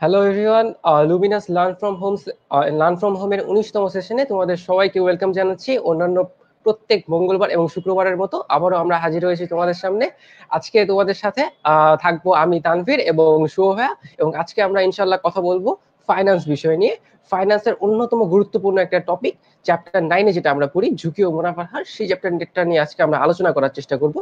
Hello everyone, Luminous learn from হোমের 19তম সেশনে তোমাদের সবাইকে ওয়েলকাম জানাচ্ছি। অন্যান্য প্রত্যেক মঙ্গলবার এবং শুক্রবারের মতো আবারও আমরা হাজির হয়েছি তোমাদের সামনে। আজকে তোমাদের সাথে থাকবো আমি তানভীর এবং শুভ ভাইয়া, এবং আজকে আমরা ইনশাল্লাহ কথা বলবো ফাইন্যান্স বিষয় নিয়ে। ফাইন্যান্সের অন্যতম গুরুত্বপূর্ণ একটা টপিক, চ্যাপ্টার 9-এ যেটা আমরা পড়ি ঝুঁকি ও মুনাফার হার, সেই চ্যাপ্টারটা নিয়ে আজকে আমরা আলোচনা করার চেষ্টা করব।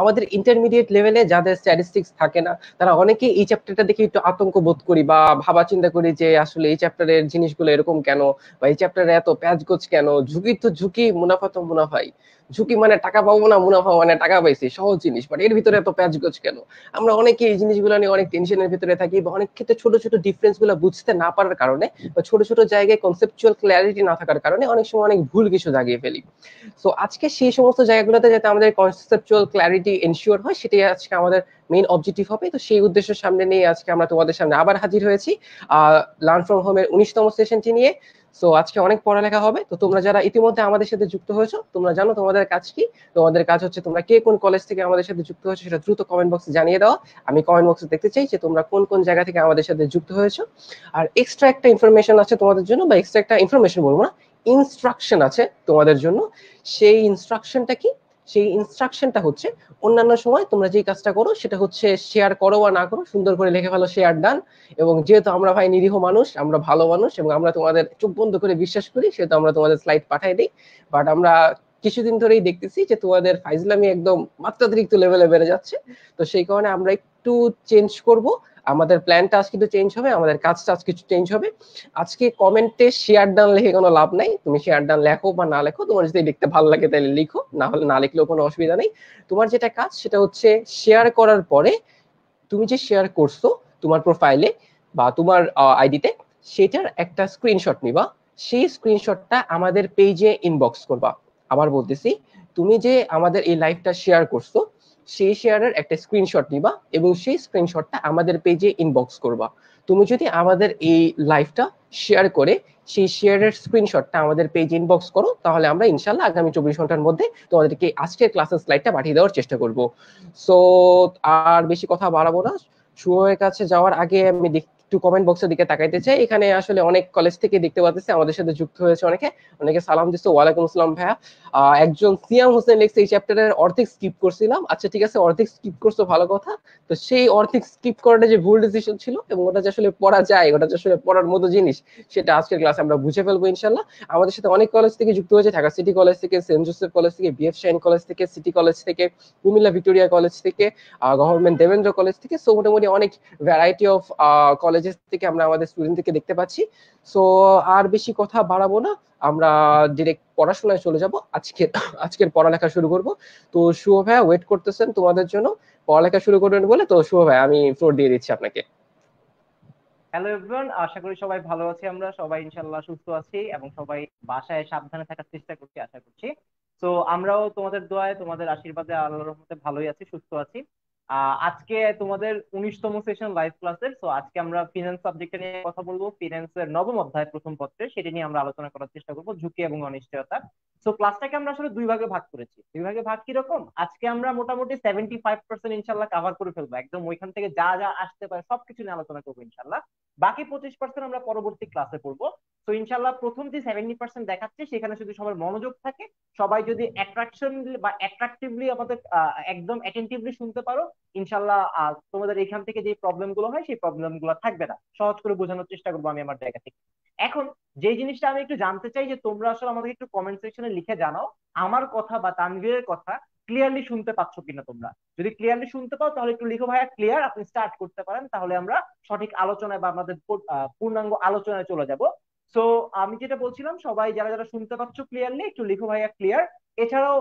আমাদের ইন্টারমিডিয়েট লেভেলে যাদের স্ট্যাটিস্টিক্স থাকে না, তারা অনেকেই এই চ্যাপ্টারটা দেখে একটু আতঙ্ক বোধ করি বা ভাবা চিন্তা করি যে আসলে এই চ্যাপ্টারের জিনিসগুলো এরকম কেন, বা এই চ্যাপ্টারে এত প্যাচগোছ কেন। ঝুঁকি তো ঝুঁকি, মুনাফা তো মুনাফাই। ঝুঁকি মানে টাকা পাবো না, মুনাফা মানে টাকা পাইছি, সহজ জিনিস, বাট এর ভিতরে এত প্যাচগোছ কেন। আমরা অনেকে এই জিনিসগুলো নিয়ে অনেক টেনশনের ভিতরে থাকি, বা অনেক ক্ষেত্রে ছোট ছোট ডিফারেন্স গুলো বুঝতে না পারার কারণে বা ছোট ছোট জায়গায় কনসেপচুয়াল ক্ল্যারিটি না থাকার কারণে অনেক সময় অনেক ভুল কিছু জাগিয়ে ফেলি। সো আজকে সেই সমস্ত জায়গাগুলোতে যাতে আমাদের কনসেপচুয়াল ক্ল্যারিটি এনশিওর হয়, সেটাই আজকে আমাদের মেইন অবজেক্টিভ হবে। তো সেই উদ্দেশ্য সামনে নিয়ে আজকে আমরা তোমাদের সামনে আবার হাজির হয়েছি লার্ন ফ্রম হোমের 19তম সেশনটি নিয়ে। সো আজকে অনেক পড়ালেখা হবে। তো তোমরা যারা ইতিমধ্যে আমাদের সাথে যুক্ত হয়েছো, তোমরা জানো তোমাদের কাজ কি। তোমাদের কাজ হচ্ছে তোমরা কে কোন কলেজ থেকে আমাদের সাথে যুক্ত হয়েছো সেটা দ্রুত কমেন্ট বক্সে জানিয়ে দাও। আমি কমেন্ট বক্সে দেখতে চাই যে তোমরা কোন কোন জায়গা থেকে আমাদের সাথে যুক্ত হয়েছো। আর এক্সট্রা একটা ইনফরমেশন আছে তোমাদের জন্য, বা এক্সট্রা একটা ইনফরমেশন বলবো না, ইনস্ট্রাকশন আছে তোমাদের জন্য। সেই ইনস্ট্রাকশনটা কি? সেই ইনস্ট্রাকশনটা হচ্ছে, অন্যান্য সময় তোমরা যে কাজটা করো সেটা হচ্ছে শেয়ার করো বা না করো, সুন্দর করে লিখে ফেলো শেয়ার ডান। এবং যেহেতু আমরা ভাই নিরীহ মানুষ, আমরা ভালো মানুষ এবং আমরা তোমাদের চোখ বন্ধ করে বিশ্বাস করি, সেহেতু আমরা তোমাদের স্লাইড পাঠাই দিই। বাট আমরা কিছুদিন ধরেই দেখতেছি যে তোমাদের ফাইজলামি একদম মাত্রাতিরিক্ত লেভেলে বেড়ে যাচ্ছে। তো সেই কারণে আমরা একটু চেঞ্জ করব। আমাদের প্ল্যানটা আজকে একটু চেঞ্জ হবে, আমাদের কাজটা আজকে একটু চেঞ্জ হবে। আজকে কমেন্টে শেয়ার ডান লিখে কোনো লাভ নাই। তুমি শেয়ার ডান লেখো বা না লেখো, তোমার যদি দেখতে ভালো লাগে তাহলে লিখো, না হলে না লিখলেও কোনো অসুবিধা নেই। তোমার যেটা কাজ সেটা হচ্ছে, শেয়ার করার পরে তুমি যে শেয়ার করছো তোমার প্রোফাইলে বা তোমার আইডিতে, সেটার একটা স্ক্রিনশট নিবা। সেই স্ক্রিনশটটা আমাদের পেজে ইনবক্স করবা। আবার বলতেছি, তুমি যে আমাদের এই লাইভটা শেয়ার করছো, সেই শেয়ারের একটা স্ক্রিনশট নিবা এবং সেই স্ক্রিনশটটা আমাদের পেজে ইনবক্স করবা। তুমি যদি আমাদের এই লাইভটা শেয়ার করে সেই শেয়ারের স্ক্রিনশটটা আমাদের পেজে ইনবক্স করো, তাহলে আমরা ইনশাল্লাহ আগামী 24 ঘন্টার মধ্যে তোমাদেরকে আজকের ক্লাসের স্লাইডটা পাঠিয়ে দেওয়ার চেষ্টা করব। সো আর বেশি কথা বাড়াবো না। শুভের কাছে যাওয়ার আগে আমি একটু কমেন্ট বক্সের দিকে তাকাইতে চাই। এখানে আসলে অনেক কলেজ থেকে দেখতে পাচ্ছি আমাদের সাথে যুক্ত হয়েছে অনেকে। অনেকে সালাম দিচ্ছে, ওয়ালাইকুম আসসালাম ভাইয়া। একজন সিয়াম হোসেন লিখছে এই চ্যাপ্টারের অর্ধেক স্কিপ করছিলাম। আচ্ছা ঠিক আছে, অর্ধেক স্কিপ করছো, ভালো কথা। তো সেই অর্ধেক স্কিপ করাটা যে ভুল ডিসিশন ছিল এবং ওটা যে আসলে পড়া যায়, ওটা যে আসলে পড়ার মতো জিনিস, সেটা আজকের ক্লাসে আমরা বুঝে ফেলবো ইনশাল্লাহ। আমাদের সাথে অনেক কলেজ থেকে যুক্ত হয়েছে, ঢাকা সিটি কলেজ থেকে, সেন্ট জোসেফ কলেজ থেকে, বিএফ শাহিন কলেজ থেকে, সিটি কলেজ থেকে, কুমিল্লা ভিক্টোরিয়া কলেজ থেকে, গভর্নমেন্ট দেবেন্দ্র কলেজ থেকে। সো মোটামুটি অনেক ভ্যারাইটি অফ কলেজেস থেকে আমরা আমাদের স্টুডেন্টদেরকে দেখতে পাচ্ছি। সো আর বেশি কথা বাড়াবো না, আমরা ডিরেক্ট পড়াশোনায় চলে যাব। আজকের পড়ালেখা শুরু করব। তো শুভ ভাইয়া ওয়েট করতেছেন তোমাদের জন্য, পড়ালেখা শুরু করবেন বলে। তো শুভ ভাই, আমি ফ্লোর দিয়ে দিচ্ছি আপনাকে। হ্যালো এভরিওয়ান, আশা করি সবাই ভালো আছি। আমরা সবাই ইনশাল্লাহ সুস্থ আছি এবং সবাই বাসায় সাবধানে থাকার চেষ্টা করছি, আশা করছি। তো আমরাও তোমাদের দোয়ায়, তোমাদের আশীর্বাদে আল্লাহর রহমতে ভালোই আছি, সুস্থ আছি। আজকে তোমাদের 19তম সেশন লাইভ ক্লাসের। তো আজকে আমরা ফিনান্স সাবজেক্ট নিয়ে কথা বলবো। ফিনান্সের নবম অধ্যায় প্রথম পত্রে, সেটা নিয়ে আমরা আলোচনা করার চেষ্টা করবো, ঝুঁকি এবং অনিশ্চয়তা। তো ক্লাসটাকে আমরা আসলে দুই ভাগে ভাগ করেছি। দুই ভাগে ভাগ কিরকম, আজকে আমরা মোটামুটি 75% ইনশাল্লাহ কাভার করে ফেলবো, একদম ওইখান থেকে যা যা আসতে পারে সবকিছু নিয়ে আলোচনা করবো ইনশাল্লাহ। বাকি 25% আমরা পরবর্তী ক্লাসে পড়বো। তো ইনশাল্লাহ প্রথম যে 70% দেখাচ্ছে সেখানে যদি সবার মনোযোগ থাকে, সবাই যদি অ্যাট্রাকশন বা অ্যাট্রাকটিভলি আমাদের একদম অ্যাটেন্টিভলি শুনতে পারো, ইনশাল্লাহ তোমাদের এখান থেকে যে প্রবলেম গুলো হয় সেই প্রবলেম গুলো থাকবে না। সহজ করে বোঝানোর চেষ্টা করবো আমি আমার জায়গা থেকে। এখন যে জিনিসটা আমি একটু জানতে চাই, যে তোমরা আসলে আমাকে একটু কমেন্ট সেকশনে লিখে জানাও, আমার কথা বা তানভীরের কথা ক্লিয়ারলি শুনতে পাচ্ছ কিনা তোমরা। যদি ক্লিয়ারলি শুনতে পাও তাহলে একটু লিখো ভাইয়া ক্লিয়ার, আপনি স্টার্ট করতে পারেন, তাহলে আমরা সঠিক আলোচনায় বা আমাদের পূর্ণাঙ্গ আলোচনায় চলে যাব। সো আমি যেটা বলছিলাম, সবাই যারা যারা শুনতে পাচ্ছ ক্লিয়ারলি একটু লিখো ভাইয়া ক্লিয়ার। এছাড়াও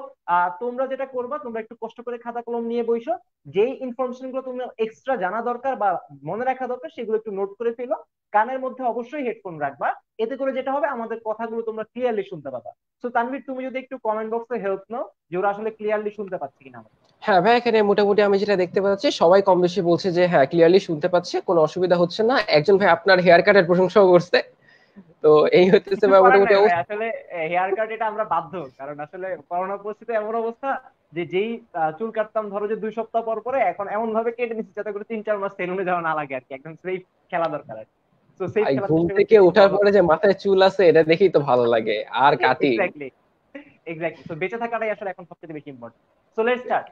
তোমরা যেটা করবা, তোমরা একটু কষ্ট করে খাতা কলম নিয়ে বইসো। যেই ইনফরমেশন গুলো তোমরা এক্সট্রা জানা দরকার বা মনে রাখা দরকার, সেগুলো একটু নোট করে ফেলো। কানের মধ্যে অবশ্যই হেডফোন রাখবা। এতে করে যেটা হবে, আমাদের কথাগুলো তোমরা ক্লিয়ারলি শুনতে পাবা। তো তানভীর, তুমি যদি একটু কমেন্ট বক্সে হেল্প নাও যে ওরা আসলে ক্লিয়ারলি শুনতে পাচ্ছে কিনা আমাদের। হ্যাঁ ভাই, এখানে মোটামুটি আমি যেটা দেখতে পাচ্ছি সবাই কম বেশি বলছে যে হ্যাঁ ক্লিয়ারলি শুনতে পাচ্ছে, কোনো অসুবিধা হচ্ছে না। একজন ভাই আপনার হেয়ার কাটের প্রশংসাও করছে। তো এই হতেছে কিছু ভাই করার মোটামুটি নাই ভাই, অবস্থা। আসলে হেয়ার কাট এটা আমরা বাধ্য, কারণ আসলে করোনা পরিস্থিতি এমন অবস্থা, যে যেই চুল কাটতাম ধরো যে 2 সপ্তাহ পর পরে, এখন এমন ভাবে কেটে নিচ্ছি যাতে করে 3-4 মাস সেলুনে যাওয়া না লাগে আর কি, একদম সেফ খেলা দরকার আর কি। তো সেফ ভাই খেলার ঘুম চেষ্টা থেকে করতেছি ওঠার ইনশাআল্লাহ। পরে যে মাথায় চুল আছে এটা দেখেই তো ভালো লাগে, আর কাটি। Exactly, exactly. তো বেঁচে থাকাটাই আসলে এখন সবচেয়ে বেশি ইম্পর্টেন্ট। So let's start.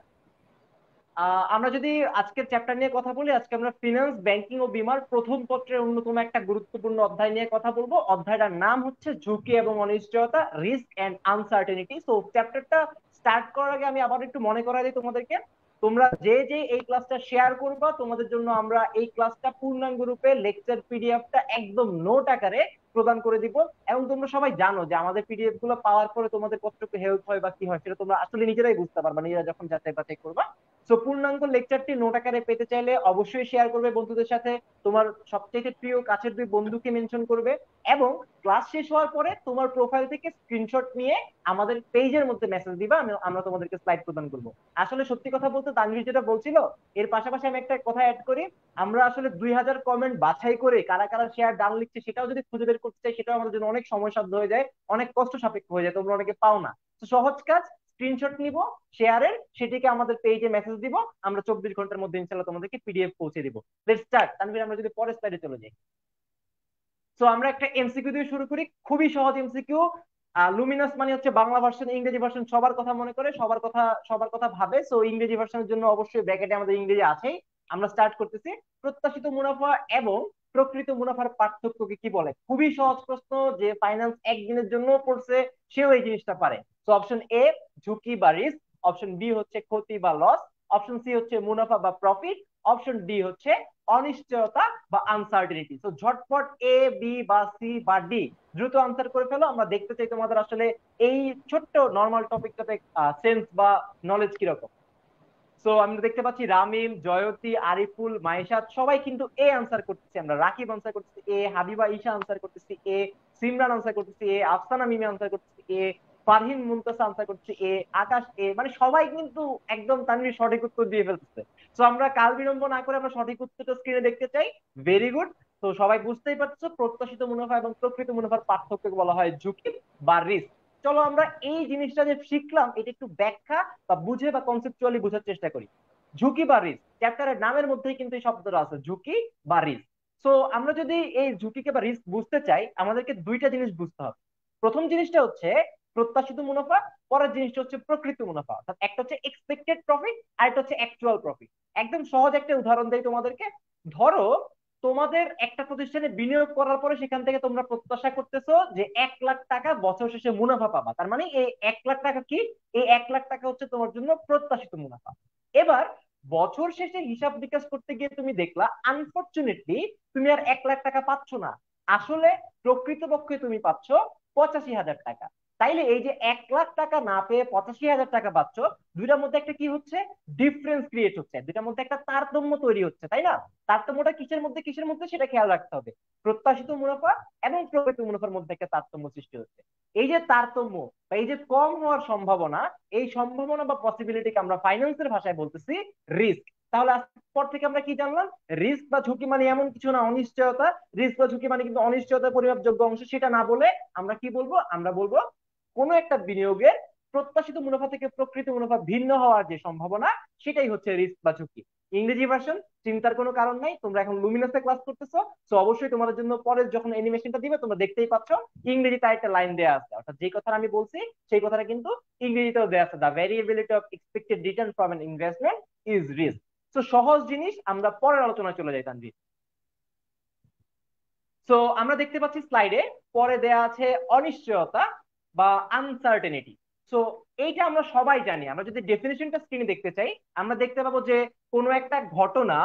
আমরা যদি আজকের চ্যাপ্টার নিয়ে কথা বলি, আজকে আমরা ফিনান্স, ব্যাংকিং ও বীমার প্রথম পত্রের অন্যতম একটা গুরুত্বপূর্ণ অধ্যায় নিয়ে কথা বলবো। অধ্যায়টার নাম হচ্ছে ঝুঁকি এবং অনিশ্চয়তা, রিস্ক এন্ড আনসার্টেনিটি। তো চ্যাপ্টারটা স্টার্ট করার আগে আমি আবার একটু মনে করাই দিই তোমাদেরকে, তোমরা যে যে এই ক্লাসটা শেয়ার করবা তোমাদের জন্য আমরা এই ক্লাসটা পূর্ণাঙ্গ রূপে লেকচার পিডিএফটা একদম নোট আকারে প্রদান করে দিব। এবং তোমরা সবাই জানো যে আমাদের পিডিএফ গুলো পাওয়ার পরে তোমাদের কতটুকু হেল্প হয় বা কি হয় সেটা তোমরা আসলে নিজেরাই বুঝতে পারবা, নিজেরা যখন যাচাই বাছাই করবা। সো পূর্ণাঙ্গ লেকচারটি নোট আকারে পেতে চাইলে অবশ্যই শেয়ার করবে বন্ধুদের সাথে, তোমার সবচেয়ে প্রিয় কাছের 2 বন্ধুকে মেনশন করবে, এবং ক্লাস শেষ হওয়ার পরে তোমার প্রোফাইল থেকে স্ক্রিনশট নিয়ে আমাদের পেজের মধ্যে মেসেজ দিবা, আমরা তোমাদেরকে স্লাইড প্রদান করব। আসলে সত্যি কথা বলতে তানভীর যেটা বলছিল, এর পাশাপাশি আমি একটা কথা অ্যাড করি, আমরা আসলে 2000 কমেন্ট বাছাই করে কারা কারা শেয়ার ডান লিখছে সেটাও যদি খুঁজে বের করতে চাই, সেটাও আমাদের জন্য অনেক সময় সাধ্য হয়ে যায়, অনেক কষ্ট সাপেক্ষ হয়ে যায়, তোমরা অনেকে পাও না। তো সহজ কাজ, স্ক্রিনশট নিব শেয়ারের, সেটিকে আমাদের পেজে মেসেজ দিব, আমরা 24 ঘন্টার মধ্যে ইনশাল্লাহ তোমাদেরকে পিডিএফ পৌঁছে দিব। Let's start. তানভীর আমরা যদি পরের স্লাইডে চলে যাই। সো আমরা একটা এমসিকিউ দিয়ে শুরু করি, খুবই সহজ এমসিকিউ। লুমিনাস মানে হচ্ছে বাংলা ভার্সন, ইংরেজি ভার্সন সবার কথা মনে করে, সবার কথা ভাবে। সো ইংরেজি ভার্সনের জন্য অবশ্যই ব্র্যাকেটে আমাদের ইংরেজি আছেই। আমরা স্টার্ট করতেছি। প্রত্যাশিত মুনাফা এবং প্রকৃত মুনাফার পার্থক্যকে কি বলে? খুবই সহজ প্রশ্ন, যে ফাইন্যান্স একদিনের জন্য পড়ছে সেও এই জিনিসটা পারে। তো অপশন এ ঝুঁকি বা রিস্ক, অপশন বি হচ্ছে ক্ষতি বা লস, অপশন সি হচ্ছে মুনাফা বা প্রফিট, অপশন ডি হচ্ছে অনিশ্চয়তা বা আনসার্টেনিটি। তো ঝটপট এ, বি বা সি বা ডি দ্রুত আনসার করে ফেলো। আমরা দেখতে চাই তোমাদের আসলে এই ছোট্ট নর্মাল টপিকটাতে সেন্স বা নলেজ কিরকম। সো আমরা দেখতে পাচ্ছি রামিম, জয়তী, আরিফুল, মাইশাদ সবাই কিন্তু এ আনসার করতেছি, আমরা রাকিব আনসার করতেছি এ, হাবিবা ঈশা আনসার করতেছি এ, সিমরান আনসার করতেছি এ, আফসানা মিমি আনসার করতেছি এ, ফারহিন মুনতাসা আনসার করতেছি এ, আকাশ এ, মানে সবাই কিন্তু একদম তানভীর সঠিক উত্তর দিয়ে ফেলতেছে। তো আমরা কাল বিলম্ব না করে আমরা সঠিক উত্তরটা স্ক্রিনে দেখতে চাই। Very good. তো সবাই বুঝতেই পারছো, প্রত্যাশিত মুনাফা এবং প্রকৃত মুনাফার পার্থক্য বলা হয় ঝুঁকি বা রিস্ক। চলো আমরা এই জিনিসটা যে শিখলাম এটা একটু ব্যাখ্যা বা বুঝে বা কনসেপচুয়ালি বোঝার চেষ্টা করি। ঝুঁকি বা রিস্ক, চ্যাপ্টারের নামের মধ্যেই কিন্তু এই শব্দটা আছে, ঝুঁকি বা রিস্ক। সো আমরা যদি এই ঝুঁকিকে বা রিস্ক বুঝতে চাই, আমাদেরকে দুইটা জিনিস বুঝতে হবে। প্রথম জিনিসটা হচ্ছে প্রত্যাশিত মুনাফা, পরের জিনিসটা হচ্ছে প্রকৃত মুনাফা। অর্থাৎ একটা হচ্ছে এক্সপেক্টেড প্রফিট আর একটা হচ্ছে অ্যাকচুয়াল প্রফিট। একদম সহজ একটা উদাহরণ দেই তোমাদেরকে। ধরো তোমাদের একটা প্রতিষ্ঠানে বিনিয়োগ করার পরে সেখান থেকে তোমরা প্রত্যাশা করতেছো যে 1 লাখ টাকা বছর শেষে মুনাফা পাবা, তার মানে এই 1 লাখ টাকা কি? এই 1 লাখ টাকা হচ্ছে তোমার জন্য প্রত্যাশিত মুনাফা। এবার বছর শেষে হিসাব বিকাশ করতে গিয়ে তুমি দেখলা আনফরচুনেটলি তুমি আর 1 লাখ টাকা পাচ্ছ না, আসলে প্রকৃতপক্ষে তুমি পাচ্ছ 85,000 টাকা। তাইলে এই যে 1 লাখ টাকা না পেয়ে 85,000 টাকা পাচ্ছ, দুইটার মধ্যে একটা কি হচ্ছে? ডিফারেন্স ক্রিয়েট হচ্ছে, দুইটার মধ্যে একটা তারতম্য তৈরি হচ্ছে, তাই না? তারতম্যটা কিসের মধ্যে সেটা খেয়াল রাখতে হবে। প্রত্যাশিত মুনাফা এবং প্রকৃত মুনাফার মধ্যে একটা তারতম্য সৃষ্টি হচ্ছে। এই যে তারতম্য বা এই যে কম হওয়ার সম্ভাবনা, এই সম্ভাবনা বা পসিবিলিটিকে আমরা ফাইন্যান্সের ভাষায় বলতেছি রিস্ক। তাহলে আজকের পর থেকে আমরা কি জানলাম? রিস্ক বা ঝুঁকি মানে এমন কিছু না অনিশ্চয়তা, রিস্ক বা ঝুঁকি মানে কিন্তু অনিশ্চয়তার পরিমাপযোগ্য অংশ, সেটা না বলে আমরা কি বলবো? আমরা বলবো কোনো একটা বিনিয়োগের প্রত্যাশিত মুনাফা থেকে প্রকৃত মুনাফা ভিন্ন হওয়ার যে সম্ভাবনা, সেটাই হচ্ছে রিস্ক বা ঝুঁকি। ইংরেজি ভার্সন চিন্তার কোনো কারণ নাই, তোমরা এখন লুমিনাসে ক্লাস করতেছো, তো অবশ্যই তোমাদের জন্য পরে যখন অ্যানিমেশনটা দিবে তোমরা দেখতেই পাচ্ছ ইংরেজিতে একটা লাইন দেওয়া আছে, অর্থাৎ যে কথাটা আমি বলছি সেই কথাটা কিন্তু ইংরেজিতেও দেওয়া আছে, the variability of expected return from an investment is risk. তো সহজ জিনিস, আমরা পরের আলোচনায় চলে যাই তানভীর। সো আমরা দেখতে পাচ্ছি স্লাইডে পরে দেয়া আছে অনিশ্চয়তা বা আনসার্টেনিটি। সো এইটা আমরা সবাই জানি, আমরা যদি ডেফিনেশনটা স্ক্রিনে দেখতে চাই আমরা দেখতে পাবো যে কোনো একটা ঘটনা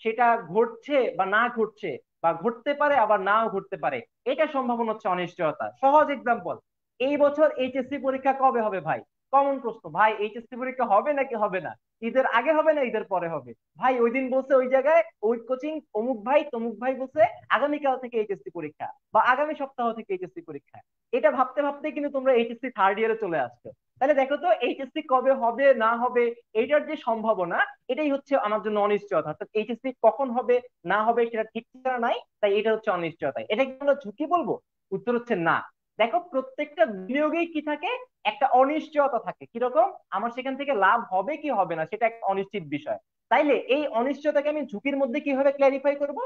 সেটা ঘটছে বা না ঘটছে, বা ঘটতে পারে আবার নাও ঘটতে পারে, এটা সম্ভাবনা হচ্ছে অনিশ্চয়তা। সহজ এক্সাম্পল, এই বছর এইচএসসি পরীক্ষা কবে হবে ভাই? কমন প্রশ্ন, ভাই এইচএসসি পরীক্ষা হবে নাকি হবে না? ঈদের আগে হবে না ঈদের পরে হবে? ভাই ওই দিন বলছে ওই জায়গায় ওই কোচিং অমুক ভাই তমুক ভাই বলছে আগামীকাল থেকে এইচএসসি পরীক্ষা বা আগামী সপ্তাহ থেকে এইচএসসি পরীক্ষা। এটা ভাবতে ভাবতে কিন্তু তোমরা এইচএসসি থার্ড ইয়ারে চলে আসছো। তাহলে দেখো তো এইচএসসি কবে হবে না হবে, এইটার যে সম্ভাবনা, এটাই হচ্ছে আমার জন্য অনিশ্চয়তা। অর্থাৎ এইচএসসি কখন হবে না হবে সেটা ঠিক ঠিকানা নাই, তাই এটা হচ্ছে অনিশ্চয়তা। এটা কি আমরা ঝুঁকি বলবো? উত্তর হচ্ছে না। দেখো প্রত্যেকটা বিনিয়োগেই কি থাকে, একটা অনিশ্চয়তা থাকে। কিরকম? আমার সেখান থেকে লাভ হবে কি হবে না সেটা একটা অনিশ্চিত বিষয়। তাইলে এই অনিশ্চয়তাকে আমি ঝুঁকির মধ্যে কিভাবে ক্ল্যারিফাই করব?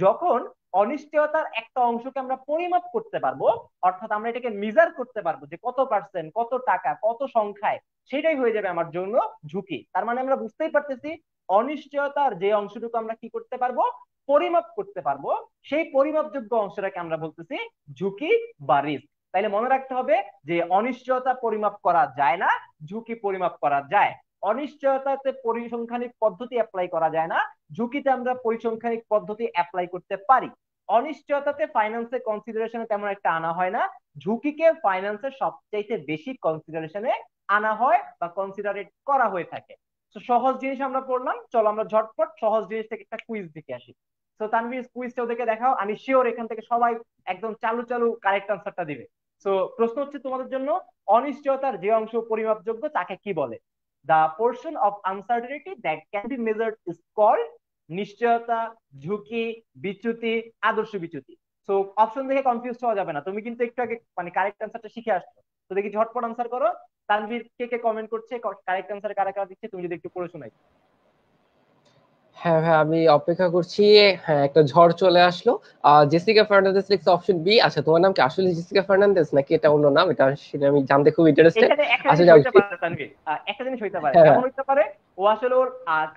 যখন অনিশ্চয়তার একটা অংশকে আমরা পরিমাপ করতে পারবো, অর্থাৎ আমরা এটাকে মেজার করতে পারবো যে কত পার্সেন্ট, কত টাকা, কত সংখ্যায়, সেটাই হয়ে যাবে আমার জন্য ঝুঁকি। তার মানে আমরা বুঝতেই পারতেছি অনিশ্চয়তার যে অংশটুকু আমরা কি করতে পারবো, পরিমাপ করতে পারবো, সেই পরিমাপযোগ্য অংশটাকে আমরা বলতেছি ঝুঁকি বা রিস্ক। তাইলে মনে রাখতে হবে যে অনিশ্চয়তা পরিমাপ করা যায় না, ঝুঁকি পরিমাপ করা যায়। অনিশ্চয়তাতে পরিসংখ্যানিক পদ্ধতি অ্যাপ্লাই করা যায় না, ঝুঁকিতে আমরা পরিসংখ্যানিক পদ্ধতি অ্যাপ্লাই করতে পারি। অনিশ্চয়তাতে ফাইন্যান্সের কনসিডারেশনে তেমন একটা আনা হয় না, ঝুঁকিকে ফাইন্যান্সের সবচাইতে বেশি কনসিডারেশনে আনা হয় বা কনসিডারেট করা হয়ে থাকে। তো সহজ জিনিস আমরা পড়লাম, চলো আমরা ঝটপট সহজ জিনিস থেকে একটা কুইজ দেখে আসি। তো তানভীর কুইজটা ওদেরকে দেখাও, আমি শিওর এখান থেকে সবাই একদম চালু চালু কারেক্ট আনসারটা দিবে। তো প্রশ্ন হচ্ছে তোমাদের জন্য, অনিশ্চয়তার যে অংশ পরিমাপযোগ্য তাকে কি বলে? The portion of uncertainty that can be measured is called নিশ্চয়তা, ঝুঁকি, বিচ্যুতি, আদর্শ বিচ্যুতি। তো অপশন দেখে কনফিউজ হওয়া যাবে না, তুমি কিন্তু একটু আগে মানে কারেক্ট আনসারটা শিখে আসছো। তো দেখি ঝটপট আনসার করো। তানভীর কে কে কমেন্ট করছে, কারেক্ট আনসার কারা কারা দিচ্ছে, তুমি যদি একটু পড়ে শোনাই। হ্যাঁ ভাই, আমি অপেক্ষা করছি। হ্যাঁ, একটা ঝড় চলে আসলো। জেসিকা ফার্নান্দেজ লিখছে অপশন বি। আচ্ছা, তোমার নাম কি আসলে জেসিকা ফার্নান্দেজ নাকি এটা অন্য নাম? এটা সেটা আমি জানতে খুব ইন্টারেস্টেড। এখানে একটা আচ্ছা জিনিস যাও। হইতে পারে তানভীর, একটা জিনিস হইতে পারে, হ্যাঁ হ্যাঁ। কেমন হইতে পারে, ও আসলে ওর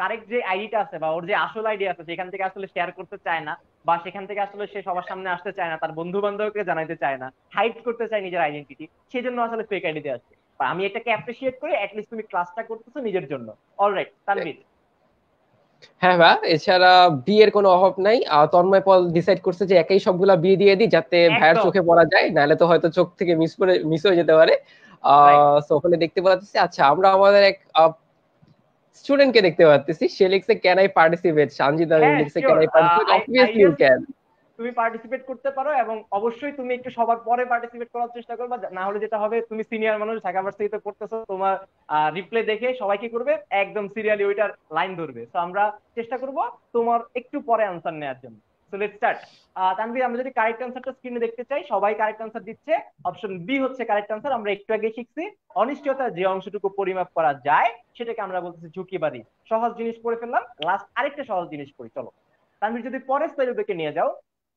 কারেক্ট যে আইডিটা আছে বা ওর যে আসল আইডি আছে সেখান থেকে আসলে শেয়ার করতে চায় না, বা সেখান থেকে আসলে সে সবার সামনে আসতে চায় না, তার বন্ধু বান্ধবকে জানাইতে চায় না, হাইড করতে চায় নিজের আইডেন্টিটি, সেই জন্য আসলে ফেক আইডি দিয়ে আসছে। বা আমি এটাকে অ্যাপ্রিসিয়েট করি, অ্যাটলিস্ট তুমি ক্লাসটা করতেছো নিজের জন্য। অলরাইট তানভীর। হ্যাঁ ভাই, এছাড়া বিয়ের কোনো অভাব নাই। তন্ময় পল ডিসাইড করছে যে একাই সবগুলা বিয়ে দিয়ে দিই, যাতে ভাইয়ের একদম চোখে পড়া যায়, নাহলে তো হয়তো চোখ থেকে মিস হয়ে যেতে পারে। রাইট। সো ওখানে দেখতে পাচ্ছি। আচ্ছা, আমরা আমাদের এক স্টুডেন্টকে দেখতে পাচ্ছি, সে লিখছে ক্যান আই পার্টিসিপেট। সানজিদা হ্যাঁ লিখছে can sure, I participate, I obviously you guess can. তুমি পার্টিসিপেট করতে পারো, এবং অবশ্যই তুমি একটু সবার পরে পার্টিসিপেট করার চেষ্টা করবা, না হলে যেটা হবে, তুমি সিনিয়র মানুষ, ঢাকা ভার্সিটিতে পড়তেছো, তোমার রিপ্লে দেখে সবাই কি করবে, একদম সিরিয়ালি ওইটার লাইন ধরবে। তো আমরা চেষ্টা করব তোমার একটু পরে আনসার নেওয়ার জন্য। So let's start. তানভীর, আমরা যদি কারেক্ট আনসারটা স্ক্রিনে দেখতে চাই, সবাই কারেক্ট আনসার দিচ্ছে, অপশন বি হচ্ছে কারেক্ট আনসার। আমরা একটু আগে শিখছি অনিশ্চয়তার যে অংশটুকু পরিমাপ করা যায় সেটাকে আমরা বলতেছি ঝুঁকি বাড়ি। সহজ জিনিস পড়ে ফেললাম, লাস্ট আরেকটা সহজ জিনিস পড়ি চলো। তানভীর যদি পরের স্লাইডে নিয়ে যাও,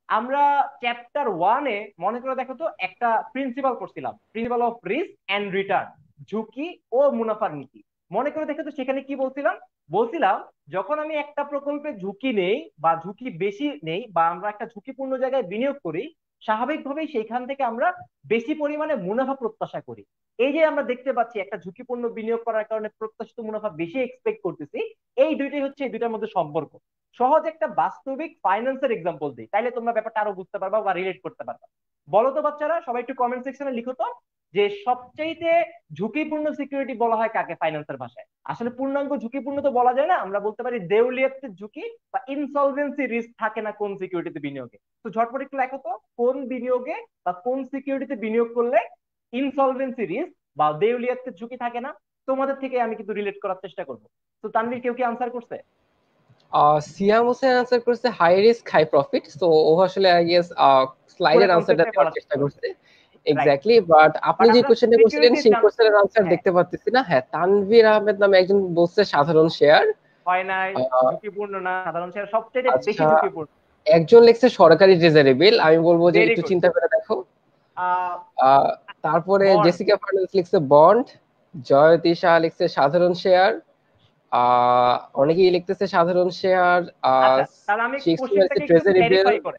আমরা চ্যাপ্টার ওয়ানে মনে করে দেখো তো একটা প্রিন্সিপাল করছিলাম, principle of risk and return, ঝুঁকি ও মুনাফার নীতি। মনে করে দেখো তো সেখানে কি বলছিলাম? বলছিলাম যখন আমি একটা প্রকল্পে ঝুঁকি নেই বা ঝুঁকি বেশি নেই, বা আমরা একটা ঝুঁকিপূর্ণ জায়গায় বিনিয়োগ করি, স্বাভাবিকভাবেই সেইখান থেকে আমরা বেশি পরিমাণে মুনাফা প্রত্যাশা করি। এই যে আমরা দেখতে পাচ্ছি একটা ঝুঁকিপূর্ণ বিনিয়োগ করার কারণে প্রত্যাশিত মুনাফা বেশি এক্সপেক্ট করতেছি, এই দুইটাই হচ্ছে এই দুইটার মধ্যে সম্পর্ক। সহজ একটা বাস্তবিক ফাইন্যান্সের এক্সাম্পল দিই, তাইলে তোমরা ব্যাপারটা আরো বুঝতে পারবা বা রিলেট করতে পারবা। বলো তো বাচ্চারা, সবাই একটু কমেন্ট সেকশনে লিখো তো, যে সবচাইতে ঝুঁকিপূর্ণ সিকিউরিটি বলা হয় কাকে ফাইন্যান্সের ভাষায়? আসলে পূর্ণাঙ্গ ঝুঁকিপূর্ণ তো বলা যায় না, আমরা বলতে পারি দেউলিয়াত্বের ঝুঁকি বা ইনসলভেন্সি রিস্ক থাকে না কোন সিকিউরিটিতে বিনিয়োগে। তো ঝটপট একটু লেখো তো, কোন বিনিয়োগে বা কোন সিকিউরিটিতে বিনিয়োগ করলে ইনসলভেন্সি রিস্ক বা দেউলিয়াত্বের ঝুঁকি থাকে না? তোমাদের থেকে আমি কিন্তু রিলেট করার চেষ্টা করবো। তো তানভীর, কেউ কি আনসার করছে? সিয়াম হোসেন আনসার করছে high risk high profit. So ও আসলে আই গেস পুরো স্লাইডের আনসারটা কনসেপ্টটাই দেওয়ার বলার চেষ্টা চেষ্টা করছে। করছে। রাইট। এক্স্যাক্টলি, বাট আপনি বাট যে আমরা কোশ্চেনটা করছিলেন সিকিউরিটির সেই কোশ্চেনের আনসার হ্যাঁ, দেখতে পাচ্ছি না। হ্যাঁ, তানভীর আহমেদ নামে একজন বলছে সাধারণ শেয়ার। হয় নাই, ঝুঁকিপূর্ণ না, সাধারণ শেয়ার সবচেয়ে বেশি আচ্ছা, ঝুঁকিপূর্ণ। একজন লিখছে সরকারি ট্রেজারি বিল। আমি বলবো যে ভেরি একটু গুড। চিন্তা করে দেখো। আহ আহ, তারপরে বন্ড। জেসিকা ফার্নান্দেজ লিখছে বন্ড। জয়তী শাহ লিখছে সাধারণ শেয়ার। অনেকেই লিখতেছে সাধারণ শেয়ার। আচ্ছা, তাহলে আমি শিখতে কোশ্চেনটাকে একটু ট্রেজারি বিল। ক্ল্যারিফাই করে,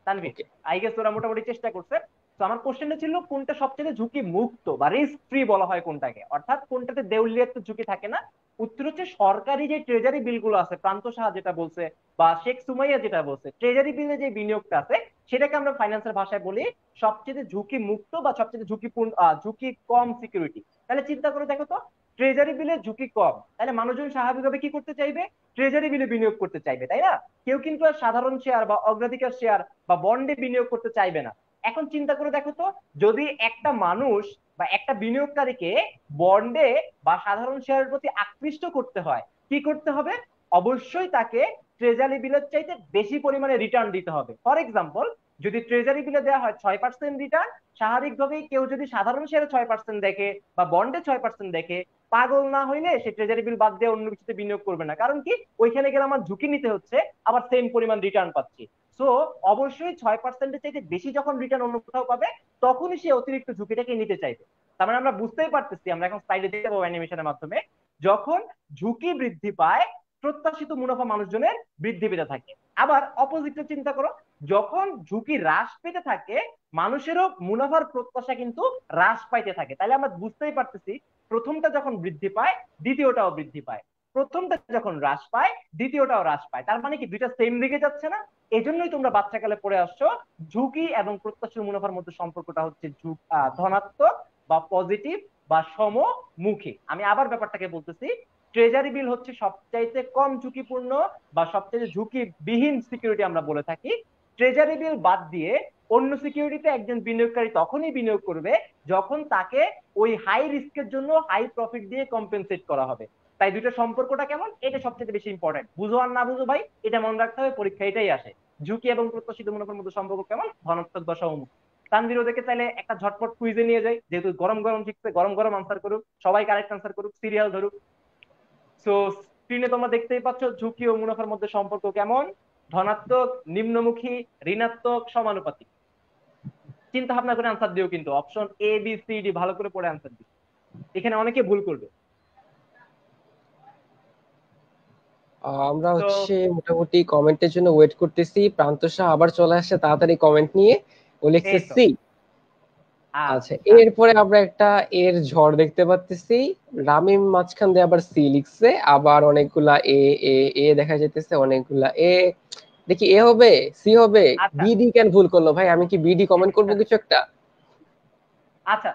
তানভীর, আই গেস ওরা মোটামুটি চেষ্টা করছে। তো আমার কোশ্চেনটা ছিল কোনটা সবচেয়ে ঝুঁকি মুক্ত বা রিস্ক ফ্রি বলা হয় কোনটাকে, অর্থাৎ কোনটাতে দেউলিয়াত্বের ঝুঁকি থাকে না। উত্তর হচ্ছে সরকারি যে ট্রেজারি বিলগুলো আছে, প্রান্ত সাহা যেটা বলছে বা শেখ সুমাইয়া যেটা বলছে, ট্রেজারি বিলে যে বিনিয়োগটা আছে সেটাকে আমরা ফাইন্যান্সের ভাষায় বলি সবচেয়ে ঝুঁকি মুক্ত বা সবচেয়ে ঝুঁকিপূর্ণ, ঝুঁকি কম সিকিউরিটি। তাহলে চিন্তা করে দেখো তো, ট্রেজারি বিলে ঝুঁকি কম, তাহলে মানুষজন স্বাভাবিকভাবে কি করতে চাইবে? ট্রেজারি বিলে বিনিয়োগ করতে চাইবে, তাই না? কেউ কিন্তু আর সাধারণ শেয়ার বা অগ্রাধিকার শেয়ার বা বন্ডে বিনিয়োগ করতে চাইবে না। এখন চিন্তা করে দেখো তো, যদি একটা মানুষ বা একটা বিনিয়োগকারীকে বন্ডে বা সাধারণ শেয়ারের প্রতি আকৃষ্ট করতে হয়, কি করতে হবে? অবশ্যই তাকে ট্রেজারি বিলের চাইতে বেশি পরিমাণে রিটার্ন দিতে হবে। ফর এক্সাম্পল, যদি ট্রেজারি বিলে দেওয়া হয় 6% রিটার্ন, স্বাভাবিকভাবেই কেউ যদি সাধারণ শেয়ারে 6% দেখে বা বন্ডে 6% দেখে, পাগল না হইলে সে ট্রেজারি বিল বাদ দিয়ে অন্য কিছুতে বিনিয়োগ করবে না। কারণ কি, ওইখানে গেলে আমার ঝুঁকি নিতে হচ্ছে, আবার সেম পরিমাণ রিটার্ন পাচ্ছি। সো অবশ্যই 6%-এর চাইতে বেশি যখন রিটার্ন অন্য কোথাও পাবে, তখনই সে অতিরিক্ত ঝুঁকিটাকে নিতে চাইবে। তার মানে আমরা বুঝতেই পারতেছি, আমরা এখন স্লাইডে দেখতে পাবো অ্যানিমেশনের মাধ্যমে, যখন ঝুঁকি বৃদ্ধি পায় প্রত্যাশিত মুনাফা মানুষজনের বৃদ্ধি পেতে থাকে। আবার অপোজিটটা চিন্তা করো, যখন ঝুঁকি হ্রাস পেতে থাকে মানুষেরও মুনাফার প্রত্যাশা কিন্তু হ্রাস পাইতে থাকে। তাহলে আমরা বুঝতেই পারতেছি, প্রথমটা যখন বৃদ্ধি পায় দ্বিতীয়টাও বৃদ্ধি পায়, প্রথমটা যখন হ্রাস পায় দ্বিতীয়টাও হ্রাস পায়। তার মানে কি, দুইটা সেম দিকে যাচ্ছে না? এই জন্যই তোমরা বাচ্চাকালে পড়ে আসছো, ঝুঁকি এবং প্রত্যাশিত মুনাফার মধ্যে সম্পর্কটা হচ্ছে ধনাত্মক বা পজিটিভ বা সমমুখী। আমি আবার ব্যাপারটাকে বলতেছি, ট্রেজারি বিল হচ্ছে সবচাইতে কম ঝুঁকিপূর্ণ বা সবচাইতে ঝুঁকিবিহীন সিকিউরিটি আমরা বলে থাকি। ট্রেজারি বিল বাদ দিয়ে অন্য সিকিউরিটিতে একজন বিনিয়োগকারী তখনই বিনিয়োগ করবে যখন তাকে ওই হাই রিস্কের জন্য হাই প্রফিট দিয়ে কম্পেনসেট করা হবে। তাই দুইটা সম্পর্কটা কেমন, এটা সবচেয়ে বেশি ইম্পর্টেন্ট। বুঝো আর না বুঝো ভাই, এটা মনে রাখতে হবে, পরীক্ষা এটাই আসে। ঝুঁকি এবং প্রত্যাশিত মুনাফার মধ্যে সম্পর্ক কেমন, ধনাত্মক বা সমমুখী। তানভীর ওদেরকে চাইলে একটা ঝটপট কুইজে নিয়ে যায়, যেহেতু গরম গরম শিখছে, গরম গরম আনসার করুক, সবাই কারেক্ট আনসার করুক, সিরিয়াল ধরুক। সো স্ক্রিনে তোমরা দেখতেই পাচ্ছ ঝুঁকি ও মুনাফার মধ্যে সম্পর্ক কেমন, ধনাত্মক, নিম্নমুখী, ঋণাত্মক, সমানুপাতিক। চিন্তা ভাবনা করে আনসার দিও, কিন্তু option A B C D ভালো করে পড়ে আনসার দিও, এখানে অনেকে ভুল করবে। আমরা তো হচ্ছে মোটামুটি কমেন্টের জন্য ওয়েট করতেছি। প্রান্ত শাহ আবার চলে আসছে তাড়াতাড়ি কমেন্ট নিয়ে, ও লিখছে এই তো, সি। আচ্ছা, আচ্ছা এরপরে আমরা একটা এর ঝড় দেখতে পাচ্তেছি। রামিম মাঝখান দিয়ে আবার সি লিখছে, আবার অনেকগুলা এ, এ এ দেখা যাইতেছে, অনেকগুলা এ। দেখি এ হবে, সি হবে, আচ্ছা বিডি কেন ভুল করলো ভাই? আমি কি বিডি কমেন্ট করবো কিছু একটা? আচ্ছা।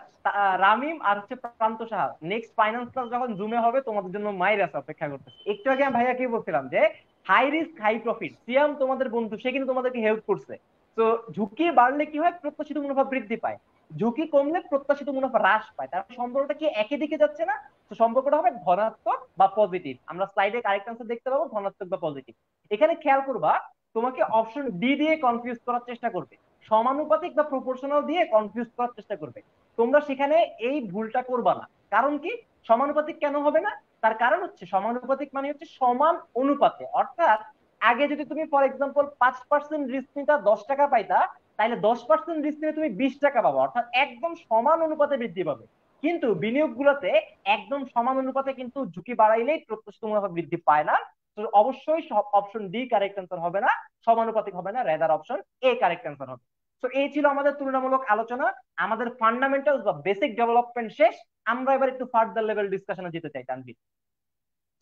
রামিম আর হচ্ছে প্রান্ত সাহা, নেক্সট ফাইনান্স ক্লাস যখন জুমে হবে তোমাদের জন্য মায়ের আছে অপেক্ষা করতেছে। একটু আগে আমি ভাইয়া কি বলছিলাম যে হাই রিস্ক হাই প্রফিট, সিয়াম তোমাদের বন্ধু, সে কিন্তু তোমাদেরকে হেল্প করছে। তো ঝুঁকি বাড়লে কি হয়, প্রত্যাশিত মুনাফা বৃদ্ধি পায়, ঝুঁকি কমলে প্রত্যাশিত মুনাফা হ্রাস পায়। তার মানে সম্পর্কটা কি একই দিকে যাচ্ছে না? তো সম্পর্কটা হবে ধনাত্মক বা পজিটিভ। আমরা স্লাইডে কারেক্ট আনসার দেখতে পাবো, ধনাত্মক বা পজিটিভ। এখানে খেয়াল করবা, তোমাকে অপশন ডি দিয়ে কনফিউজ করার চেষ্টা করবে, সমানুপাতিক বা প্রপোর্শনাল দিয়ে কনফিউজ করার চেষ্টা করবে। তোমরা সেখানে এই ভুলটা করবা না। কারণ কি, সমানুপাতিক কেন হবে না? তার কারণ হচ্ছে সমানুপাতিক মানে হচ্ছে সমান অনুপাতে। অর্থাৎ আগে যদি তুমি ফর এক্সাম্পল 5% রিস্ক নিতা 10 টাকা পাইতা, তাহলে 10% রিস্ক নিলে তুমি 20 টাকা পাবা, অর্থাৎ একদম সমান অনুপাতে বৃদ্ধি পাবে। কিন্তু বিনিয়োগ গুলোতে একদম সমান অনুপাতে কিন্তু ঝুঁকি বাড়াইলেই প্রত্যাশিত মুনাফা বৃদ্ধি পায় না। তো অবশ্যই সব অপশন ডি কারেক্ট অ্যান্সার হবে না, সমানুপাতিক হবে না, rather option A correct answer হবে। তো এই ছিল আমাদের তুলনামূলক আলোচনা, আমাদের ফান্ডামেন্টালস বা বেসিক ডেভেলপমেন্ট শেষ। আমরা এবার একটু ফার্দার লেভেল ডিসকাশনে যেতে চাই তানভীর।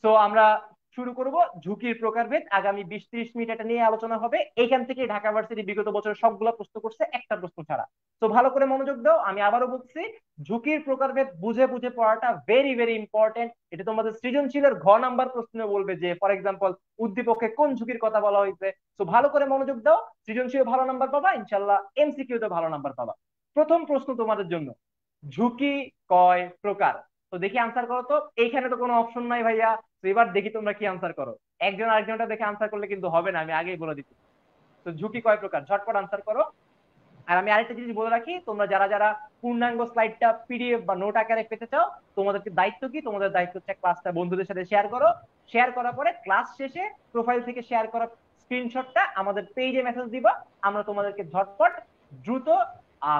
তো আমরা শুরু করব ঝুঁকির প্রকারভেদ। আগামী 20-30 মিনিট এটা নিয়ে আলোচনা হবে। এইখান থেকে ঢাকা ভার্সিটি বিগত বছরের সবগুলো প্রশ্ন করছে, একটা প্রশ্ন ছাড়া। তো ভালো করে মনোযোগ দাও, আমি আবারও বলছি, ঝুঁকির প্রকারভেদ বুঝে বুঝে পড়াটা ভেরি ভেরি ইম্পর্টেন্ট। এটা তোমাদের সৃজনশীলের ঘ নাম্বার প্রশ্ন বলবে যে ফর এক্সাম্পল উদ্দীপকে কোন ঝুঁকির কথা বলা হয়েছে। তো ভালো করে মনোযোগ দাও, সৃজনশীল ভালো নাম্বার পাবা ইনশাল্লাহ, এমসিকিউ তে ভালো নাম্বার পাবা। প্রথম প্রশ্ন তোমাদের জন্য, ঝুঁকি কয় প্রকার? তো দেখি আনসার করো তো। এইখানে তো কোনো অপশন নাই ভাইয়া। তো এবার দেখি তোমরা কি আনসার করো, একজন আরেকজনটা দেখে আনসার করলে কিন্তু হবে না, আমি আগেই বলে দিচ্ছি। তো ঝুঁকি কয় প্রকার, ঝটপট আনসার করো। আর আমি আরেকটা জিনিস বলে রাখি, তোমরা যারা যারা পূর্ণাঙ্গ স্লাইডটা পিডিএফ বা নোট আকারে পেতে চাও, তোমাদেরকে দায়িত্ব কি, তোমাদের দায়িত্ব হচ্ছে ক্লাসটা বন্ধুদের সাথে শেয়ার করো। শেয়ার করার পরে ক্লাস শেষে প্রোফাইল থেকে শেয়ার করা স্ক্রিনশটটা আমাদের পেজে মেসেজ দিবা, আমরা তোমাদেরকে ঝটপট দ্রুত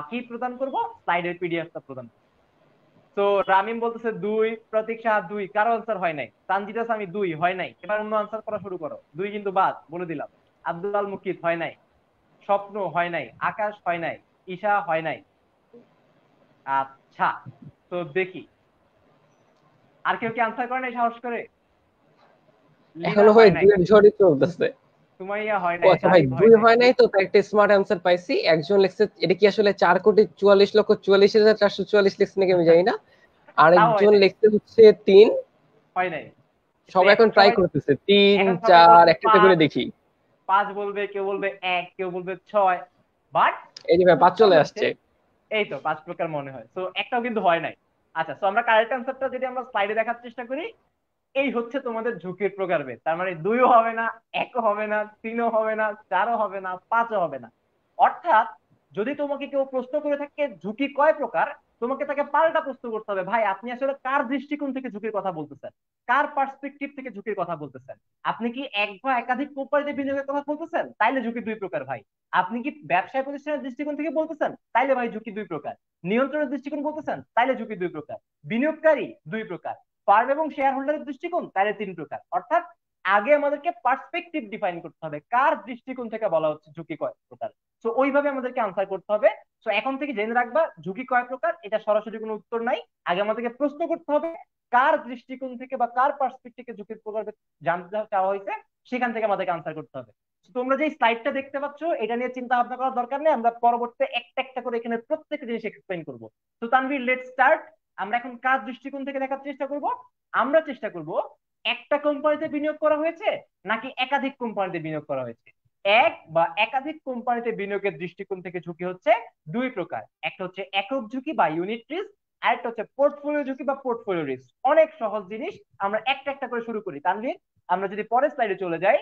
কি প্রদান করব, স্লাইডের পিডিএফটা প্রদান করবো। তো রামিম বলতেছে দুই, প্রতীক সাহা দুই, কারো আনসার হয় নাই, তানজিদ আমি দুই, হয় নাই। এবার অন্য আনসার করা শুরু করো, দুই কিন্তু বাদ বলে দিলাম। আব্দুল আল মুকিত হয় নাই, স্বপ্ন হয় নাই, আকাশ হয় নাই, ঈশা হয় নাই। আচ্ছা, তো দেখি আর কেউ কি আনসার করে নাই সাহস করে? লিনা এখনো ভাই হয় নাই, দুইয়ের ঝড়ই চলতেছে। সুমাইয়া হয় ও নাই, আচ্ছা ভাই, জারিফ হয় দুই নাই। হয় নাই তো, তার একটা স্মার্ট অ্যান্সার পাইছি। একজন লিখছে, এটা কি আসলে 4,44,44,444 লিখছে নাকি আমি জানি না। তাও হয় আরেকজন নাই, লিখতে হচ্ছে 3। হয় নাই। সবাই এখন এখন ট্রাই সবাই, করতেছে, 3 এখন সবাই 4 বলবে একটা একটা করে পাঁচ, দেখি। পাঁচ বলবে, কেউ বলবে এক, কেউ বলবে ছয়। বাট এই যে ভাই 5 উত্তর চলে হচ্ছে আসছে। এই তো 5 প্রকার মনে হয়, তো একটাও কিন্তু হয় নাই। আচ্ছা, তো আমরা কারেক্ট অ্যান্সারটা যদি আমরা স্লাইডে দেখার চেষ্টা করি, এই হচ্ছে তোমাদের ঝুঁকির প্রকারভেদ। তার মানে দুইও হবে না, একও হবে না, তিনও হবে না, চারও হবে না, পাঁচও হবে না। অর্থাৎ যদি তোমাকে কেউ প্রশ্ন করে থাকে ঝুঁকি কয় প্রকার, তোমাকে তাকে পাল্টা প্রশ্ন করতে হবে, ভাই আপনি আসলে কার দৃষ্টিকোণ থেকে ঝুঁকির কথা বলতেছেন, কার পার্সপেক্টিভ থেকে ঝুঁকির কথা বলতেছেন। আপনি কি এক বা একাধিক কোম্পানিতে বিনিয়োগের কথা বলতেছেন, তাইলে ঝুঁকি দুই প্রকার ভাই। আপনি কি ব্যবসায় প্রতিষ্ঠানের দৃষ্টিকোণ থেকে বলতেছেন, তাইলে ভাই ঝুঁকি দুই প্রকার। নিয়ন্ত্রণের দৃষ্টিকোণ বলতেছেন, তাইলে ঝুঁকি দুই প্রকার। বিনিয়োগকারী দুই প্রকার। ফার্ম এবং শেয়ার হোল্ডারের দৃষ্টিকোণ, তাইলে তিন প্রকার। অর্থাৎ আগে আমাদেরকে পার্সপেক্টিভ ডিফাইন করতে হবে, কার দৃষ্টিকোণ থেকে বলা হচ্ছে ঝুঁকি কয় প্রকার। তো ওইভাবে আমাদেরকে আনসার করতে হবে। তো এখন থেকে জেনে রাখবা ঝুঁকি কয় প্রকার, এটা সরাসরি কোনো উত্তর নাই। আগে আমাদেরকে প্রশ্ন করতে হবে কার দৃষ্টিকোণ থেকে বা কার পার্সপেক্টিভ থেকে ঝুঁকির প্রকার জানতে চাওয়া হয়েছে, সেখান থেকে আমাদেরকে আনসার করতে হবে। তোমরা যে স্লাইডটা দেখতে পাচ্ছ এটা নিয়ে চিন্তা ভাবনা করার দরকার নেই, আমরা পরবর্তীতে একটা একটা করে এখানে প্রত্যেকটা জিনিস এক্সপ্লেইন করবো। তো তানভীর, লেটস স্টার্ট। আমরা এখন কার দৃষ্টিকোণ থেকে দেখার চেষ্টা করব। আমরা চেষ্টা করব একটা কোম্পানিতে বিনিয়োগ করা হয়েছে নাকি একাধিক কোম্পানিতে বিনিয়োগ করা হয়েছে। এক বা একাধিক কোম্পানিতে বিনিয়োগের দৃষ্টিকোণ থেকে ঝুঁকি হচ্ছে দুই প্রকার। একটা হচ্ছে একক ঝুঁকি বা ইউনিট রিস্ক, আর একটা হচ্ছে পোর্টফোলিও ঝুঁকি বা পোর্টফোলিও রিস্ক। অনেক সহজ জিনিস, আমরা একটা একটা করে শুরু করি। তানভীর, আমরা যদি পরের স্লাইডে চলে যাই,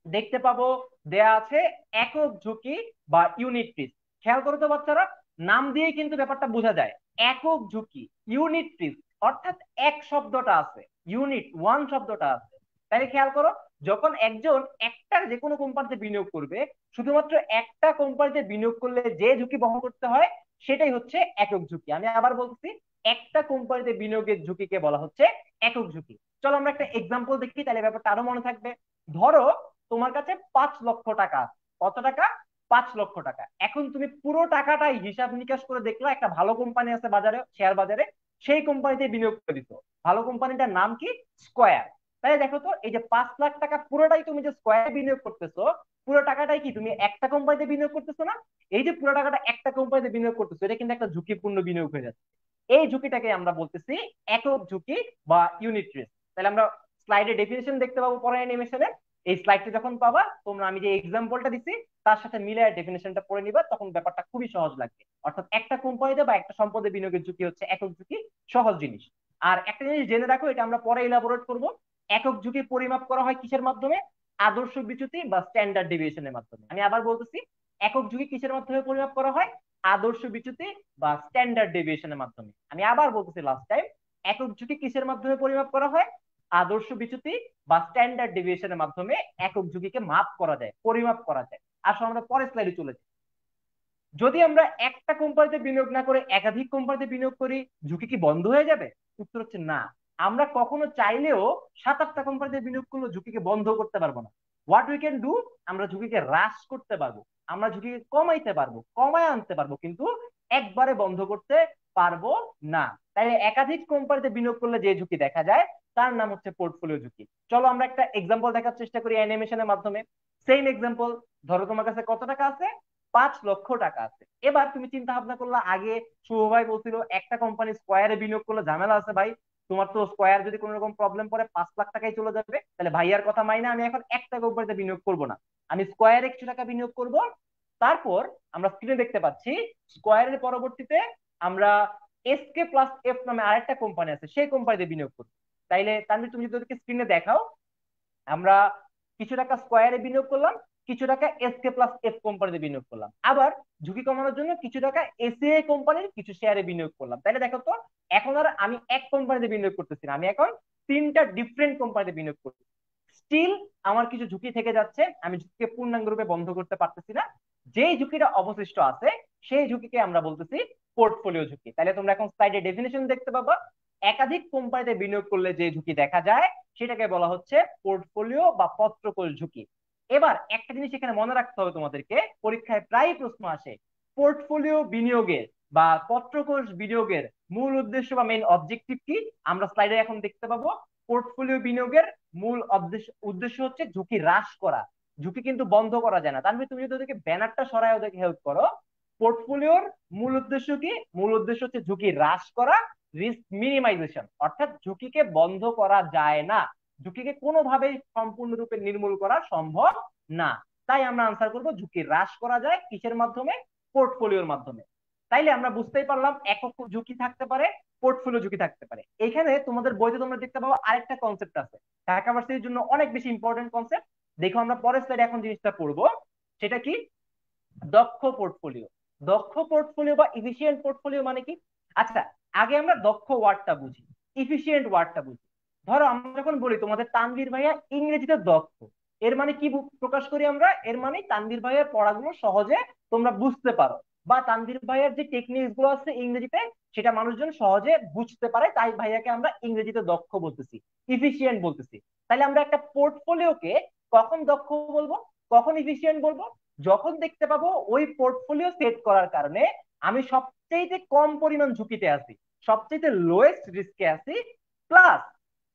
দেখতে পাবো দেয়া আছে একক ঝুঁকি বা ইউনিট রিস্ক। খেয়াল করো তো বাচ্চারা, নাম দিয়ে কিন্তু ব্যাপারটা বোঝা যায়। একক ঝুঁকি, ইউনিট রিস্ক, অর্থাৎ এক শব্দটা আছে, ইউনিট ওয়ান শব্দটা আছে। তাহলে খেয়াল করো, যখন একজন একটা যে কোনো কোম্পানিতে বিনিয়োগ করবে, শুধুমাত্র একটা কোম্পানিতে বিনিয়োগ করলে যে ঝুঁকি বহন করতে হয় সেটাই হচ্ছে একক ঝুঁকি। আমি আবার বলছি, একটা কোম্পানিতে বিনিয়োগের ঝুঁকিকে বলা হচ্ছে একক ঝুঁকি। চলো আমরা একটা এক্সাম্পল দেখি, তাহলে ব্যাপারটা আরো মনে থাকবে। ধরো তোমার কাছে 5 লক্ষ টাকা। কত টাকা? 5 লক্ষ টাকা। এখন তুমি পুরো টাকাটাই হিসাব নিকাশ করে দেখলো একটা ভালো কোম্পানি আছে বাজারে, শেয়ার বাজারে, সেই কোম্পানিতে বিনিয়োগ করে দিত। ভালো কোম্পানিটার নাম কি? স্কয়ার। তাই দেখো তো, এই যে 5 লাখ টাকা পুরোটাই তুমি যে স্কয়ারে বিনিয়োগ করতেছো, পুরো টাকাটাই কি তুমি একটা কোম্পানিতে বিনিয়োগ করতেছো না? এই যে পুরো টাকাটা একটা কোম্পানিতে বিনিয়োগ করতেছো, এটা কিন্তু একটা ঝুঁকিপূর্ণ বিনিয়োগ হয়ে যাচ্ছে। এই ঝুঁকিটাকে আমরা বলতেছি একক ঝুঁকি বা ইউনিট রিস্ক। তাহলে আমরা স্লাইডে ডেফিনেশন দেখতে পাবো পরে অ্যানিমেশনে। এই স্লাইডটা যখন পাবা তোমরা, আমি যে এক্সাম্পলটা দিচ্ছি তার সাথে মিলায় ডেফিনেশনটা পড়ে নিবা, তখন ব্যাপারটা খুবই সহজ লাগবে। অর্থাৎ একটা কোম্পানিতে বা একটা সম্পদে বিনিয়োগের ঝুঁকি হচ্ছে একক ঝুঁকি, সহজ জিনিস। আর একটা জিনিস জেনে রাখো, এটা আমরা পরে ইলাবোরেট করব। একক ঝুঁকি পরিমাপ করা হয় কিসের মাধ্যমে? আদর্শ বিচ্যুতি বা স্ট্যান্ডার্ড ডেভিয়েশনের মাধ্যমে। আমি আবার বলতেছি, একক ঝুঁকি কিসের মাধ্যমে পরিমাপ করা হয়? আদর্শ বিচ্যুতি বা স্ট্যান্ডার্ড ডেভিয়েশনের মাধ্যমে। আমি আবার বলতেছি লাস্ট টাইম, একক ঝুঁকি কিসের মাধ্যমে পরিমাপ করা হয়? আদর্শ বিচ্যুতি বা স্ট্যান্ডার্ড ডেভিয়েশনের মাধ্যমে একক ঝুঁকিকে মাপ করা যায়, পরিমাপ করা যায়। আসলে আমরা পরের স্লাইডে চলে যাই। যদি আমরা একটা কোম্পানিতে বিনিয়োগ না করে একাধিক কোম্পানিতে বিনিয়োগ করি, ঝুঁকি কি বন্ধ হয়ে যাবে? উত্তর হচ্ছে না। আমরা কখনো চাইলেও 7-8টা কোম্পানিতে বিনিয়োগ করলে ঝুঁকিকে বন্ধ করতে পারবো না। হোয়াট উই ক্যান ডু, আমরা ঝুঁকিকে হ্রাস করতে পারবো, আমরা ঝুঁকিকে কমাইতে পারবো, কমায় আনতে পারবো, কিন্তু একবারে বন্ধ করতে পারবো না। তাই একাধিক কোম্পানিতে বিনিয়োগ করলে যে ঝুঁকি দেখা যায় তার নাম হচ্ছে পোর্টফোলিও ঝুঁকি। চলো আমরা একটা এক্সাম্পল দেখার চেষ্টা করি অ্যানিমেশনের মাধ্যমে। সেম এক্সাম্পল, ধরো তোমার কাছে কত টাকা আছে? 5 লক্ষ টাকা আছে। এবার তুমি চিন্তা ভাবনা করলা, আগে শুভ ভাই বলছিল একটা কোম্পানি স্কয়ারে বিনিয়োগ করলে ঝামেলা আছে ভাই, তোমার তো স্কয়ার যদি কোনো রকম প্রবলেম পড়ে 5 লাখ টাকাই চলে যাবে, তাহলে ভাইয়ার কথা মাইনা আমি এখন একটা কোম্পানিতে বিনিয়োগ করব না, আমি স্কয়ারে কিছু টাকা বিনিয়োগ করব। তারপর আমরা স্ক্রিনে দেখতে পাচ্ছি স্কয়ারের পরবর্তীতে আমরা এসকে প্লাস এফ নামে আরেকটা কোম্পানি আছে, সেই কোম্পানিতে বিনিয়োগ করব। তাইলে তানভীর, তুমি যদি স্ক্রিনে দেখাও, আমরা কিছু টাকা স্কয়ারে বিনিয়োগ করলাম, কিছু টাকা এসকে প্লাস এফ কোম্পানিতে বিনিয়োগ করলাম, আবার ঝুঁকি কমানোর জন্য কিছু টাকা এসিআই কোম্পানির কিছু শেয়ারে বিনিয়োগ করলাম। তাইলে দেখো তো, এখন আর আমি এক কোম্পানিতে বিনিয়োগ করতেছি না, আমি এখন তিনটা ডিফারেন্ট কোম্পানিতে বিনিয়োগ করছি। স্টিল আমার কিছু ঝুঁকি থেকে যাচ্ছে, আমি ঝুঁকিকে পূর্ণাঙ্গ রূপে বন্ধ করতে পারতেছি না। যেই ঝুঁকিটা অবশিষ্ট আছে সেই ঝুঁকিকে আমরা বলতেছি পোর্টফোলিও ঝুঁকি। তাহলে তোমরা এখন স্লাইডে ডেফিনেশন দেখতে পাবা, একাধিক কোম্পানিতে বিনিয়োগ করলে যে ঝুঁকি দেখা যায় সেটাকে বলা হচ্ছে পোর্টফোলিও বা পত্রকোষ ঝুঁকি। এবার একটা জিনিস এখানে মনে রাখতে হবে তোমাদেরকে, পরীক্ষায় প্রায় প্রশ্ন আসে, পোর্টফোলিও বিনিয়োগের বা পত্রকোষ বিনিয়োগের মূল উদ্দেশ্য বা মেইন অবজেক্টিভ কি? আমরা স্লাইডে এখন দেখতে পাবো, পোর্টফোলিও বিনিয়োগের মূল উদ্দেশ্য উদ্দেশ্য হচ্ছে ঝুঁকি হ্রাস করা। ঝুঁকি কিন্তু বন্ধ করা যায় না। তার মানে তুমি যদি ওদেরকে ব্যানারটা সরায় ওদেরকে হেল্প করো, পোর্টফোলিওর মূল উদ্দেশ্য কি? মূল উদ্দেশ্য হচ্ছে ঝুঁকি হ্রাস করা, রিস্ক মিনিমাইজেশন। অর্থাৎ ঝুঁকিকে বন্ধ করা যায় না, ঝুঁকিকে কোনোভাবেই সম্পূর্ণরূপে নির্মূল করা সম্ভব না। তাই আমরা আনসার করব ঝুঁকি হ্রাস করা যায় কিসের মাধ্যমে? পোর্টফোলিওর মাধ্যমে। তাইলে আমরা বুঝতেই পারলাম একক ঝুঁকি থাকতে পারে, পোর্টফোলিও ঝুঁকি থাকতে পারে। এখানে তোমাদের বইতে তোমরা দেখতে পাবো আরেকটা কনসেপ্ট আছে, ঢাকা ভার্সিটির জন্য অনেক বেশি ইম্পর্টেন্ট কনসেপ্ট। দেখো আমরা পরের স্লাইডে এখন জিনিসটা পড়বো। সেটা কি? দক্ষ পোর্টফোলিও। দক্ষ পোর্টফোলিও বা ইফিশিয়েন্ট পোর্টফোলিও মানে কি? আচ্ছা, আগে আমরা দক্ষ ওয়ার্ডটা বুঝি, ইফিশিয়েন্ট ওয়ার্ডটা বুঝি। ধরো আমরা যখন বলি তোমাদের তানভীর ভাইয়া ইংরেজিতে দক্ষ, এর মানে কি প্রকাশ করি আমরা? এর মানে তানভীর ভাইয়ার পড়াগুলো সহজে তোমরা বুঝতে পারো, বা তানভীর ভাইয়ার যে টেকনিক গুলো আছে ইংরেজিতে সেটা মানুষজন সহজে বুঝতে পারে, তাই ভাইয়াকে আমরা ইংরেজিতে দক্ষ বলতেছি, ইফিশিয়েন্ট বলতেছি। তাহলে আমরা একটা পোর্টফোলিওকে কখন দক্ষ বলবো, কখন ইফিশিয়েন্ট বলবো? যখন দেখতে পাবো ওই পোর্টফোলিও সেট করার কারণে আমি সবচেয়ে কম পরিমাণ ঝুঁকিতে আছি, সবচেয়ে লোয়েস্ট রিস্কে আছি, প্লাস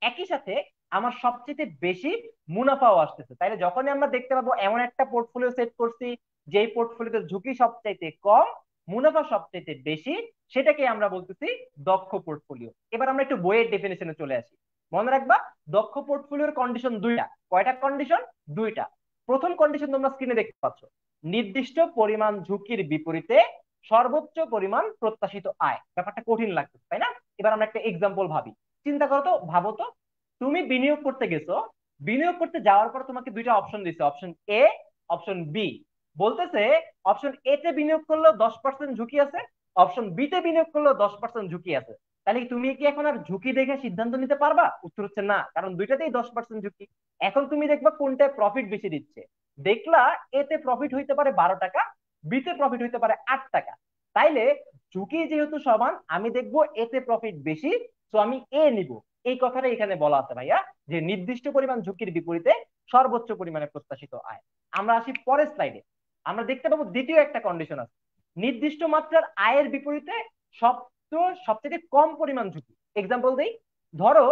একই সাথে আমার সবচেয়ে বেশি মুনাফাও আসতেছে। তাইলে যখনই আমরা দেখতে পাবো এমন একটা পোর্টফোলিও সেট করছি যেই পোর্টফোলিওতে ঝুঁকি সবচাইতে কম, মুনাফা সবচাইতে বেশি, সেটাকে আমরা বলতেছি দক্ষ পোর্টফোলিও। এবার আমরা একটু বইয়ের ডেফিনেশনে চলে আসি। মনে রাখবা, দক্ষ পোর্টফোলিওর কন্ডিশন দুইটা। কয়টা কন্ডিশন? দুইটা। প্রথম কন্ডিশন তোমরা স্ক্রিনে দেখতে পাচ্ছ, নির্দিষ্ট পরিমাণ ঝুঁকির বিপরীতে সর্বোচ্চ পরিমাণ প্রত্যাশিত আয়। ব্যাপারটা কঠিন লাগছে তাই না? এবার আমরা একটা এক্সাম্পল ভাবি। চিন্তা করো তো, ভাবো তো, তুমি বিনিয়োগ করতে গেছো, বিনিয়োগ করতে যাওয়ার পর তোমাকে দুইটা অপশন দিচ্ছে, অপশন এ, অপশন বি। বলতেছে অপশন এ তে বিনিয়োগ করলেও 10% ঝুঁকি আছে, অপশন বি তে বিনিয়োগ করলেও 10% ঝুঁকি আছে। তাহলে তুমি কি এখন আর ঝুঁকি দেখে সিদ্ধান্ত নিতে পারবা? উত্তর হচ্ছে না, কারণ দুইটাতেই 10% ঝুঁকি। এখন তুমি দেখবা কোনটায় প্রফিট বেশি দিচ্ছে। দেখলা এতে প্রফিট হইতে পারে 12 টাকা, বিতে প্রফিট হইতে পারে 8 টাকা। তাইলে ঝুঁকি যেহেতু সমান, আমি দেখবো এতে প্রফিট বেশি, তো আমি এ নিব। এই কথাটা এখানে বলা আছে ভাইয়া, যে নির্দিষ্ট পরিমাণ ঝুঁকির বিপরীতে সর্বোচ্চ পরিমাণে প্রত্যাশিত আয়। আমরা আসি পরের স্লাইডে। আমরা দেখতে পাবো দ্বিতীয় একটা কন্ডিশন আছে, নির্দিষ্ট মাত্রার আয়ের বিপরীতে সবচেয়ে কম পরিমাণ ঝুঁকি। এক্সাম্পল দেই, ধরো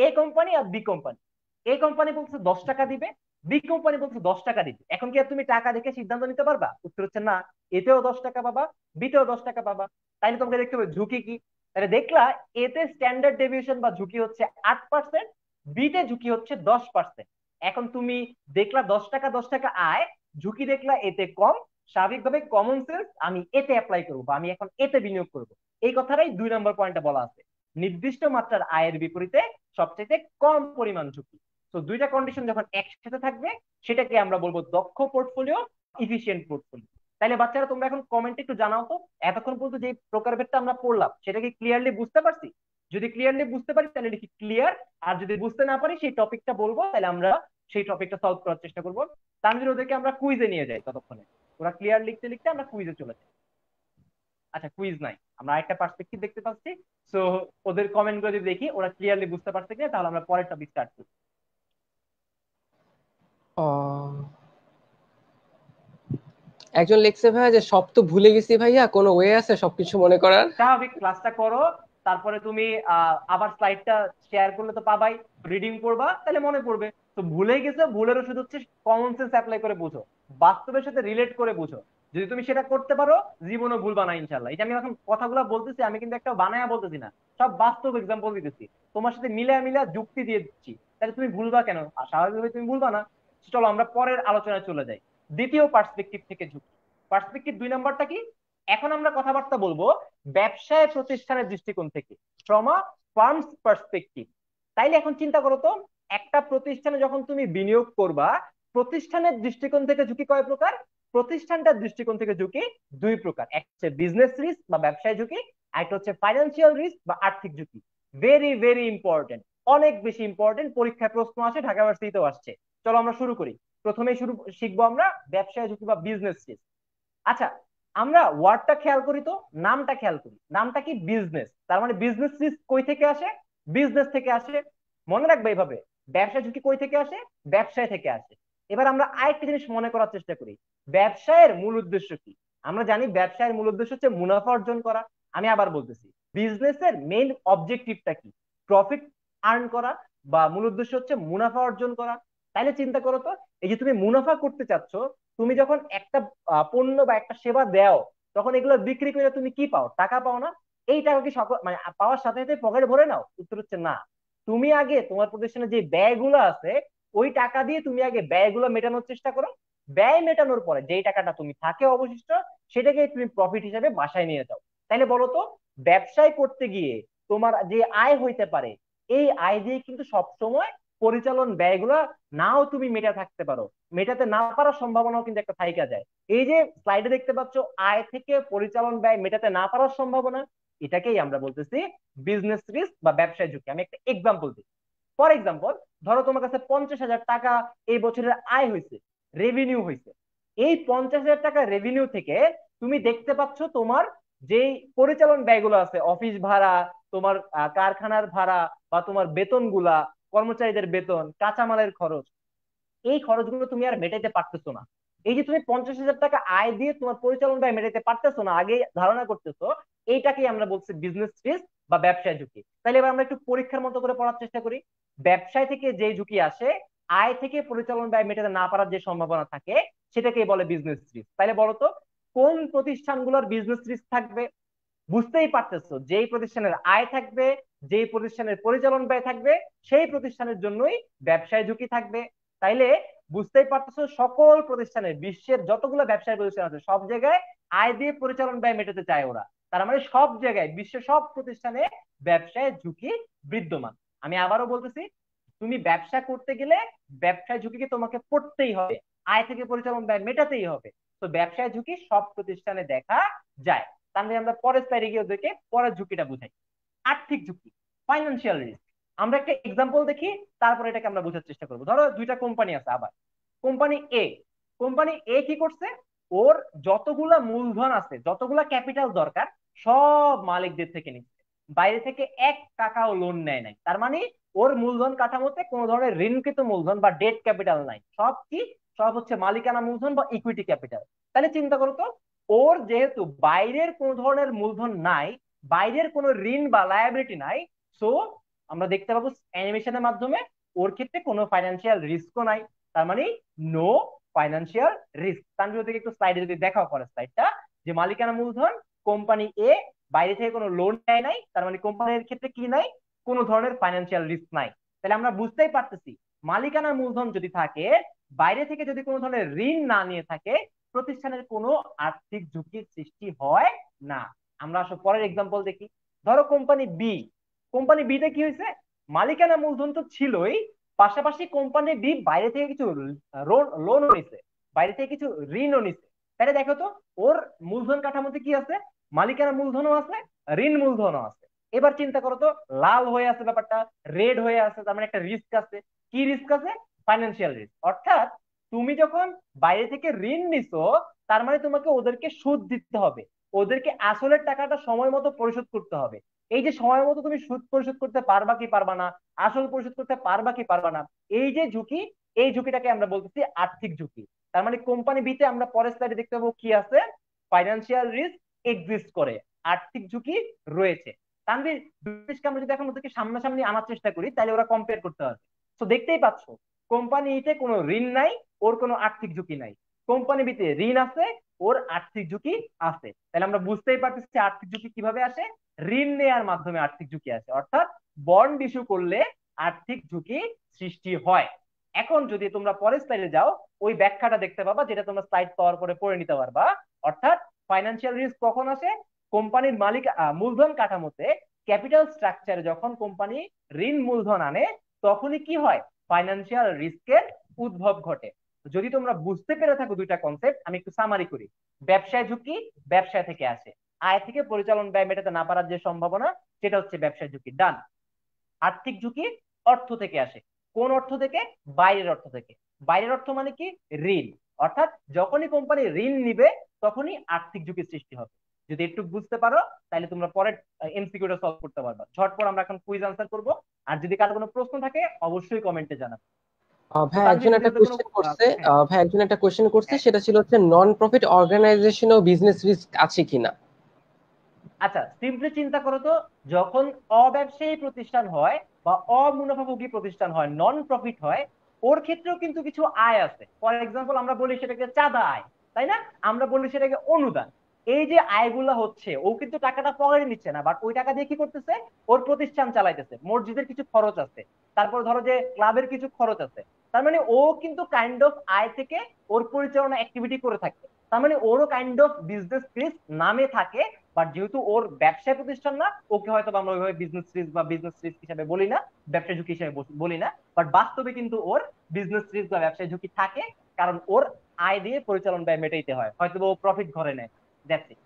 a company R B company. A company বলছে 10 টাকা দিবে, বি কোম্পানি বলছে 10 টাকা দিবে। এখন কি আর তুমি টাকা দেখে সিদ্ধান্ত নিতে পারবা? উত্তর হচ্ছে না, এতেও 10 টাকা পাবা, বিতেও 10 টাকা পাবা। তাইলে তোমাকে দেখতে হবে ঝুঁকি কি। তাহলে দেখলা এতে স্ট্যান্ডার্ড ডেভিয়েশন বা ঝুঁকি হচ্ছে 8%, বিতে ঝুঁকি হচ্ছে 10%। এখন তুমি দেখলা 10 টাকা আয়, ঝুঁকি দেখলা এতে কম, স্বাভাবিকভাবে কমন সেন্স আমি এতে অ্যাপ্লাই করবো, বা আমি এখন এতে বিনিয়োগ করবো। এই কথাটাই 2 নম্বর পয়েন্টে বলা আছে, নির্দিষ্ট মাত্রার আয়ের বিপরীতে সবচেয়ে কম পরিমাণ ঝুঁকি। তো দুইটা কন্ডিশন যখন একসাথে থাকবে, সেটাকে আমরা বলবো দক্ষ পোর্টফোলিও, ইফিশিয়েন্ট পোর্টফোলিও। তাইলে বাচ্চারা তোমরা এখন কমেন্টে একটু জানাও তো, এতক্ষণ পর্যন্ত যে প্রকারভেদটা আমরা পড়লাম সেটা কি ক্লিয়ারলি বুঝতে পারছি? যদি ক্লিয়ারলি বুঝতে পারি তাহলে এটা কি ক্লিয়ার? আর যদি বুঝতে না পারি সেই টপিকটা বলবো, তাহলে আমরা সেই টপিকটা সলভ করার চেষ্টা করবো। তানভীর ওদেরকে আমরা কুইজে নিয়ে যাই ততক্ষণে, ওরা ক্লিয়ার লিখতে লিখতে আমরা কুইজে চলে যাই। আচ্ছা, কুইজ নাই, আমরা একটা পার্সপেক্টিভ দেখতে পাচ্ছি। সো ওদের কমেন্ট গুলো যদি দেখি ওরা ক্লিয়ারলি বুঝতে পারছে কিনা, তাহলে আমরা পরের টপিক স্টার্ট করি। একজন লিখছে ভাইয়া যে সব তো ভুলে গেছি ভাইয়া, কোনো ওয়ে আছে সবকিছু মনে করার? স্বাভাবিক, ক্লাসটা করো, তারপরে তুমি আবার স্লাইডটা শেয়ার করলে তো পাবাই, রিডিং করবা তাহলে মনে পড়বে। তো ভুলে গেছো, ভুলের ওষুধ হচ্ছে কমন সেন্স অ্যাপ্লাই করে বুঝো, বাস্তবের সাথে রিলেট করে বুঝো। যদি তুমি সেটা করতে পারো, জীবনও ভুলবা না ইনশাল্লাহ। এটা আমি এখন কথাগুলো বলতেছি, আমি কিন্তু একটা বানায়া বলতেছি না, সব বাস্তব এক্সাম্পল দিতেছি, তোমার সাথে মিলা মিলা যুক্তি দিয়ে দিচ্ছি। তাহলে তুমি ভুলবা কেন? আর স্বাভাবিকভাবে তুমি ভুলবা না। চলো আমরা পরের আলোচনায় চলে যাই, দ্বিতীয় পার্সপেক্টিভ থেকে ঝুঁকি। পার্সপেক্টিভ 2 নম্বরটা কি? এখন আমরা কথাবার্তা বলবো ব্যবসায় প্রতিষ্ঠানের দৃষ্টিকোণ থেকে, ফ্রম আ ফার্মস পার্সপেক্টিভ। তাইলে এখন চিন্তা করো তো, একটা প্রতিষ্ঠানে যখন তুমি বিনিয়োগ করবা, প্রতিষ্ঠানের দৃষ্টিকোণ থেকে ঝুঁকি কয় প্রকার? প্রতিষ্ঠানটার দৃষ্টিকোণ থেকে ঝুঁকি 2 প্রকার, একটা হচ্ছে বিজনেস রিস্ক বা ব্যবসায় ঝুঁকি, আর একটা হচ্ছে ফাইন্যান্সিয়াল রিস্ক বা আর্থিক ঝুঁকি। ভেরি ভেরি ইম্পর্টেন্ট, অনেক বেশি ইম্পর্টেন্ট, পরীক্ষায় প্রশ্ন আসে, ঢাকা ভার্সিটিতেও আসছে। চলো আমরা শুরু করি। প্রথমেই শিখবো আমরা ব্যবসায় ঝুঁকি বা বিজনেস রিস্ক। আচ্ছা, আমরা ওয়ার্ডটা খেয়াল করি তো, নামটা খেয়াল করি, নামটা কি? বিজনেস। তার মানে বিজনেস রিস্ক কই থেকে আসে? বিজনেস থেকে আসে। মনে রাখবে এইভাবে, ব্যবসা ঝুঁকি কই থেকে আসে? ব্যবসায় থেকে আসে। এবার আমরা আরেকটা জিনিস মনে করার চেষ্টা করি, ব্যবসায়ের মূল উদ্দেশ্য কি? আমরা জানি ব্যবসায়ের মূল উদ্দেশ্য হচ্ছে মুনাফা অর্জন করা। আমি আবার বলতেছি, বিজনেসের মেইন অবজেক্টিভটা কি? প্রফিট আর্ন করা, বা মূল উদ্দেশ্য হচ্ছে মুনাফা অর্জন করা। তাইলে চিন্তা করো তো, এই যে তুমি মুনাফা করতে চাচ্ছ, তুমি যখন একটা পণ্য বা একটা সেবা দাও, তখন এগুলো বিক্রি করে তুমি কি পাও? টাকা পাও না? এই টাকা কি সকল মানে পাওয়ার সাথে সাথে পকেটে ভরে নাও? উত্তর হচ্ছে না। তুমি আগে তোমার প্রতিষ্ঠানে যে ব্যয়গুলো আছে, ওই টাকা দিয়ে তুমি আগে ব্যয়গুলো মেটানোর চেষ্টা করো। ব্যয় মেটানোর পরে যেই টাকাটা তুমি থাকে অবশিষ্ট, সেটাকে তুমি প্রফিট হিসেবে বাসায় নিয়ে যাও। তাইলে বলো তো, ব্যবসায় করতে গিয়ে তোমার যে আয় হইতে পারে, এই আয় দিয়ে কিন্তু সবসময় পরিচালন ব্যয়গুলো নাও তুমি থাকতে পারো, মেটাতে না পারার সম্ভাবনাও কিন্তু একটা থাইকা যায়। এই যে স্লাইডে দেখতে পাচ্ছ আয় থেকে পরিচালন ব্যয় মেটাতে না পারার সম্ভাবনা, এটাকেই আমরা বলতেছি বিজনেস রিস্ক বা ব্যবসায় ঝুঁকি। আমি একটা এক্সাম্পল দিই। ফর এক্সাম্পল, ধরো তোমার কাছে 50,000 টাকা এই বছরের আয় হয়েছে, রেভিনিউ হয়েছে। এই 50,000 টাকা রেভিনিউ থেকে তুমি দেখতে পাচ্ছ তোমার যেই পরিচালন ব্যয়গুলো আছে, অফিস ভাড়া, তোমার কারখানার ভাড়া, বা তোমার বেতনগুলা, কর্মচারীদের বেতন, কাঁচামালের খরচ, এই খরচগুলো তুমি আর মেটাইতে পারতেছো না। এই যে তুমি 50,000 টাকা আয় দিয়ে তোমার পরিচালন ব্যয় মেটাইতে পারতেছো না, আগে ধারণা করতেছো, এইটাকেই আমরা বলছি বিজনেস রিস্ক বা ব্যবসায় ঝুঁকি। তাহলে এবার আমরা একটু পরীক্ষার মতো করে পড়ার চেষ্টা করি। ব্যবসায় থেকে যে ঝুঁকি আসে, আয় থেকে পরিচালন ব্যয় মেটাতে না পারার যে সম্ভাবনা থাকে, সেটাকেই বলে বিজনেস রিস্ক। তাহলে বলো তো কোন প্রতিষ্ঠানগুলোর বিজনেস রিস্ক থাকবে? বুঝতেই পারতেছো, যেই প্রতিষ্ঠানের আয় থাকবে, যেই প্রতিষ্ঠানের পরিচালন ব্যয় থাকবে, সেই প্রতিষ্ঠানের জন্যই ব্যবসায় ঝুঁকি থাকবে। তাইলে বুঝতেই পারতেছো, সকল প্রতিষ্ঠানে, বিশ্বের যতগুলো ব্যবসায় প্রতিষ্ঠান আছে সব জায়গায় আয় দিয়ে পরিচালন ব্যয় মেটাতে চায় ওরা। তার মানে সব জায়গায়, বিশ্বের সব প্রতিষ্ঠানে ব্যবসায় ঝুঁকি বিদ্যমান। আমি আবারও বলতেছি, তুমি ব্যবসা করতে গেলে ব্যবসায় ঝুঁকিকে তোমাকে পড়তেই হবে, আয় থেকে পরিচালন ব্যয় মেটাতেই হবে। তো ব্যবসায় ঝুঁকি সব প্রতিষ্ঠানে দেখা যায়। তাহলে আমরা পরের স্লাইডে গিয়ে ওদেরকে পরের ঝুঁকিটা বুঝাই, আর্থিক ঝুঁকি, ফাইন্যান্সিয়াল রিস্ক। আমরা একটা এক্সাম্পল দেখি, তারপরে এটাকে আমরা বোঝার চেষ্টা করবো। ধরো দুইটা কোম্পানি আছে, আবার কোম্পানি এ, কোম্পানি এ কি করছে, ওর যতগুলা মূলধন আছে, যতগুলা ক্যাপিটাল দরকার, সব মালিকদের থেকে নিচ্ছে, বাইরে থেকে 1 টাকাও লোন নেয় নাই। তার মানে ওর মূলধন কাঠামোতে কোনো ধরনের ঋণকৃত মূলধন বা ডেট ক্যাপিটাল নাই, সব কি, সব হচ্ছে মালিকানা মূলধন বা ইকুইটি ক্যাপিটাল। তাহলে চিন্তা করো তো, ওর যেহেতু বাইরের কোনো ধরনের মূলধন নাই, বাইরের কোনো ঋণ বা লায়াবিলিটি নাই, সো আমরা দেখতে পাবো অ্যানিমেশনের মাধ্যমে ওর ক্ষেত্রে কোনো ফাইন্যান্সিয়াল রিস্কও নাই। তার মানে নো ফাইন্যান্সিয়াল রিস্ক। তানভীর থেকে একটু স্লাইডে যদি দেখাও পরে স্লাইডটা, যে মালিকানা মূলধন কোম্পানি এ, বাইরে থেকে কোনো লোন নেয় নাই, তার মানে কোম্পানির ক্ষেত্রে কি নাই, কোনো ধরনের ফাইন্যান্সিয়াল রিস্ক নাই। তাহলে আমরা বুঝতেই পারতেছি, মালিকানা মূলধন যদি থাকে, বাইরে থেকে যদি কোনো ধরনের ঋণ না নিয়ে থাকে, প্রতিষ্ঠানের কোনো আর্থিক ঝুঁকির সৃষ্টি হয় না। আমরা আসলে পরের এক্সাম্পল দেখি। ধরো কোম্পানি বি, কোম্পানি বি তে কি হয়েছে, মালিকানা মূলধন তো ছিলই, পাশাপাশি কোম্পানি বি বাইরে থেকে কিছু লোনও নিছে, বাইরে থেকে কিছু ঋণও নিছে। তাহলে দেখো তো, ওর মূলধন কাঠামোতে কি আছে, মালিকানা মূলধনও আছে, ঋণ মূলধনও আছে। এবার চিন্তা করো তো, লাল হয়ে আছে ব্যাপারটা, রেড হয়ে আছে, তার মানে একটা রিস্ক আছে। কি রিস্ক আছে? Financial risk. অর্থাৎ তুমি যখন বাইরে থেকে ঋণ নিছো, তার মানে তোমাকে ওদেরকে সুদ দিতে হবে, ওদেরকে আসলের টাকাটা সময় মতো পরিশোধ করতে হবে। এই যে সময় মতো তুমি সুদ পরিশোধ করতে পারবা কি পারবা না, আসল পরিশোধ করতে পারবা কি পারবা না, এই যে ঝুঁকি, এই ঝুঁকিটাকে আমরা বলতেছি আর্থিক ঝুঁকি। তার মানে কোম্পানি বিতে আমরা পরের স্লাইডে দেখতে পাবো কি আছে, ফাইন্যান্সিয়াল রিস্ক এক্সিস্ট করে, আর্থিক ঝুঁকি রয়েছে। তানভীর, জিনিসকে আমরা যদি এখন ওদেরকে সামনাসামনি আনার চেষ্টা করি, তাহলে ওরা কম্পেয়ার করতে পারবে। তো দেখতেই পাচ্ছ, কোম্পানিতে কোনো ঋণ নাই, ওর কোনো আর্থিক ঝুঁকি নাই। কোম্পানি বিতে ঋণ আছে, ওর আর্থিক ঝুঁকি আছে। তাহলে আমরা বুঝতেই পারতেছি আর্থিক ঝুঁকি কিভাবে আসে, ঋণ নেওয়ার মাধ্যমে আর্থিক ঝুঁকি আসে, অর্থাৎ বন্ড ইস্যু করলে আর্থিক ঝুঁকি সৃষ্টি হয়। এখন যদি তোমরা পরের স্লাইডে যাও, ওই ব্যাখ্যাটা দেখতে পাবা, যেটা তোমরা স্লাইড পাওয়ার পরে পড়ে নিতে পারবা। অর্থাৎ ফাইন্যান্সিয়াল রিস্ক কখন আসে, কোম্পানির মালিক মূলধন কাঠামোতে, ক্যাপিটাল স্ট্রাকচারে যখন কোম্পানি ঋণ মূলধন আনে, তখনই কি হয়, ফাইন্যান্সিয়াল রিস্কের উদ্ভব ঘটে। যদি তোমরা বুঝতে পেরে থাকো দুইটা কনসেপ্ট, আমি একটু সামারি করি। ব্যবসায় ঝুঁকি ব্যবসা থেকে আসে, আয় থেকে পরিচালন ব্যয় মেটাতে না পারার যে সম্ভাবনা, সেটা হচ্ছে ব্যবসায় ঝুঁকি, ডান। আর্থিক ঝুঁকি অর্থ থেকে আসে, কোন অর্থ থেকে, বাইরের অর্থ থেকে। বাইরের অর্থ মানে কি, ঋণ। অর্থাৎ যখনই কোম্পানি ঋণ নিবে, তখনই আর্থিক ঝুঁকির সৃষ্টি হবে। যদি একটু বুঝতে পারো, তাহলে তোমরা পরের এমসিকিউটা সলভ করতে পারবা। ঝটপট আমরা এখন কুইজ আনসার করব। আর যদি কারো কোনো প্রশ্ন থাকে, অবশ্যই কমেন্টে জানাবে। তো ভাই একজন তানভীর, যদি একটা ওদের কোনো কোশ্চেন করছে, হ্যাঁ, ভাই একজন একটা কোশ্চেন করছে, হ্যাঁ, সেটা ছিল হচ্ছে নন প্রফিট অর্গানাইজেশন ও বিজনেস রিস্ক আছে কিনা। আচ্ছা সিম্পলি চিন্তা করো তো, যখন অব্যবসায়ী প্রতিষ্ঠান হয় বা অমুনাফাভোগী প্রতিষ্ঠান হয়, নন প্রফিট হয়, ওর ক্ষেত্রেও কিন্তু কিছু আয় আছে। ফর এক্সাম্পল আমরা বলি সেটাকে চাঁদা আয়, তাই না? আমরা বলি সেটাকে অনুদান। এই যে আয়গুলা হচ্ছে, ও কিন্তু টাকাটা পকেটে নিচ্ছে না, বাট ওই টাকা দিয়ে কি করতেছে, ওর প্রতিষ্ঠান চালাইতেছে, মসজিদের কিছু খরচ আছে, তারপর ধরো যে ক্লাবের কিছু খরচ আছে। তার মানে ও কিন্তু কাইন্ড অফ আয় থেকে ওর পরিচালনা অ্যাক্টিভিটি করে থাকে। তার মানে ওরও কাইন্ড অফ বিজনেস ফিস নামে থাকে, বাট যেহেতু ওর ব্যবসায় প্রতিষ্ঠান না, ওকে হয়তো আমরা ওইভাবে বিজনেস রিস্ক বা বিজনেস রিস্ক হিসাবে বলি না, ব্যবসা ঝুঁকি হিসাবে বলি না। বাট বাস্তবে কিন্তু ওর বিজনেস রিস্ক বা ব্যবসায় ঝুঁকি থাকে, কারণ ওর আয় দিয়ে পরিচালন ব্যয় মেটাইতে হয়, হয়তো ও প্রফিট ঘরে নেয়। That's it.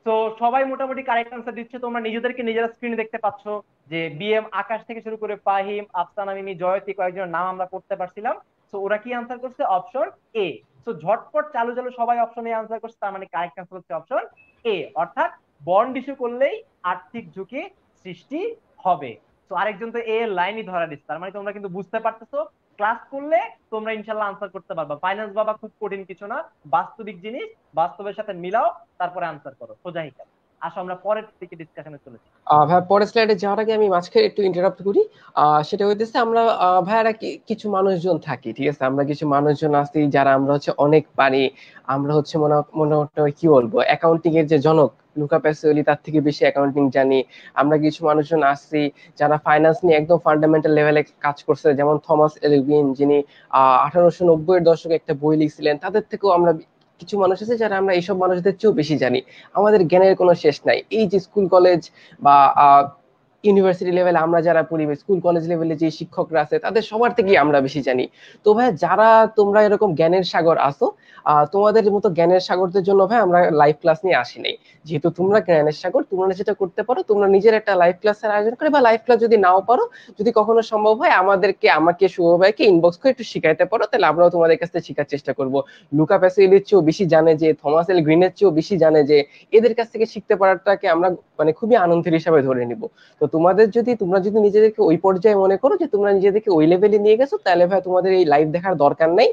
তো সবাই মোটামুটি কারেক্ট আনসার দিচ্ছে, তোমরা নিজেদেরকে নিজেরা স্ক্রিনে দেখতে পাচ্ছ যে বিএম আকাশ থেকে শুরু করে ফাহিম, আফসানা, মিমি, জয়তী, কয়েকজনের নাম আমরা পড়তে পারছিলাম। তো ওরা কি আনসার করছে? Option A. তো ঝটপট চালু চালু সবাই অপশন এ আনসার করছে, তার মানে কারেক্ট আনসার হচ্ছে অপশন এ, অর্থাৎ বন্ড ইস্যু করলেই আর্থিক ঝুঁকি সৃষ্টি হবে। তো আরেকজন তো এ এর লাইনই ধরা দিচ্ছে, তার মানে তোমরা কিন্তু বুঝতে পারতেছো ক্লাস করলে তোমরা ইনশাল্লাহ আনসার করতে পারবা। ফাইন্যান্স বাবা খুব কঠিন কিছু না, বাস্তবিক জিনিস, বাস্তবের সাথে মিলাও, তারপরে আনসার করো, সোজা হিসাব। আসো আমরা পরের দিকে ডিসকাশনে চলেছি। ভাই পরের স্লাইডে যাওয়ার আগে আমি মাঝখানে একটু ইন্টারাপ্ট করি। সেটা হইতেছে আমরা ভাইয়ারা কিছু মানুষজন থাকি, ঠিক আছে, আমরা কিছু মানুষজন আছি যারা আমরা হচ্ছে অনেক পারি। আমরা হচ্ছে মোটামুটি কি বলবো, অ্যাকাউন্টিং এর যে জনক লুকা প্যাসিওলি তার থেকে বেশি অ্যাকাউন্টিং জানি। আমরা কিছু মানুষজন আছি যারা ফাইন্যান্স নিয়ে একদম ফান্ডামেন্টাল লেভেলে কাজ করছে, যেমন থমাস এলভিন, যিনি 1890-এর দশকে একটা বই লিখছিলেন। তাদের থেকেও আমরা কিছু মানুষ আছে যারা আমরা এইসব মানুষদের চেয়েও বেশি জানি। আমাদের জ্ঞানের কোনো শেষ নাই। এই যে স্কুল কলেজ বা ইউনিভার্সিটি লেভেলে আমরা যারা পড়ি, স্কুল কলেজ লেভেলে যে শিক্ষকরা আছে, তাদের সবার থেকেই আমরা বেশি জানি। তো ভাই যারা তোমরা এরকম জ্ঞানের সাগর আসো, তোমাদের মতো জ্ঞানের সাগরদের জন্য ভাই আমরা লাইভ ক্লাস নিয়ে আসি নাই। যেহেতু তোমরা জ্ঞানের সাগর, তোমরা যেটা করতে পারো, তোমরা নিজের একটা লাইভ ক্লাসের আয়োজন করে, বা লাইভ ক্লাস যদি নাও পারো, যদি কখনো সম্ভব হয় আমাকে শুভ ভাইকে ইনবক্স করে একটু শিখাইতে পারো, তাহলে আমরাও তোমাদের কাছ থেকে শেখার চেষ্টা করব। লুকা প্যাসিওলির চেয়েও বেশি জানে যে, থমাস এল গ্রিনের চেয়েও বেশি জানে যে, এদের কাছ থেকে শিখতে পারাটাকে আমরা মানে খুবই আনন্দের হিসাবে ধরে নিব। তো তোমরা যদি নিজেদেরকে ওই পর্যায়ে মনে করো যে তোমরা নিজেদেরকে ওই লেভেলে নিয়ে গেছো, তাহলে ভাই তোমাদের এই লাইভ দেখার দরকার নাই।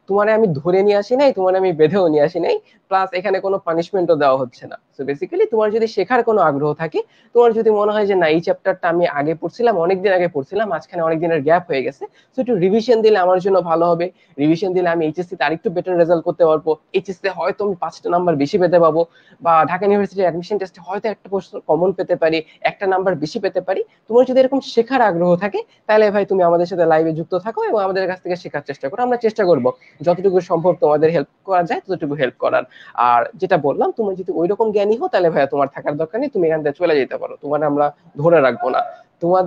তোমারে আমি ধরে নিয়ে আসি নাই, তোমারে আমি বেঁধেও নিয়ে আসি নাই, প্লাস এখানে কোনো পানিশমেন্টও দেওয়া হচ্ছে না। তো বেসিক্যালি তোমার যদি শেখার কোনো আগ্রহ থাকে, তোমার যদি মনে হয় যে না, এই চ্যাপ্টারটা আমি আগে পড়ছিলাম, অনেকদিন আগে পড়ছিলাম, মাঝখানে অনেক দিনের গ্যাপ হয়ে গেছে, তো একটু রিভিশন দিলে আমার জন্য ভালো হবে। রিভিশন দিলে আমি এইচএসসি তে আরেকটু বেটার রেজাল্ট করতে পারবো। এইচএসসি তে হয়তো আমি 5টা নাম্বার বেশি পেতে পাবো, বা ঢাকা ইউনিভার্সিটি অ্যাডমিশন টেস্টে হয়তো একটা প্রশ্ন কমন পেতে পারি, একটা নাম্বার বেশি পেতে পারি। তোমার যদি এরকম শেখার আগ্রহ থাকে, তাহলে ভাই তুমি আমাদের সাথে লাইভে যুক্ত থাকো এবং আমাদের কাছ থেকে শেখার চেষ্টা করো। আমরা চেষ্টা করব যতটুকু সম্ভব তোমাদের হেল্প করা যায় ততটুকু হেল্প করার। আর যেটা বললাম, তুমি যদি ওইরকম জ্ঞানী হো, তাহলে ভাইয়া তোমার থাকার দরকার নেই, তুমি এখান থেকে চলে যেতে পারো, তোমার আমরা ধরে রাখবো না। তোমার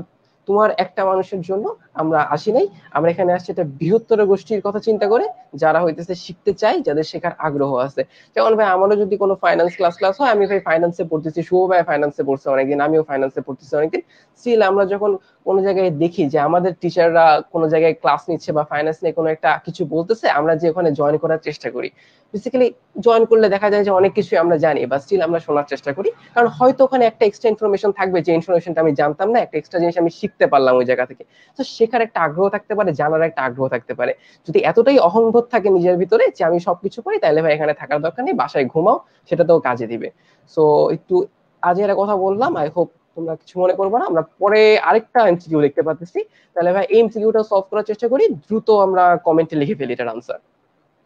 তোমার একটা মানুষের জন্য আমরা আসি নাই, আমরা এখানে আসছি একটা বৃহত্তর গোষ্ঠীর কথা চিন্তা করে, যারা হইতেছে শিখতে চাই, যাদের শেখার আগ্রহ আছে। যেমন ভাই আমারও যদি কোনো ফাইন্যান্স ক্লাস হয়, আমি ভাই ফাইন্যান্সে পড়তেছি, শুভ ভাই ফাইন্যান্সে পড়ছে অনেকদিন, আমিও ফাইন্যান্সে পড়তেছি অনেকদিন। স্টিল আমরা যখন কোনো জায়গায় দেখি যে আমাদের টিচাররা কোনো জায়গায় ক্লাস নিচ্ছে বা ফাইন্যান্স নিয়ে কোনো একটা কিছু বলতেছে, আমরা যে ওখানে জয়েন করার চেষ্টা করি। বেসিক্যালি জয়েন করলে দেখা যায় যে অনেক কিছু আমরা জানি, বা স্টিল আমরা শোনার চেষ্টা করি, কারণ হয়তো ওখানে একটা এক্সট্রা ইনফরমেশন থাকবে, যে ইনফরমেশনটা আমি জানতাম না, একটা এক্সট্রা জিনিস আমি শিখতে পারলাম ওই জায়গা থেকে। তো শেখার একটা আগ্রহ থাকতে পারে, জানার একটা আগ্রহ থাকতে পারে। যদি এতটাই অহংবোধ থাকে নিজের ভিতরে যে আমি সবকিছু পারি, তাহলে ভাই এখানে থাকার দরকার নেই, বাসায় ঘুমাও, সেটাতেও কাজে দিবে। সো একটু আজ এর কথা বললাম, আই হোপ তোমরা কিছু মনে করবো না। আমরা পরে আরেকটা এমসিকিউ দেখতে পাচ্ছি, তাহলে ভাই এই এমসিকিউটা সলভ করার চেষ্টা করি, দ্রুত আমরা কমেন্টে লিখে ফেলি এটার আনসার।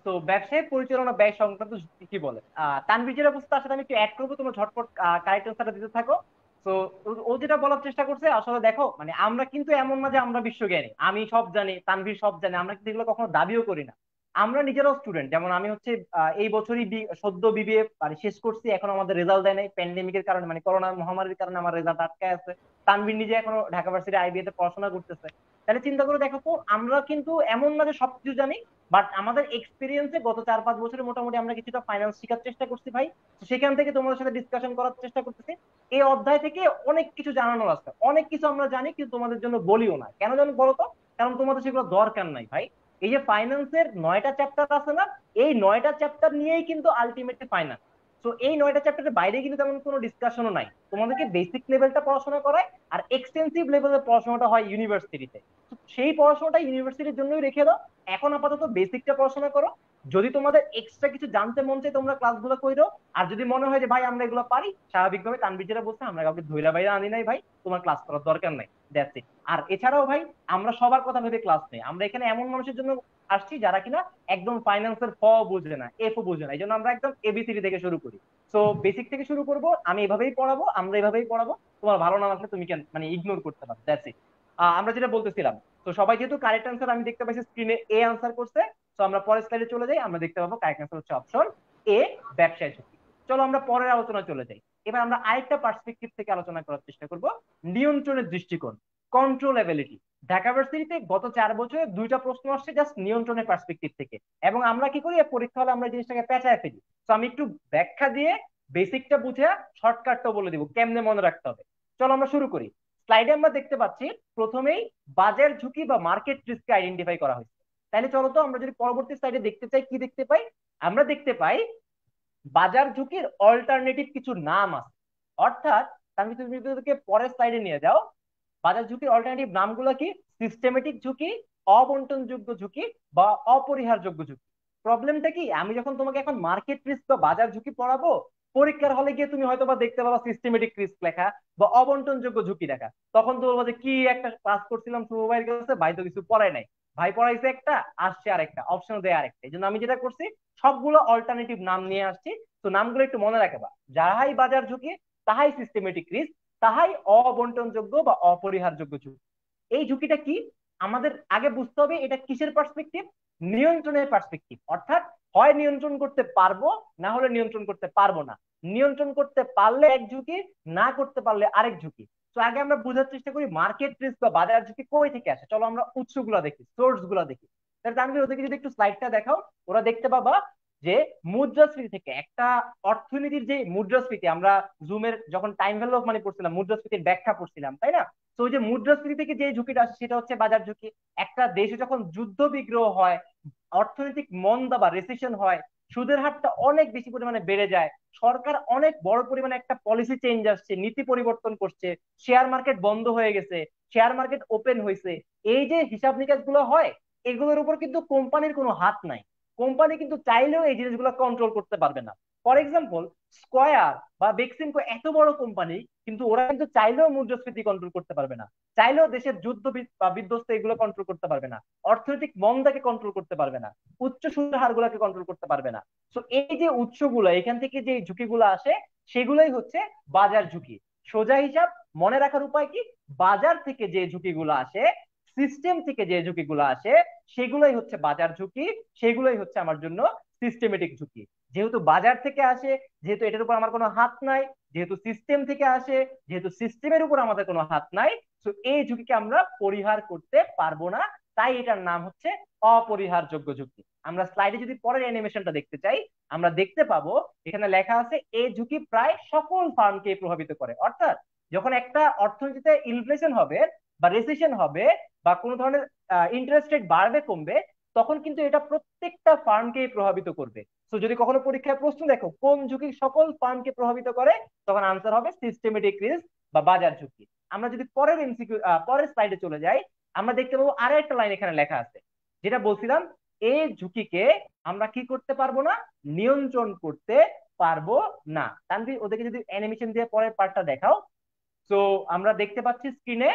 তো ব্যবসায় পরিচালনা ব্যয় সংক্রান্ত কি বলে তানভীরের অবস্থা, তার সাথে আমি একটু অ্যাড করবো, তোমরা ঝটপট কারেক্ট আনসারটা দিতে থাকো। তো ও যেটা বলার চেষ্টা করছে, আসলে দেখো মানে আমরা কিন্তু এমন না যে আমরা বিশ্বজ্ঞানী, আমি সব জানি, তানভীর সব জানে, আমরা কিন্তু এগুলো কখনো দাবিও করি না। আমরা নিজেরাও স্টুডেন্ট। যেমন আমি হচ্ছে এই বছরই সদ্য বিবিএ মানে শেষ করছি, এখন আমাদের রেজাল্ট দেয় নাই প্যান্ডেমিকের কারণে, মানে করোনা মহামারীর কারণে আমার রেজাল্ট আটকায় আছে। তানভীর নিজে এখনো ঢাকা ভার্সিটি আইবিএ তে পড়াশোনা করতেছে। তাহলে চিন্তা করে দেখো তো, আমরা কিন্তু এমন না যে সবকিছু জানি, বাট আমাদের এক্সপিরিয়েন্সে গত 4-5 বছরে মোটামুটি আমরা কিছুটা ফাইন্যান্স শেখার চেষ্টা করছি ভাই। তো সেখান থেকে তোমাদের সাথে ডিসকাশন করার চেষ্টা করতেছি। এই অধ্যায় থেকে অনেক কিছু জানানোর আছে, অনেক কিছু আমরা জানি কিন্তু তোমাদের জন্য বলিও না। কেন জানো বলো তো? কারণ তোমাদের সেগুলো দরকার নাই ভাই। এই যে ফাইন্যান্সের 9টা চ্যাপ্টার আছে না, এই 9টা চ্যাপ্টার নিয়েই কিন্তু আলটিমেটলি ফাইন্যান্স। তো এই 9টা চ্যাপ্টারের বাইরে কিন্তু তেমন কোনো ডিসকাশনও নাই। তোমাদেরকে বেসিক লেভেলটা পড়াশোনা করায়, আর এক্সটেন্সিভ লেভেলের পড়াশোনাটা হয় ইউনিভার্সিটিতে। সেই পড়াশোনাটা ইউনিভার্সিটির জন্যই রেখে দাও। এখন আপাতত বেসিকটা পড়াশোনা করো। যদি তোমাদের এক্সট্রা কিছু জানতে মন চায়, তোমরা ক্লাসগুলো কইরো। আর যদি মনে হয় যে ভাই আমরা এগুলো পারি, স্বাভাবিকভাবে তানভীর যেটা বলছে, আমরা কাউকে ধইলা বাইরে আনি নাই ভাই, তোমার ক্লাস করার দরকার নাই। That's it. আর এছাড়াও ভাই, আমরা সবার কথা ভেবে ক্লাস নেই। আমরা এখানে এমন মানুষের জন্য আসছি যারা কিনা একদম ফাইন্যান্সের ফ বুঝে না, এফ ও বুঝে না, এই জন্য আমরা একদম এবিসিডি থেকে শুরু করি। তো বেসিক থেকে শুরু করব, আমি এভাবেই পড়াবো, আমরা এভাবেই পড়াবো। তোমার ভালো না লাগলে তুমি কেন মানে ইগনোর করতে পারো, দ্যাটস ইট। আমরা যেটা বলতেছিলাম, তো সবাই যেহেতু কারেক্ট আনসার আমি দেখতে পাচ্ছি স্ক্রিনে এ আনসার করছে, তো আমরা পরের স্লাইডে চলে যাই। আমরা দেখতে পাবো কারেক্ট আনসার হচ্ছে অপশন এ, ব্যবসায় ঝুঁকি। চলো আমরা পরের আলোচনা চলে যাই। এবার আমরা আরেকটা পার্সপেক্টিভ থেকে আলোচনা করার চেষ্টা করব, নিয়ন্ত্রণের দৃষ্টিকোণ, কন্ট্রোলেবিলিটি। ঢাকা ভার্সিটিতে গত 4 বছরে 2টা প্রশ্ন আসছে জাস্ট নিয়ন্ত্রণের পার্সপেক্টিভ থেকে, এবং আমরা কি করি, পরীক্ষা হলে আমরা এই জিনিসটাকে পেঁচায় ফেলি। তো আমি একটু ব্যাখ্যা দিয়ে বেসিকটা বুঝে শর্টকাটটা বলে দিব কেমনে মনে রাখতে হবে। চলো আমরা শুরু করি। স্লাইডে আমরা দেখতে পাচ্ছি প্রথমেই বাজার ঝুঁকি বা মার্কেট রিস্ক আইডেন্টিফাই করা হয়েছে। তাহলে চলো তো আমরা যদি পরবর্তী স্লাইডে দেখতে চাই, কি দেখতে পাই? আমরা দেখতে পাই বাজার ঝুঁকির অল্টারনেটিভ কিছু নাম আছে। অর্থাৎ আমি তুমি যদি পরের স্লাইডে নিয়ে যাও, বাজার ঝুঁকির অল্টারনেটিভ নামগুলো কি? সিস্টেমেটিক ঝুঁকি, অবন্টনযোগ্য ঝুঁকি বা অপরিহারযোগ্য ঝুঁকি। প্রবলেমটা কি, আমি যখন তোমাকে এখন মার্কেট রিস্ক বা বাজার ঝুঁকি পড়াবো, পরীক্ষার হলে গিয়ে তুমি হয়তো বা দেখতে পাবা সিস্টেমেটিক রিস্ক লেখা বা অবন্টনযোগ্য ঝুঁকি লেখা। তখন তো বলবো যে কি একটা ক্লাস করছিলাম শুভ ভাইয়ের কাছে, ভাই তো কিছু পড়ায় নাই, ভাই পড়াইছে একটা, আসছে আরেকটা, অপশন দেয় আরেকটা। এই জন্য আমি যেটা করছি, সবগুলো অল্টারনেটিভ নাম নিয়ে আসছি। তো নামগুলো একটু মনে রাখবা, যাহাই বাজার ঝুঁকি, তাহাই সিস্টেমেটিক রিস্ক, তাহাই অবন্টনযোগ্য বা অপরিহারযোগ্য ঝুঁকি। এই ঝুঁকিটা কি আমাদের আগে বুঝতে হবে, এটা কিসের পার্সপেক্টিভ? নিয়ন্ত্রণের পার্সপেক্টিভ। অর্থাৎ হয় নিয়ন্ত্রণ করতে পারবো, না হলে নিয়ন্ত্রণ করতে পারবো না। নিয়ন্ত্রণ করতে পারলে এক ঝুঁকি, না করতে পারলে আরেক ঝুঁকি। তো আগে আমরা বোঝার চেষ্টা করি মার্কেট রিস্ক বা বাজার ঝুঁকি কই থেকে আসে। চলো আমরা উৎসগুলো দেখি, সোর্স গুলা দেখি। তাহলে তানভীর ওদেরকে যদি একটু স্লাইডটা দেখাও, ওরা দেখতে পাবা যে মুদ্রাস্ফীতি থেকে, একটা অর্থনীতির যে মুদ্রাস্ফীতি, আমরা জুমের যখন টাইম ভ্যালু অফ মানি পড়ছিলাম, মুদ্রাস্ফীতির ব্যাখ্যা পড়ছিলাম, তাই না? তো ওই যে মুদ্রাস্ফীতি থেকে যে ঝুঁকিটা আসে সেটা হচ্ছে বাজার ঝুঁকি। একটা দেশে যখন যুদ্ধ বিগ্রহ হয়, অর্থনৈতিক মন্দা বা রেসিশন হয়, সুদের হারটা অনেক বেশি পরিমাণে বেড়ে যায়, সরকার অনেক বড় পরিমাণে একটা পলিসি চেঞ্জ আসছে, নীতি পরিবর্তন করছে, শেয়ার মার্কেট বন্ধ হয়ে গেছে, শেয়ার মার্কেট ওপেন হয়েছে, এই যে হিসাব নিকাশ গুলো হয়, এগুলোর উপর কিন্তু কোম্পানির কোনো হাত নাই। কোম্পানি কিন্তু চাইলেও এই জিনিসগুলো কন্ট্রোল করতে পারবে না। ফর এক্সাম্পল, স্কয়ার বা বেক্সিমকো এত বড় কোম্পানি, কিন্তু ওরা কিন্তু চাইলেও মুদ্রাস্ফীতি কন্ট্রোল করতে পারবে না, চাইলেও দেশের যুদ্ধ বা বিধ্বস্ত এগুলো কন্ট্রোল করতে পারবে না, অর্থনৈতিক মন্দাকে কন্ট্রোল করতে পারবে না, উচ্চ সুদের হারগুলোকে কন্ট্রোল করতে পারবে না। তো এই যে উৎসগুলো, এখান থেকে যে ঝুঁকিগুলো আসে, সেগুলোই হচ্ছে বাজার ঝুঁকি। সোজা হিসাব মনে রাখার উপায় কি? বাজার থেকে যে ঝুঁকিগুলো আসে, সিস্টেম থেকে যে ঝুঁকিগুলো আসে, সেগুলোই হচ্ছে বাজার ঝুঁকি, সেগুলোই হচ্ছে আমার জন্য সিস্টেমেটিক ঝুঁকি। যেহেতু বাজার থেকে আসে, যেহেতু এটার উপর আমার কোনো হাত নাই, যেহেতু সিস্টেম থেকে আসে, যেহেতু সিস্টেমের উপর আমাদের কোনো হাত নাই, তো এই ঝুঁকিকে আমরা পরিহার করতে পারবো না। তাই এটার নাম হচ্ছে অপরিহারযোগ্য ঝুঁকি। আমরা স্লাইডে যদি পরের অ্যানিমেশনটা দেখতে চাই, আমরা দেখতে পাবো এখানে লেখা আছে এই ঝুঁকি প্রায় সকল ফার্মকে প্রভাবিত করে। অর্থাৎ যখন একটা অর্থনীতিতে ইনফ্লেশন হবে বা রিসেশন হবে বা কোনো ধরনের ইন্টারেস্ট রেট বাড়বে কমবে, তখন কিন্তু এটা প্রত্যেকটা ফার্মকেই প্রভাবিত করবে। তো যদি কখনো পরীক্ষায় প্রশ্ন দেখো কোন ঝুঁকি সকল ফার্মকে প্রভাবিত করে, তখন আনসার হবে সিস্টেমেটিক রিস্ক বা বাজার ঝুঁকি। আমরা যদি পরের এমসিকিউ পরের স্লাইডে চলে যাই, আমরা দেখতে পাবো আরো একটা লাইন এখানে লেখা আছে, যেটা বলছিলাম, এই ঝুঁকিকে আমরা কি করতে পারবো না? নিয়ন্ত্রণ করতে পারবো না। তানভীর ওদেরকে যদি অ্যানিমেশন দিয়ে পরের পার্টটা দেখাও। তো আমরা দেখতে পাচ্ছি স্ক্রিনে,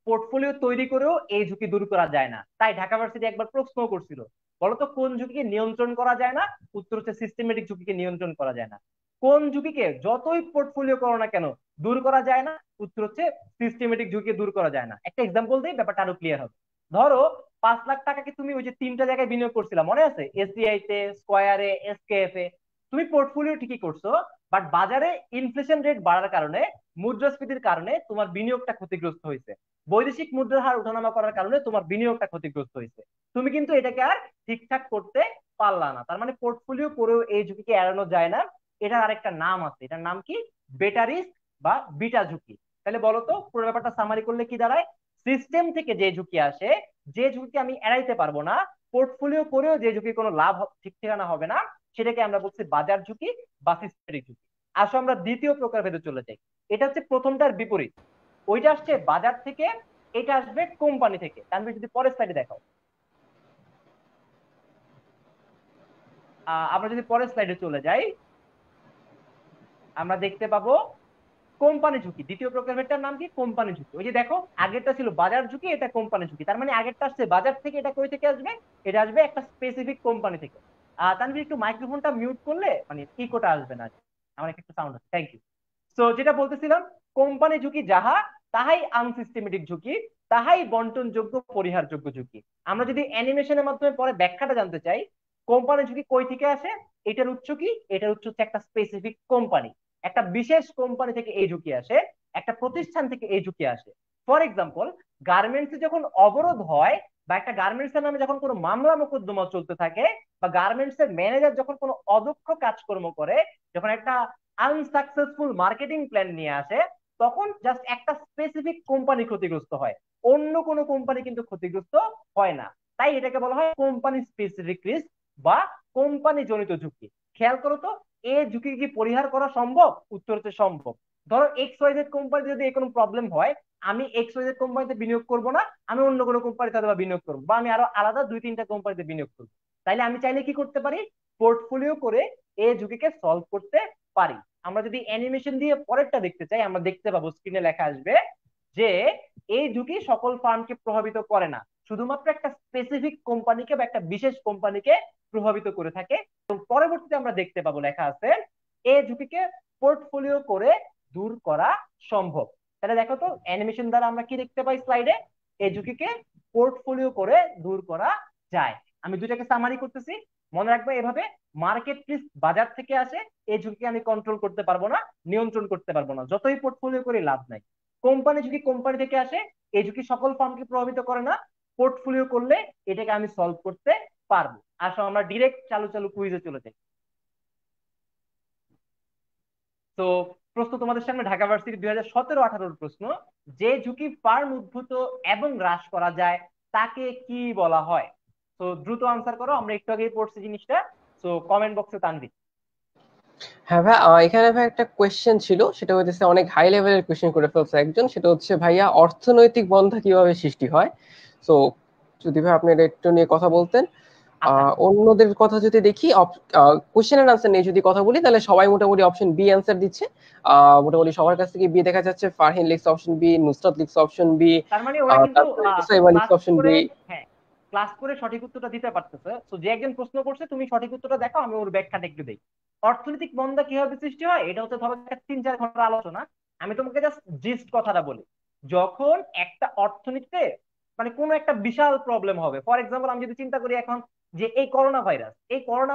পোর্টফোলিও তৈরি করেও এই ঝুঁকি দূর করা যায় না। তাই ঢাকা ভার্সিটি একবার প্রশ্ন করছিল, বলতো কোন ঝুঁকিকে নিয়ন্ত্রণ করা যায় না? উত্তর হচ্ছে সিস্টেমেটিক ঝুঁকিকে নিয়ন্ত্রণ করা যায় না। কোন ঝুঁকিকে যতই পোর্টফোলিও করো না কেন দূর করা যায় না? উত্তর হচ্ছে সিস্টেমেটিক ঝুঁকি দূর করা যায় না। একটা এক্সাম্পল দিই, ব্যাপারটা আরো ক্লিয়ার হবে। ধরো 5 লাখ টাকাকে তুমি ওই যে 3টা জায়গায় বিনিয়োগ করছিলা, মনে আছে? এসবিআই তে, স্কয়ারে, এসকেএফ এ। তুমি পোর্টফোলিও ঠিকই করছো, বাট বাজারে ইনফ্লেশন রেট বাড়ার কারণে, মুদ্রাস্ফীতির কারণে তোমার বিনিয়োগটা ক্ষতিগ্রস্ত হয়েছে, বৈদেশিক মুদ্রার হার ওঠানামা করার কারণে তোমার বিনিয়োগটা ক্ষতিগ্রস্ত হয়েছে। তুমি কিন্তু এটাকে আর ঠিকঠাক করতে পারলা না। তার মানে পোর্টফোলিও করেও এই ঝুঁকিকে এড়ানো যায় না। এটার আরেকটা নাম আছে, এটার নাম কি? বেটা রিস্ক বা বিটা ঝুঁকি। তাহলে বলো তো পুরো ব্যাপারটা সামারি করলে কি দাঁড়ায়? সিস্টেম থেকে যে ঝুঁকি আসে, যে ঝুঁকি আমি এড়াইতে পারবো না, পোর্টফোলিও করেও যে ঝুঁকি কোনো লাভ ঠিক ঠিকানা হবে না, সেটাকে আমরা বলছি বাজার ঝুঁকি বা সিস্টেমিক ঝুঁকি। আসো আমরা দ্বিতীয় প্রকারভেদে চলে যাই। এটা হচ্ছে প্রথমটার বিপরীত, ওইটা আসছে বাজার থেকে, এটা আসবে কোম্পানি থেকে। তানভীর যদি পরের স্লাইডে দেখাও, আমরা যদি পরের স্লাইডে চলে যাই, আমরা দেখতে পাবো কোম্পানি ঝুঁকি। দ্বিতীয় প্রকারভেদটার নাম কি? কোম্পানি ঝুঁকি। ওই যে দেখো, আগেরটা ছিল বাজার ঝুঁকি, এটা কোম্পানি ঝুঁকি। তার মানে আগেরটা আসছে বাজার থেকে, এটা কই থেকে আসবে? এটা আসবে একটা স্পেসিফিক কোম্পানি থেকে। তানভীর একটু মাইক্রোফোনটা মিউট করলে মানে ইকোটা আসবে না, আমার একটু সাউন্ড আছে, থ্যাংক ইউ। তো যেটা বলতেছিলাম, কোম্পানি ঝুঁকি যাহা, তাহাই আনসিস্টেমেটিক ঝুঁকি, তাহাই বন্টনযোগ্য পরিহারযোগ্য ঝুঁকি। আমরা যদি অ্যানিমেশনের মাধ্যমে পরে ব্যাখ্যাটা জানতে চাই, কোম্পানির ঝুঁকি কই থেকে আসে? এটার উৎস কি? এটার উৎস হচ্ছে একটা স্পেসিফিক কোম্পানি, একটা বিশেষ কোম্পানি থেকে এই ঝুঁকি আসে, একটা প্রতিষ্ঠান থেকে এই ঝুঁকি আসে। ফর এক্সাম্পল, গার্মেন্টস যখন অবরোধ হয়, বা একটা গার্মেন্টস এর নামে যখন কোনো মামলা মোকদ্দমা চলতে থাকে, বা গার্মেন্টস এর ম্যানেজার যখন কোনো অদক্ষ কাজকর্ম করে, যখন একটা আনসাকসেসফুল মার্কেটিং প্ল্যান নিয়ে আসে, তখন জাস্ট একটা স্পেসিফিক কোম্পানি ক্ষতিগ্রস্ত হয়, অন্য কোনো কোম্পানি কিন্তু ক্ষতিগ্রস্ত হয় না। তাই এটাকে বলা হয় কোম্পানি স্পেসিফিক রিস্ক বা কোম্পানি জনিত ঝুঁকি। খেয়াল করো তো, এই ঝুঁকি কি পরিহার করা সম্ভব? উত্তর হচ্ছে সম্ভব। ধরো এক্স ওয়াই জেড কোম্পানি যদি কোনো প্রবলেম হয়, আমি এক্স ওয়াই জেড কোম্পানিতে বিনিয়োগ করবো না, আমি অন্য কোনো কোম্পানিতে অথবা বিনিয়োগ করবো, বা আমি আরো আলাদা দুই তিনটা কোম্পানিতে বিনিয়োগ করবো। তাইলে আমি চাইলে কি করতে পারি? পোর্টফোলিও করে এই ঝুঁকিকে সলভ করতে পারি। আমরা যদি অ্যানিমেশন দিয়ে পরেরটা দেখতে চাই, আমরা দেখতে পাবো স্ক্রিনে লেখা আসবে যে এই ঝুঁকি সকল ফার্মকে প্রভাবিত করে না, শুধুমাত্র একটা স্পেসিফিক কোম্পানিকে বা একটা বিশেষ কোম্পানিকে প্রভাবিত করে থাকে। এবং পরবর্তীতে আমরা দেখতে পাবো লেখা আছে এই ঝুঁকিকে পোর্টফোলিও করে দূর করা সম্ভব। তাহলে দেখো তো অ্যানিমেশন দ্বারা আমরা কি দেখতে পাই স্লাইডে? এই ঝুঁকিকে পোর্টফোলিও করে দূর করা যায়। আমি দুইটাকে সামারি করতেছি, মনে রাখবে এভাবে। মার্কেট রিস্ক বাজার থেকে আসে, এই ঝুঁকি আমি কন্ট্রোল করতে পারবো না, নিয়ন্ত্রণ করতে পারবো না, যতই পোর্টফোলিও করে লাভ নাই। কোম্পানি ঝুঁকি কোম্পানি থেকে আসে, এই ঝুঁকি সকল ফার্মকে প্রভাবিত করে না, পোর্টফোলিও করলে এটাকে আমি সলভ করতে পারবো। আসো আমরা ডিরেক্ট চালু চালু কুইজে চলে যাই। তো প্রশ্ন তোমাদের সামনে ঢাকা ভার্সিটি 2017-18 প্রশ্ন। যে ঝুঁকি ফার্ম উদ্ভূত এবং হ্রাস করা যায় তাকে কি বলা হয়? তো দ্রুত আনসার করো, আমরা একটু আগেই পড়ছি জিনিসটা। তো কমেন্ট বক্সে তানভি। হ্যাঁ ভাই, এখানে ভাই একটা কোয়েশ্চেন ছিল, সেটা হচ্ছে অনেক হাই লেভেলের কোয়েশ্চেন করে ফেলছে একজন। সেটা হচ্ছে ভাইয়া, অর্থনৈতিক মন্দা কিভাবে সৃষ্টি হয়? তো যদি ভাই আপনি এটা একটু নিয়ে কথা বলতেন। আচ্ছা, অন্যদের কথা যদি দেখি, কোশ্চেনের আনসার নিয়ে যদি কথা বলি, তাহলে সবাই মোটামুটি অপশন বি অ্যান্সার দিচ্ছে। মোটামুটি সবার কাছ থেকে বি দেখা যাচ্ছে। ফারহিন লিখছে অপশন বি, নুসরাত লিখছে অপশন বি, তার মানে ওরা কিন্তু তারপরে নুসাইবা ক্লাস লিখছে অপশন করে, বি। হ্যাঁ, ক্লাস করে সঠিক উত্তরটা দিতে পারতেছে। তো যে একজন প্রশ্ন করছে, তুমি সঠিক উত্তরটা দেখো, আমি ওর ব্যাখ্যাটা একটু দেই। অর্থনৈতিক মন্দা কিভাবে সৃষ্টি হয়, এটা হচ্ছে ধরো একটা 3-4 ঘন্টার আলোচনা। আমি তোমাকে জাস্ট জিস্ট কথাটা বলি। যখন একটা অর্থনীতিতে মানে কোনো একটা বিশাল প্রবলেম হবে, ফর এক্সাম্পল আমি যদি চিন্তা করি এখন যে এই করোনা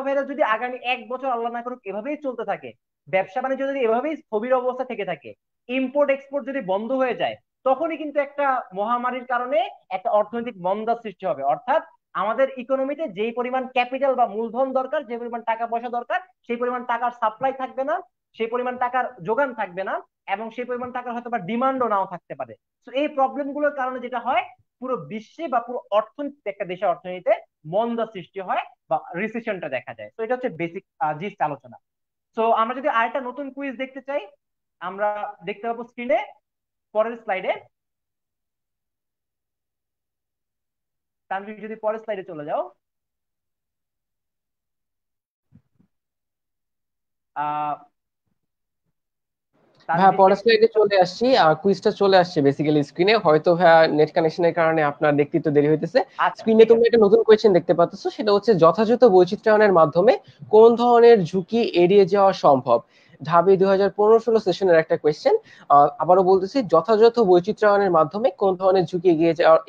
ভাইরাস যদি আগামী 1 বছর আল্লাহ না করুক এভাবেই চলতে থাকে, ব্যবসা বাণিজ্য যদি এভাবেই স্থবির অবস্থা থেকে থাকে, ইম্পোর্ট এক্সপোর্ট যদি বন্ধ হয়ে যায়, তখনই কিন্তু একটা মহামারীর কারণে একটা অর্থনৈতিক মন্দার সৃষ্টি হবে। অর্থাৎ আমাদের ইকোনমিতে যেই পরিমাণ ক্যাপিটাল বা মূলধন দরকার, যে পরিমাণ টাকা পয়সা দরকার, সেই পরিমাণ টাকার সাপ্লাই থাকবে না, সেই পরিমাণ টাকার যোগান থাকবে না, এবং সেই পরিমাণ টাকার হয়তো বা ডিমান্ডও নাও থাকতে পারে। তো এই প্রবলেম গুলোর কারণে যেটা হয়, পুরো বিশ্বে বা পুরো অর্থনীতিতে, একটা দেশের অর্থনীতিতে মন্দা সৃষ্টি হয় বা রিসেশনটা দেখা যায়। তো এটা হচ্ছে বেসিক জিস্ট আলোচনা। তো আমরা যদি আরেকটা নতুন কুইজ দেখতে চাই, আমরা দেখতে পাবো স্ক্রিনে পরের স্লাইডে। তানভীর যদি পরের স্লাইডে চলে যাও। আহ ভাইয়া তানভীরকে পরের স্লাইডে চলে আসছি, কুইজটা চলে আসছে বেসিক্যালি স্ক্রিনে। হয়তো ভাইয়া নেট কানেকশনের কারণে আপনার দেখতে একটু দেরি হইতেছে। আচ্ছা, স্ক্রিনে ঠিক তুমি আছে। একটা নতুন কোয়েশ্চেন দেখতে পাচ্ছ, সেটা হচ্ছে যথাযথ বৈচিত্র্যায়নের মাধ্যমে কোন ধরনের ঝুঁকি এড়িয়ে যাওয়া সম্ভব? ঢাবি 2015-16 সেশনের একটা কোয়েশ্চেন। আবারও বলতেছি, যথাযথ বৈচিত্র্যায়নের মাধ্যমে কোন ধরনের ঝুঁকি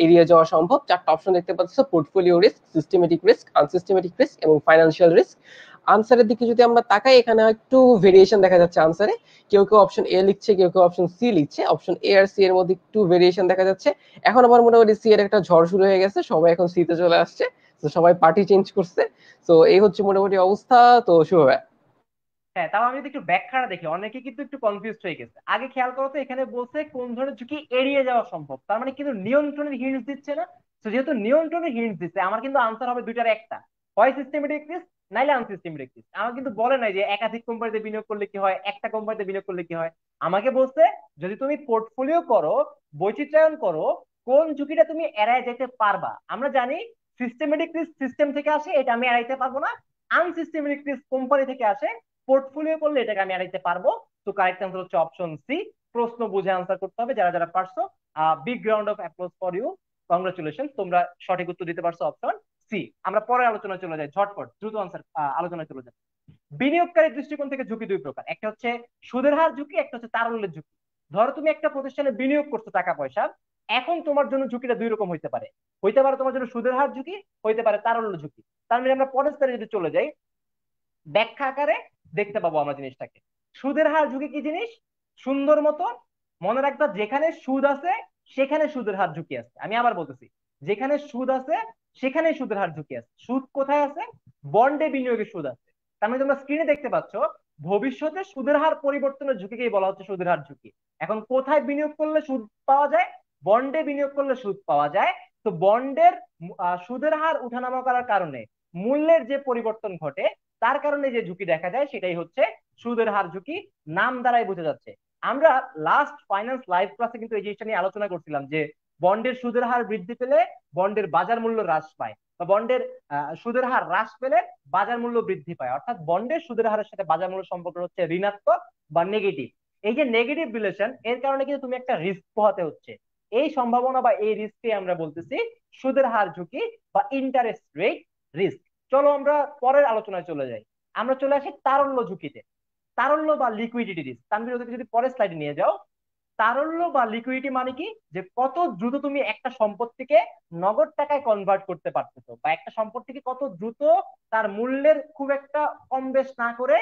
এড়িয়ে যাওয়া সম্ভব? চারটা অপশন দেখতে পাচ্ছ: portfolio risk, systematic risk, unsystematic risk এবং ফাইন্যান্সিয়াল রিস্ক। আনসারের দিকে যদি আমরা তাকাই, এখানে একটু ভেরিয়েশন দেখা যাচ্ছে আনসারে। কেউ কেউ অপশন এ লিখছে, কেউ কেউ অপশন সি লিখছে। অপশন এ আর সি এর মধ্যে একটু ভেরিয়েশন দেখা যাচ্ছে। এখন আবার মোটামুটি সি এর একটা ঝড় শুরু হয়ে গেছে, সবাই এখন সি তে চলে আসছে। তো সবাই পার্টি চেঞ্জ করছে। তো এই হচ্ছে মোটামুটি অবস্থা। তো শুভ ভাই। হ্যাঁ, তাও আমি যদি একটু ব্যাখ্যাটা দেখি, অনেকে কিন্তু একটু কনফিউজ হয়ে গেছে। আগে খেয়াল করো তো, এখানে বলছে কোন ধরনের ঝুঁকি এড়িয়ে যাওয়া সম্ভব, তার মানে কিন্তু নিয়ন্ত্রণের হিন্টস দিচ্ছে না। তো যেহেতু নিয়ন্ত্রণের হিন্টস দিচ্ছে, আমার কিন্তু আনসার হবে দুইটার একটা, হয় সিস্টেমেটিক রিস্ক নাইলে আনসিস্টেমেটিক রিস্ক। আমার কিন্তু বলে নাই যে একাধিক কোম্পানিতে বিনিয়োগ করলে কি হয়, একটা কোম্পানিতে বিনিয়োগ করলে কি হয়। আমাকে বলছে যদি তুমি পোর্টফোলিও করো, বৈচিত্র্যায়ন করো, কোন ঝুঁকিটা তুমি এড়ায় যেতে পারবা। আমরা জানি সিস্টেমেটিক রিস্ক সিস্টেম থেকে আসে, এটা আমি এড়াইতে পারবো না। আনসিস্টেমেটিক রিস্ক কোম্পানি থেকে আসে, পোর্টফোলিও করলে এটাকে আমি এড়াইতে পারবো। তো কারেক্ট আনসার হচ্ছে অপশন সি। প্রশ্ন বুঝে আনসার করতে হবে, যারা যারা পারছো। Big round of applause for you, congratulation, তোমরা সঠিক উত্তর দিতে পারছো অপশন সি। আমরা পরে আলোচনায় চলে যাই, ঝটপট দ্রুত আনসার আলোচনায় চলে যাই। বিনিয়োগকারীর দৃষ্টিকোণ থেকে ঝুঁকি দুই প্রকার, একটা হচ্ছে সুদের হার ঝুঁকি, একটা হচ্ছে তারল্যের ঝুঁকি। ধরো তুমি একটা প্রতিষ্ঠানে বিনিয়োগ করছো টাকা পয়সা, এখন তোমার জন্য ঝুঁকিটা দুই রকম হইতে পারে তোমার জন্য সুদের হার ঝুঁকি, হইতে পারে তারল্য ঝুঁকি। তার মানে আমরা পরের স্তরে যদি চলে যাই, ব্যাখ্যা আকারে দেখতে পাবো আমরা জিনিসটাকে। সুদের হার ঝুঁকি কি জিনিস, সুন্দর মতো মনে রাখবা, যেখানে সুদ আছে সেখানে সুদের হার ঝুঁকি আছে। আমি আবার বলতেছি, যেখানে সুদ আছে সেখানে সুদের হার ঝুঁকি আছে। সুদ কোথায় আছে? বন্ডে বিনিয়োগের সুদ আছে। তার মানে তোমরা স্ক্রিনে দেখতে পাচ্ছ, ভবিষ্যতে সুদের হার পরিবর্তনের ঝুঁকিকেই বলা হচ্ছে সুদের হার ঝুঁকি। এখন কোথায় বিনিয়োগ করলে সুদ পাওয়া যায়? বন্ডে বিনিয়োগ করলে সুদ পাওয়া যায়। তো বন্ডের সুদের হার উঠানামা করার কারণে মূল্যের যে পরিবর্তন ঘটে, তার কারণে যে ঝুঁকি দেখা যায় সেটাই হচ্ছে সুদের হার ঝুঁকি। নাম দ্বারাই বোঝা যাচ্ছে। আমরা লাস্ট ফাইন্যান্স লাইভ ক্লাসে কিন্তু এই জিনিসটা নিয়ে আলোচনা করছিলাম যে বন্ডের সুদের হার বৃদ্ধি পেলে বন্ডের বাজার মূল্য হ্রাস পায়, বা বন্ডের সুদের হার হ্রাস পেলে বাজার মূল্য বৃদ্ধি পায়। অর্থাৎ বন্ডের সুদের হারের সাথে বাজার মূল্য সম্পর্ক হচ্ছে ঋণাত্মক বা নেগেটিভ। এই যে নেগেটিভ রিলেশন, এর কারণে কিন্তু তুমি একটা রিস্ক পোহাতে হচ্ছে। এই সম্ভাবনা বা এই রিস্ককে আমরা বলতেছি সুদের হার ঝুঁকি বা ইন্টারেস্ট রেট রিস্ক। চলো আমরা পরের আলোচনায় চলে যাই। আমরা চলে আসি তারল্য ঝুঁকিতে। তারল্য বা লিকুইডিটি রিস্ক। তানভীর ওদেরকে যদি পরের স্লাইডে নিয়ে যাও। তারল্য বা লিকুইডিটি মানে কি, যে কত দ্রুত তুমি একটা সম্পত্তিকে নগদ টাকায় কনভার্ট করতে পারতেছো, বা একটা সম্পত্তিকে কত দ্রুত তার মূল্যের খুব একটা কম বেশ না করে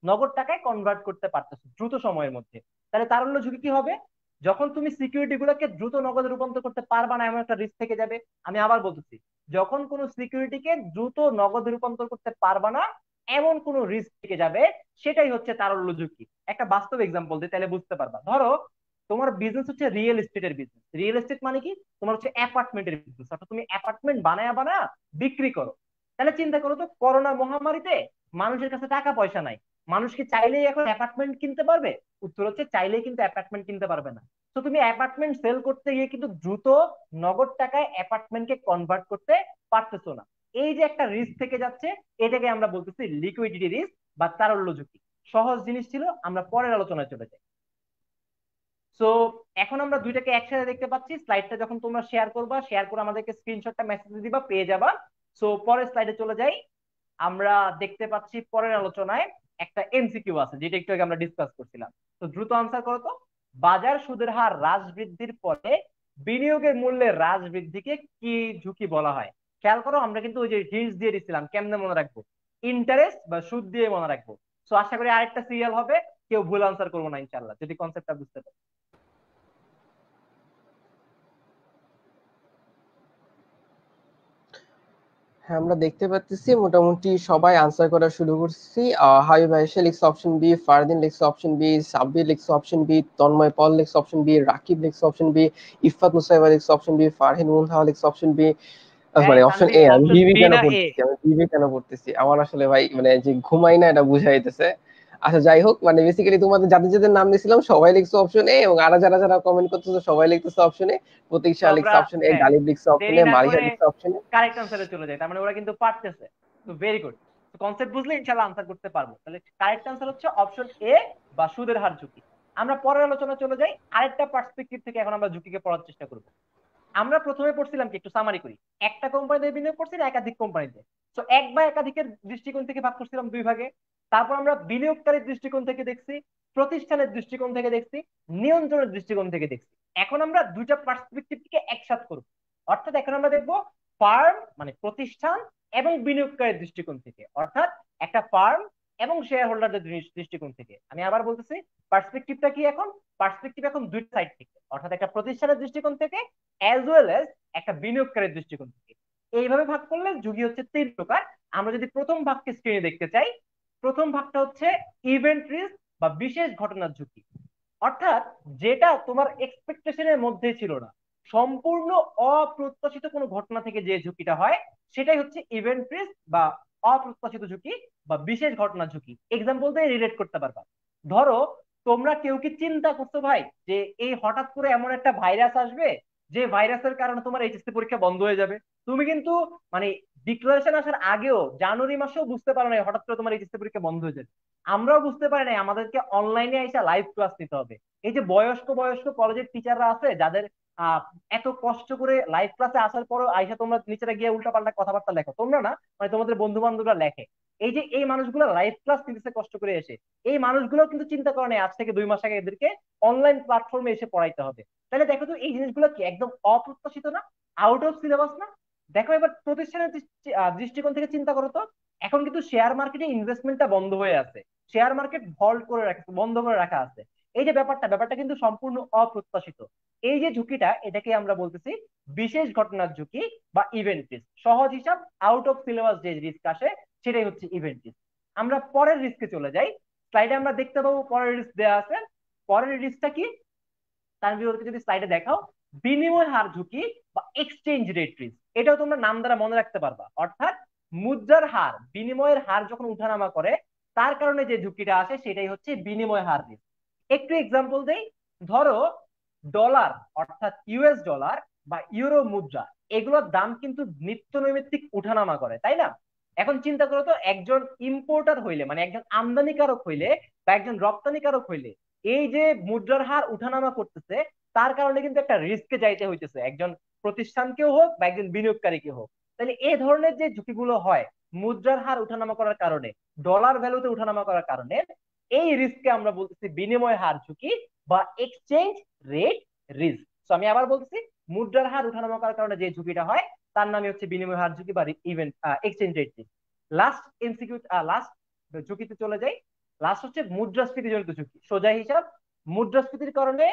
নগদ টাকায় কনভার্ট করতে পারতেছো দ্রুত সময়ের মধ্যে। তাহলে তারল্য ঝুঁকি কি হবে? যখন তুমি সিকিউরিটি গুলোকে দ্রুত নগদে রূপান্তর করতে পারবা না, এমন একটা রিস্ক থেকে যাবে। আমি আবার বলতেছি, যখন কোনো সিকিউরিটিকে দ্রুত নগদে রূপান্তর করতে পারবা না, এমন কোন রিস্ক থেকে যাবে, সেটাই হচ্ছে তারল্য ঝুঁকি। একটা বাস্তব এক্সাম্পল দিই, তাহলে বুঝতে পারবা। ধরো তোমার বিজনেস হচ্ছে রিয়েল এস্টেটের বিজনেস। রিয়েল এস্টেট মানে কি? তোমার হচ্ছে অ্যাপার্টমেন্টের বিজনেস, অর্থাৎ তুমি অ্যাপার্টমেন্ট বানায়া বানায়া বিক্রি করো। তাহলে চিন্তা করো তো, করোনা মহামারীতে মানুষের কাছে টাকা পয়সা নাই, মানুষ কি চাইলেই এখন অ্যাপার্টমেন্ট কিনতে পারবে? উত্তর হচ্ছে চাইলেই কিন্তু অ্যাপার্টমেন্ট কিনতে পারবে না। তো তুমি অ্যাপার্টমেন্ট সেল করতে গিয়ে কিন্তু দ্রুত নগদ টাকায় অ্যাপার্টমেন্টকে কনভার্ট করতে পারতেছো না। এই যে একটা রিস্ক থেকে যাচ্ছে, এটাকে আমরা বলতেছি লিকুইডিটি রিস্ক বা তারল্য ঝুঁকি। সহজ জিনিস ছিল, আমরা পরের আলোচনায় চলে যাই। সো এখন আমরা দুইটাকে একসাথে দেখতে পাচ্ছি। স্লাইডটা যখন তোমরা শেয়ার করবা, শেয়ার করে আমাদেরকে স্ক্রিনশটটা মেসেজ দিবা, পেয়ে যাবা। সো পরের স্লাইডে চলে যাই। আমরা দেখতে পাচ্ছি পরের আলোচনায় একটা এমসিকিউ আছে, যেটা একটু আগে আমরা ডিসকাস করছিলাম। তো দ্রুত আনসার করো তো। বাজার সুদের হার হ্রাস বৃদ্ধির পরে বিনিয়োগের মূল্যের হ্রাস বৃদ্ধিকে কি ঝুঁকি বলা হয়? খেয়াল করো, আমরা কিন্তু ওই যে হিন্টস দিয়ে দিচ্ছিলাম কেমনে মনে রাখবো, ইন্টারেস্ট বা সুদ দিয়ে মনে রাখবো। সো আশা করি আরেকটা সিরিয়াল হবে, কেউ ভুল আনসার করবো না ইনশাল্লাহ, যদি কনসেপ্টটা বুঝতে পারো। হ্যাঁ, আমরা দেখতে পাচ্ছি মোটামুটি সবাই আনসার করা শুরু করছি। হাবিব আয়েশা লিখছে অপশন বি, ফারদিন লিখছে অপশন বি, সাব্বির লিখছে অপশন বি, তন্ময় পল লিখছে অপশন বি, রাকিব লিখছে অপশন বি, ইফাত মুসাইবা লিখছে অপশন বি, ফারহিন মুনতাহা লিখছে অপশন বি। এই মানে অপশন তানভীর, এ। আমি অপশন বিবি বি কেন না এ? পড়তেছি, আমার আসলে ভাই মানে যে ঘুমাই না এটা বুঝাইতেছে। আচ্ছা যাই হোক, মানে বেসিক্যালি তোমাদের যাদের যাদের নাম দিয়েছিলাম সবাই লিখছে অপশন এ, এবং আরো যারা যারা কমেন্ট করতেছে সবাই লিখতেছে অপশন এ। তো প্রতীক্ষা আমরা, লিখছে অপশন এ, হ্যাঁ, গালিব লিখছে অপশন দেরি এ, না মারিহা করে লিখছে অপশন এ। কারেক্ট আনসারে চলে যায়। তার মানে ওরা কিন্তু পারতেছে। তো ভেরি গুড। তো কনসেপ্ট বুঝলে ইনশাআল্লাহ আনসার করতে পারবো। তাহলে কারেক্ট আনসার হচ্ছে অপশন এ বা সুদের হার ঝুঁকি। আমরা পরের আলোচনা চলে যাই, আরেকটা পার্সপেক্টিভ থেকে এখন আমরা ঝুঁকিকে পড়ার চেষ্টা করব। আমরা প্রথমে পড়ছিলাম কি, একটু সামারি করি। একটা কোম্পানিতে বিনিয়োগ করছি না একাধিক কোম্পানিতে? তো এক বা একাধিকের দৃষ্টিকোণ থেকে ভাগ করছিলাম দুই ভাগে। তারপর আমরা বিনিয়োগকারীর দৃষ্টিকোণ থেকে দেখছি, প্রতিষ্ঠানের দৃষ্টিকোণ থেকে দেখছি, নিয়ন্ত্রণের দৃষ্টিকোণ থেকে দেখছি। এখন আমরা দুইটা পার্সপেক্টিভকে একসাথে করব। অর্থাৎ এখন আমরা দেখব ফার্ম মানে প্রতিষ্ঠান এবং বিনিয়োগকারীর দৃষ্টিকোণ থেকে, অর্থাৎ একটা ফার্ম এবং শেয়ার হোল্ডারদের দৃষ্টিকোণ থেকে। আমি আবার বলতেছি, পার্সপেক্টিভটা কি এখন? পার্সপেক্টিভ এখন দুইটা সাইড থেকে, অর্থাৎ একটা প্রতিষ্ঠানের দৃষ্টিকোণ থেকে অ্যাজ ওয়েল এজ একটা বিনিয়োগকারীর দৃষ্টিকোণ থেকে। এইভাবে ভাগ করলে ঝুঁকি হচ্ছে তিন প্রকার। আমরা যদি প্রথম ভাগকে স্ক্রিনে দেখতে চাই, প্রথম ভাগটা হচ্ছে ইভেন্ট রিস্ক বা বিশেষ ঘটনার ঝুঁকি। অর্থাৎ যেটা তোমার এক্সপেকটেশনের মধ্যে ছিল না, সম্পূর্ণ অপ্রত্যাশিত কোনো ঘটনা থেকে যে ঝুঁকিটা হয়, সেটাই হচ্ছে ইভেন্ট রিস্ক বা অপ্রত্যাশিত ঝুঁকি বা বিশেষ ঘটনার ঝুঁকি। এক্সাম্পল দিয়ে রিলেট করতে পারবা। ধরো তোমরা কেউ কি চিন্তা করছো ভাই যে এই হঠাৎ করে এমন একটা ভাইরাস আসবে যে ভাইরাসের কারণে তোমার এইচএসসি পরীক্ষা বন্ধ হয়ে যাবে? তুমি কিন্তু মানে ডিক্লারেশন আসার আগেও জানুয়ারি মাসেও বুঝতে পারো না হঠাৎ করে তোমার এইচএসসি পরীক্ষা বন্ধ হয়ে যাবে। আমরাও বুঝতে পারি না আমাদেরকে অনলাইনে এসে লাইভ ক্লাস নিতে হবে। এই যে বয়স্ক বয়স্ক কলেজের টিচাররা আছে যাদের আহ এত কষ্ট করে লাইভ ক্লাসে আসার পরও আইসা তোমরা নিচেরা গিয়ে উল্টা পাল্টা কথাবার্তা লেখো, তোমরা না, মানে তোমাদের বন্ধু বান্ধবরা লেখে। এই যে এই মানুষগুলো লাইভ ক্লাস নিতেছে কষ্ট করে এসে, এই মানুষগুলো কিন্তু চিন্তা করে নাই আজ থেকে 2 মাস আগে এদেরকে অনলাইন প্ল্যাটফর্মে এসে পড়াইতে হবে। তাহলে দেখো তো এই জিনিসগুলো কি একদম অপ্রত্যাশিত না, আউট অফ সিলেবাস না? দেখো এবার প্রতিষ্ঠানের দৃষ্টিকোণ থেকে চিন্তা করো তো, এখন কিন্তু শেয়ার মার্কেটে ইনভেস্টমেন্টটা বন্ধ হয়ে আছে, শেয়ার মার্কেট ভল্ট করে রাখা, বন্ধ করে রাখা আছে। এই যে ব্যাপারটা কিন্তু সম্পূর্ণ অপ্রত্যাশিত। এই যে ঝুঁকিটা, এটাকে আমরা বলতেছি বিশেষ ঘটনার ঝুঁকি বা ইভেন্ট রিস্ক। সহজ হিসাব, আউট অফ সিলেবাস যে রিস্ক আসে সেটাই হচ্ছে ইভেন্ট রিস্ক। আমরা পরের রিস্কে চলে যাই। স্লাইডে আমরা দেখতে পাবো পরের রিস্ক দেওয়া আছে। পরের রিস্কটা কি তানভীরকে যদি স্লাইডে দেখাও, বিনিময় হার ঝুঁকি বা এক্সচেঞ্জ রেট রিস্ক। এটাও তোমরা নাম দ্বারা মনে রাখতে পারবা। অর্থাৎ মুদ্রার হার, বিনিময়ের হার যখন উঠানামা করে তার কারণে যে ঝুঁকিটা আসে সেটাই হচ্ছে বিনিময় হার রিস্ক। একটু এক্সাম্পল দেই। ধরো ডলার অর্থাৎ ইউএস ডলার বা ইউরো মুদ্রা, এগুলোর দাম কিন্তু নিত্য নৈমিত্তিক উঠানামা করে, তাই না? এখন চিন্তা করো তো, একজন ইম্পোর্টার হইলে মানে একজন আমদানিকারক হইলে বা একজন রপ্তানিকারক হইলে এই যে মুদ্রার হার উঠানামা করতেছে তার কারণে কিন্তু একটা রিস্কে যাইতে হইতেছে, একজন প্রতিষ্ঠানকেও হোক বা একজন বিনিয়োগকারীকে হোক। তাহলে এই ধরনের যে ঝুঁকিগুলো হয় মুদ্রার হার উঠানামা করার কারণে, ডলার ভ্যালুতে উঠানামা করার কারণে, এই রিস্ককে আমরা বলতেছি বিনিময় হার ঝুঁকি বা এক্সচেঞ্জ রেট রিস্ক। তো আমি আবার বলতেছি, মুদ্রার হার উঠানামা করার কারণে যে ঝুঁকিটা হয় তার নামই হচ্ছে বিনিময় হার ঝুঁকি বা event exchange rate risk. Last MCQ, last ঝুঁকিতে চলে যাই। লাস্ট হচ্ছে মুদ্রাস্ফীতি জনিত ঝুঁকি। সোজা হিসাব, মুদ্রাস্ফীতির কারণে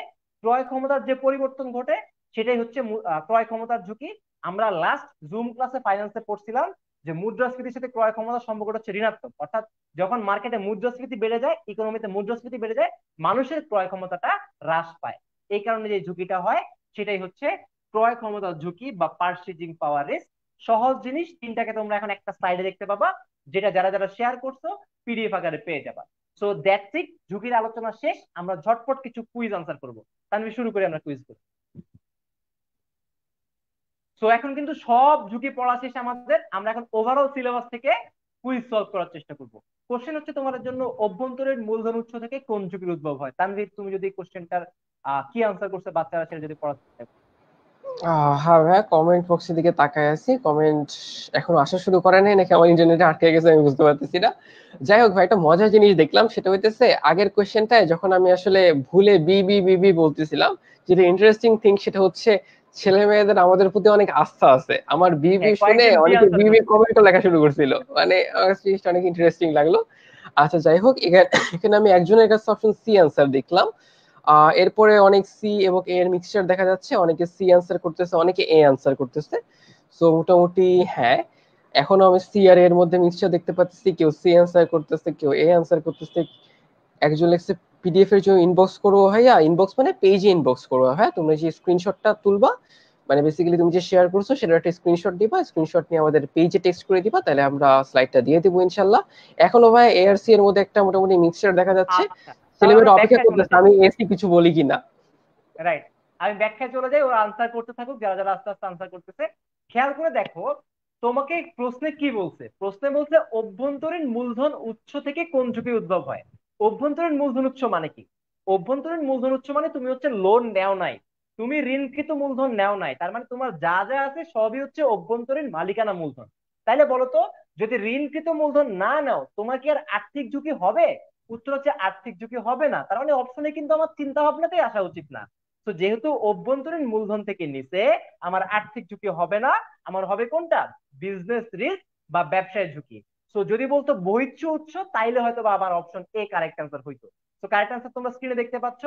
ক্রয় ক্ষমতার যে পরিবর্তন ঘটে সেটাই হচ্ছে ক্রয় ক্ষমতার ঝুঁকি। আমরা লাস্ট জুম ক্লাসে ফাইন্যান্সে পড়ছিলাম যে মুদ্রাস্ফীতির সাথে ক্রয় ক্ষমতার সম্পর্কটা হচ্ছে ঋণাত্মক। অর্থাৎ যখন মার্কেটে মুদ্রাস্ফীতি বেড়ে যায়, ইকোনমিতে মুদ্রাস্ফীতি বেড়ে যায়, মানুষের ক্রয় ক্ষমতাটা হ্রাস পায়। এই কারণে যে ঝুঁকিটা হয় সেটাই হচ্ছে ক্রয় ক্ষমতার ঝুঁকি বা পারচেজিং পাওয়ার রিস্ক। সহজ জিনিস তিনটাকে তোমরা এখন একটা স্লাইডে দেখতে পাবা, যেটা যারা যারা শেয়ার করছো পিডিএফ আকারে পেয়ে যাবা। সো দ্যাটস ইট, ঝুঁকির আলোচনা শেষ। আমরা ঝটপট কিছু কুইজ আনসার করবো। তাহলে শুরু করি আমরা কুইজ করে। সো এখন কিন্তু সব ঝুঁকি পড়া শেষ আমাদের, আমরা এখন ওভারঅল সিলেবাস থেকে কুইজ সলভ করার চেষ্টা করব। কোশ্চেন হচ্ছে তোমাদের জন্য, অভ্যন্তরীণ মূলধন উৎস থেকে কোন ঝুঁকির উদ্ভব হয়? তানভীর তুমি যদি কোশ্চেনটার কি আনসার করছে বাচ্চারা সেটা যদি পড়াতে চাও। হ্যাঁ ভাইয়া, কমেন্ট বক্সের দিকে তাকায় আছি। কমেন্ট এখনো আসা শুরু করে নাই নাকি আমার ইন্টারনেটে আটকে গেছে আমি বুঝতে পারতেছি না। যাই হোক ভাই, একটা মজার জিনিস দেখলাম, সেটা হইতেছে আগের কোয়েশ্চেনটায় যখন আমি আসলে ভুলে বি বলতেছিলাম, যেটা ইন্টারেস্টিং থিং সেটা হচ্ছে ছেলে মেয়েদের আমাদের প্রতি অনেক আস্থা আছে। আমার হ্যাঁ, শুনে কয়েকজন বি অনেকে আনসার বিবি করছে। কমেন্টও লেখা শুরু করছিল। মানে আমার কাছে জিনিসটা অনেক ইন্টারেস্টিং লাগলো। আচ্ছা যাই হোক, এখানে আমি একজনের কাছে অপশন সি আনসার দেখলাম। এরপরে অনেক সি এবং এ এর মিক্সচার দেখা যাচ্ছে, অনেকে সি আনসার করতেছে, অনেকে এ আনসার করতেছে। সো মোটামুটি হ্যাঁ, এখনো আমি সি আর এর মধ্যে মিক্সচার দেখতে পাচ্ছি, কেউ সি আনসার করতেছে, কেউ এ আনসার করতেছে। একজন লেখছে পিডিএফ এর জন্য ইনবক্স করবো ভাইয়া। ইনবক্স মানে পেজে ইনবক্স করবো। হ্যাঁ, তোমরা যে স্ক্রিনশটটা তুলবা, মানে বেসিক্যালি তুমি যে শেয়ার করছো সেটা একটা স্ক্রিনশট দিবা, স্ক্রিনশট নিয়ে আমাদের পেজে টেক্সট করে দিবা, তাহলে আমরা স্লাইডটা দিয়ে দেবো ইনশাল্লাহ। এখনো ভাই এআরসি এর মধ্যে একটা মোটামুটি মিক্সচার দেখা যাচ্ছে। আচ্ছা, তাহলে আমরা ছেলেমেয়েরা অপেক্ষা ব্যাখ্যায় চলে করতেছে যাই। আমি এসি কিছু বলি কিনা। রাইট, আমি ব্যাখ্যায় চলে যাই, ওরা আনসার করতে থাকুক যারা যারা আস্তে আস্তে আনসার করতেছে। খেয়াল করে দেখো, তোমাকে প্রশ্নে কি বলছে? প্রশ্নে বলছে অভ্যন্তরীণ মূলধন উৎস থেকে কোন ঝুঁকি উদ্ভব হয়। অভ্যন্তরীণ মূলধন উৎস মানে কি? অভ্যন্তরীণ মূলধন উৎস মানে তুমি হচ্ছে লোন নেও নাই, তুমি ঋণকৃত মূলধন নেও নাই, তার মানে তোমার যা যা আছে সবই হচ্ছে অভ্যন্তরীণ মালিকানা মূলধন। তাইলে বলো তো, যদি ঋণকৃত মূলধন না নাও তোমার কি আর আর্থিক ঝুঁকি হবে? উত্তর হচ্ছে আর্থিক ঝুঁকি হবে না। তার মানে অপশনে কিন্তু আমার চিন্তা ভাবনাতেই আসা উচিত না। তো যেহেতু অভ্যন্তরীণ মূলধন থেকে নিচে, আমার আর্থিক ঝুঁকি হবে না, আমার হবে কোনটা? বিজনেস রিস্ক বা ব্যবসায় ঝুঁকি। তো যদি বলতো বহিঃ উৎস তাইলে হয়তো বা আমার অপশন এ কারেক্ট আনসার হইতো। তো কারেক্ট আনসার তোমরা স্ক্রিনে দেখতে পাচ্ছ,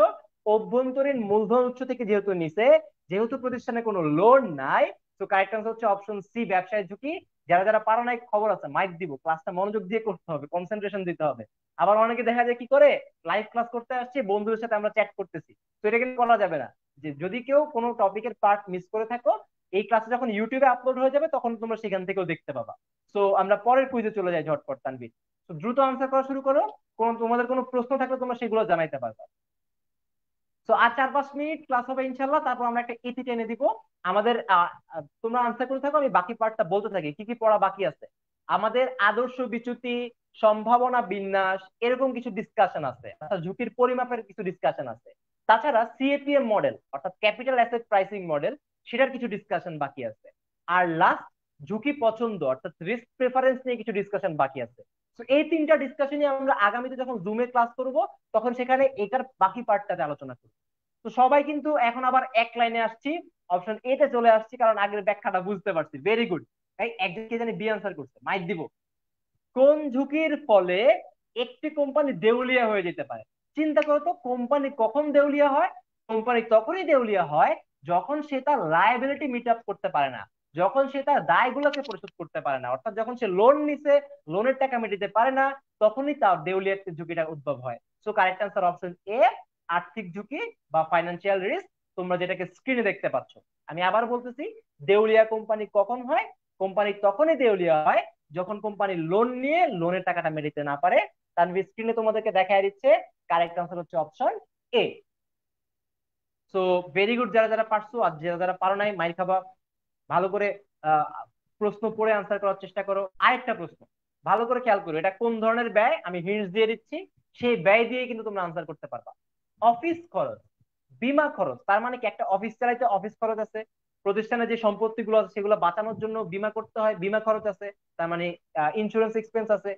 অভ্যন্তরীণ মূলধন উৎস থেকে যেহেতু নিচে, যেহেতু প্রতিষ্ঠানে কোনো লোন নাই, তো কারেক্ট আনসার হচ্ছে অপশন সি ব্যবসায় ঝুঁকি। যারা যারা পারো নাই খবর আছে, মাইক দিব, ক্লাসটা মনোযোগ দিয়ে করতে হবে, কনসেন্ট্রেশন দিতে হবে। আবার অনেকে দেখা যায় কি করে, লাইভ ক্লাস করতে আসছে, বন্ধুদের সাথে আমরা চ্যাট করতেছি, তো এটা কিন্তু করা যাবে না। যে যদি কেউ কোনো টপিকের পার্ট মিস করে থাকো, এই ক্লাসে যখন ইউটিউবে আপলোড হয়ে যাবে তখন তোমরা সেখান থেকেও দেখতে পাবা। তো আমরা পরের কুইজে চলে যাই ঝটপট। তানভীর, তো দ্রুত আনসার করা শুরু করো। তোমাদের কোনো প্রশ্ন থাকলে তোমরা সেগুলো জানাইতে পারবা। তো আর 4-5 মিনিট ক্লাস হবে ইনশাল্লাহ, তারপর আমরা একটা ইতি টেনে দিব আমাদের। তোমরা আনসার করে থাকো, আমি বাকি পার্টটা বলতে থাকি কি কি পড়া বাকি আছে। আমাদের আদর্শ বিচ্যুতি, সম্ভাবনা বিন্যাস, এরকম কিছু ডিসকাশন আছে, অর্থাৎ ঝুঁকির পরিমাপের কিছু ডিসকাশন আছে। তাছাড়া সিএপিএম মডেল অর্থাৎ ক্যাপিটাল অ্যাসেট প্রাইসিং মডেল, সেটার কিছু ডিসকাশন বাকি আছে। আর লাস্ট ঝুঁকি পছন্দ অর্থাৎ রিস্ক প্রেফারেন্স নিয়ে কিছু ডিসকাশন বাকি আছে। তো এই তিনটা ডিসকাশনই আমরা আগামীতে যখন জুমে ক্লাস করব তখন সেখানে এটার বাকি পার্টটাতে আলোচনা করব। তো সবাই কিন্তু এখন আবার এক লাইনে আসছি, অপশন এ তে চলে আসছি, কারণ আগের ব্যাখ্যাটা বুঝতে পারছি। Very good. এই একজন কে জানি বি আনসার করছে, মাইক দিব। কোন ঝুঁকির ফলে একটি কোম্পানি দেউলিয়া হয়ে যেতে পারে? চিন্তা করো তো, কোম্পানি কখন দেউলিয়া হয়? কোম্পানি তখনই দেউলিয়া হয় যখন সে তার লায়াবিলিটি মিট আপ করতে পারে না, যখন সে তার দায়গুলোকে পরিশোধ করতে পারে না, অর্থাৎ যখন সে লোন নিছে, লোনের টাকা মেটাতে পারে না, তখনই তার দেউলিয়ার ঝুঁকিটা উদ্ভব হয়। So correct answer option A, আর্থিক ঝুঁকি বা ফাইন্যান্সিয়াল রিস্ক, তোমরা যেটাকে স্ক্রিনে দেখতে পাচ্ছ। আমি আবার বলতেছি, দেউলিয়া কোম্পানি কখন হয়? কোম্পানি তখনই দেউলিয়া হয় যখন কোম্পানি লোন নিয়ে লোনের টাকাটা মেটাতে না পারে। তানভীর স্ক্রিনে তোমাদেরকে দেখায় দিচ্ছে, কারেক্ট আনসার হচ্ছে option A. So very good যারা যারা পারছো, আর যারা যারা পারো নাই মাইর খাবা। ভালো করে আহ, প্রশ্ন পড়ে আনসার করার চেষ্টা করো। আরেকটা প্রশ্ন ভালো করে খেয়াল করো, এটা কোন ধরনের ব্যয় আমি হিন্টস দিয়ে দিচ্ছি, সেই ব্যয় দিয়ে কিন্তু তোমরা আনসার করতে পারবা। অফিস খরচ, বিমা খরচ। তার মানে কি, একটা অফিস চালাইতে অফিস খরচ আছে, প্রতিষ্ঠানে যে সম্পত্তি গুলো আছে সেগুলো বাঁচানোর জন্য বিমা করতে হয়, বিমা খরচ আছে, তার মানে ইন্স্যুরেন্স এক্সপেন্স আছে।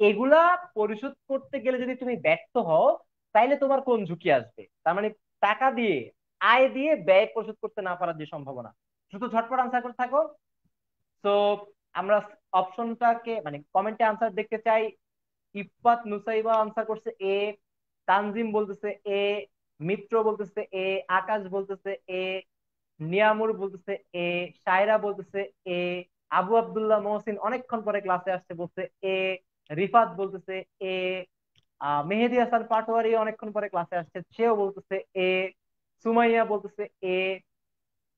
এগুলা পরিশোধ করতে গেলে যদি তুমি ব্যর্থ হও, তাইলে তোমার কোন ঝুঁকি আসবে? তার মানে টাকা দিয়ে, আয় দিয়ে ব্যয় পরিশোধ করতে না পারার যে সম্ভাবনা। শুধু ঝটপট আনসার করতে থাকো। তো আমরা অপশনটাকে মানে কমেন্টে আনসার দেখতে চাই। ইফাত নুসাইবা আনসার করছে এ, তানজিম বলতেছে এ, মিত্র বলতেছে এ, আকাশ বলতেছে এ, নিয়ামুর বলতেছে এ, সায়রা বলতেছে এ, আবু আব্দুল্লাহ মহসিন অনেকক্ষণ পরে ক্লাসে আসছে বলছে এ, রিফাত বলতেছে এ, মেহেদি হাসান পাটোয়ারি অনেকক্ষণ পরে ক্লাসে আসছে সেও বলতেছে এ, সুমাইয়া বলতেছে এ,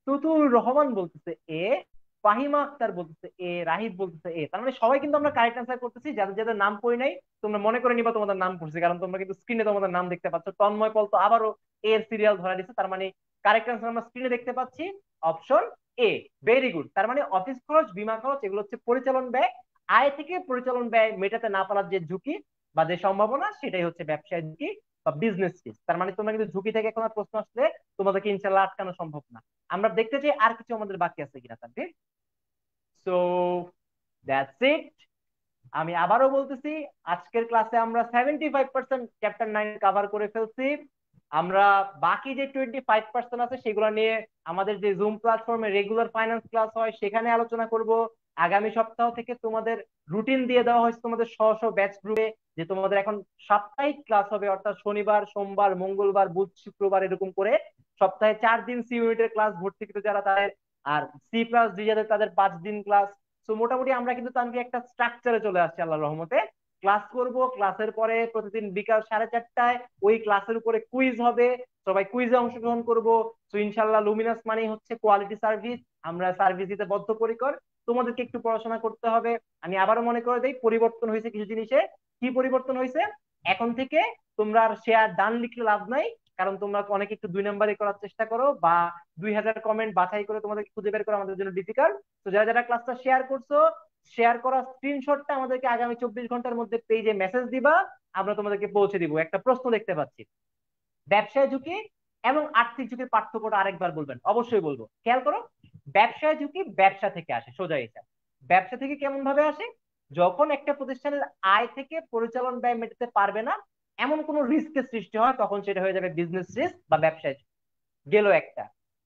তুতুর রহমান বলতেছে এ, ফাহিমা আক্তার বলতেছে এ, রাহিব বলতেছে এ। তার মানে সবাই কিন্তু আমরা কারেক্ট আনসার করতেছি। যাদের যাদের নাম পড়ি নাই তোমরা মনে করে নিবা তোমাদের নাম পড়ছে, কারণ তোমরা কিন্তু স্ক্রিনে তোমাদের নাম দেখতে পাচ্ছ। তন্ময় পল তো আবারও এর সিরিয়াল ধরা দিচ্ছে, তার মানে কারেক্ট আনসার আমরা স্ক্রিনে দেখতে পাচ্ছি অপশন এ। Very good. তার মানে অফিস খরচ, বিমা খরচ এগুলো হচ্ছে পরিচালন ব্যয়। আয় থেকে পরিচালন ব্যয় মেটাতে না পারার যে ঝুঁকি বা যে সম্ভাবনা, সেটাই হচ্ছে ব্যবসায় ঝুঁকি বা বিজনেস রিস্ক। তার মানে তোমরা কিন্তু ঝুঁকি থেকে কোনো প্রশ্ন আসলে তোমাদেরকে ইনশাল্লাহ আটকানো সম্ভব না। আমরা দেখতে চাই আর কিছু আমাদের বাকি আছে কিনা তানভীর। So that's it. আমি আবারও বলতেছি, আজকের ক্লাসে আমরা 75% চ্যাপ্টার 9 কভার করে ফেলছি। আমরা বাকি যে 25% আছে সেগুলো নিয়ে আমাদের যে জুম প্ল্যাটফর্মে রেগুলার ফাইন্যান্স ক্লাস হয় সেখানে আলোচনা করব। আগামী সপ্তাহ থেকে তোমাদের রুটিন দিয়ে দেওয়া হয়েছে তোমাদের স্ব স্ব ব্যাচ গ্রুপে, যে তোমাদের এখন সাপ্তাহিক ক্লাস হবে, অর্থাৎ শনিবার, সোমবার, মঙ্গলবার, বুধ, শুক্রবার এরকম করে সপ্তাহে 4 দিন সি ইউনিটের ক্লাস, ভর্তিকৃত যারা তাদের, আর সি প্লাস ডি যাদের তাদের 5 দিন ক্লাস। তো মোটামুটি আমরা কিন্তু তানকে একটা স্ট্রাকচারে চলে আসছি আল্লাহর রহমতে। ক্লাস করব, ক্লাসের পরে প্রতিদিন বিকাল 4:30টায় ওই ক্লাসের উপরে কুইজ হবে, সবাই কুইজে অংশগ্রহণ করব। তো ইনশাল্লাহ লুমিনাস মানে হচ্ছে কোয়ালিটি সার্ভিস, আমরা সার্ভিস দিতে বদ্ধপরিকর। তোমাদেরকে একটু পড়াশোনা করতে হবে। আমি আবারও মনে করে দেই, পরিবর্তন হয়েছে কিছু জিনিসে। কি পরিবর্তন হয়েছে? এখন থেকে তোমরা আর শেয়ার ডান লিখলে লাভ নাই, কারণ তোমরা অনেকে একটু 2 নম্বরে করার চেষ্টা করো, বা 2000 কমেন্ট বাছাই করে তোমাদের খুঁজে বের করা আমাদের জন্য ডিফিকাল্ট। তো যারা যারা ক্লাসটা শেয়ার করছো, শেয়ার করা স্ক্রিনশটটা আমাদেরকে আগামী 24 ঘন্টার মধ্যে পেজে মেসেজ দিবা, আমরা তোমাদেরকে পৌঁছে দিব। একটা প্রশ্ন দেখতে পাচ্ছি, ব্যবসায় ঝুঁকি এবং আর্থিক ঝুঁকির পার্থক্যটা আরেকবার বলবেন? অবশ্যই বলবো। খেয়াল করো, ব্যবসায় ঝুঁকি ব্যবসা থেকে আসে, সোজা হিসাব। ব্যবসা থেকে কেমন ভাবে আসে? যখন একটা প্রতিষ্ঠানের আয় থেকে পরিচালন ব্যয় মেটাতে পারবে না এমন কোন রিস্কের সৃষ্টি হয়, তখন সেটা হয়ে যাবে বিজনেস রিস্ক বা ব্যবসায় ঝুঁকি। গেল একটা।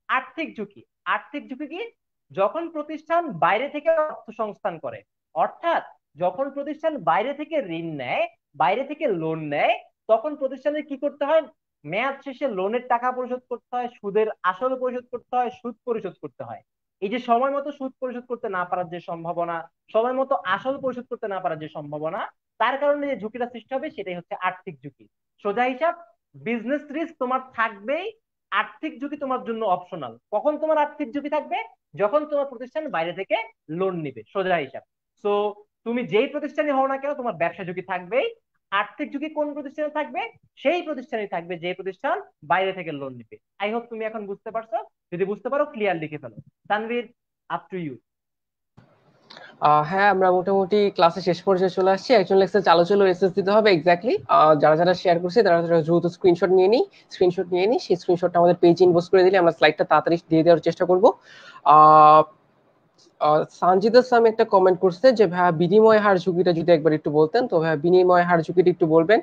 আর্থিক ঝুঁকি, আর্থিক ঝুঁকি কি? যখন প্রতিষ্ঠান বাইরে থেকে অর্থ সংস্থান করে, অর্থাৎ যখন প্রতিষ্ঠান বাইরে থেকে ঋণ নেয়, বাইরে থেকে লোন নেয়, তখন প্রতিষ্ঠানের কি করতে হয়? মেয়াদ শেষে লোনের টাকা পরিশোধ করতে হয়, সুদের আসল পরিশোধ করতে হয়, সুদ পরিশোধ করতে হয়। এই যে সময় মতো সুদ পরিশোধ করতে না পারার যে সম্ভাবনা, সময় মতো আসল পরিশোধ করতে না পারার যে সম্ভাবনা, তার কারণে যে ঝুঁকিটা সৃষ্টি হবে সেটাই হচ্ছে আর্থিক ঝুঁকি। সোজা হিসাব, বিজনেস রিস্ক তোমার থাকবেই, আর্থিক ঝুঁকি তোমার জন্য অপশনাল। কখন তোমার আর্থিক ঝুঁকি থাকবে? যখন তোমার প্রতিষ্ঠান বাইরে থেকে লোন নিবে, সোজা হিসাব। সো তুমি যেই প্রতিষ্ঠানে হও না কেন, তোমার ব্যবসা ঝুঁকি থাকবেই। আর্থিক ঝুঁকি কোন প্রতিষ্ঠানে থাকবে? সেই প্রতিষ্ঠানে থাকবে যে প্রতিষ্ঠান বাইরে থেকে লোন নিবে। আই হোপ তুমি এখন বুঝতে পারছো। যদি বুঝতে পারো ক্লিয়ার লিখে ফেলো। Tanvir, up to you. হ্যাঁ, আমরা মোটামুটি ক্লাসে শেষ পর্যায়ে চলে আসছি। একজন লেকচার চালু ছিল, এসএস দিতে হবে এক্স্যাক্টলি। যারা যারা শেয়ার করছে তারা তারা দ্রুত স্ক্রিনশট নিয়ে নিই, সেই স্ক্রিনশটটা আমাদের পেজ ইনবক্স করে দিলে আমরা স্লাইডটা তাড়াতাড়ি দিয়ে দেওয়ার চেষ্টা করবো। সানজিদা সাম একটা কমেন্ট করছে যে ভাইয়া বিনিময় হার ঝুঁকিটা যদি একবার একটু বলতেন, তো ভাইয়া বিনিময় হার ঝুঁকিটা একটু বলবেন।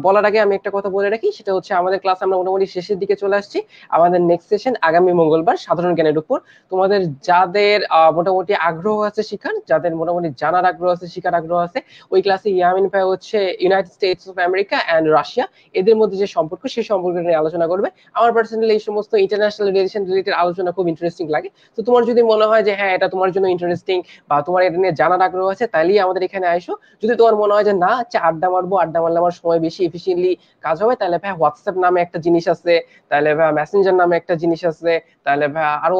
বলার আগে আমি একটা কথা বলে রাখি, সেটা হচ্ছে আমাদের ক্লাস আমরা মোটামুটি শেষের দিকে চলে আসছি। আমাদের নেক্সট সেশন আগামী মঙ্গলবার সাধারণ জ্ঞানের উপর। তোমাদের যাদের মোটামুটি আগ্রহ আছে শিখার, যাদের মোটামুটি জানার আগ্রহ আছে, শিখার আগ্রহ আছে, ওই ক্লাসে ইয়ামিন ভাই হচ্ছে United states of America and Russia এদের মধ্যে যে সম্পর্ক, সেই সম্পর্ক নিয়ে আলোচনা করবে। আমার পার্সোনালি এই সমস্ত ইন্টারন্যাশনাল রিলেশন রিলেটেড আলোচনা খুব ইন্টারেস্টিং লাগে। তো তোমার যদি মনে হয় যে হ্যাঁ এটা তোমার জন্য ইন্টারেস্টিং বা তোমার এটা নিয়ে জানার আগ্রহ আছে, তাইলেই আমাদের এখানে আইসো। যদি তোমার মনে হয় যে না, আচ্ছা আড্ডা মারবো, আড্ডা মারলে আমার সময় বেশি এফিসিয়েন্টলি কাজ হবে, তাহলে ভাই হোয়াটসঅ্যাপ নামে একটা জিনিস আছে, তাহলে ভাই মেসেঞ্জার নামে একটা জিনিস আছে, তাহলে ভাই আরো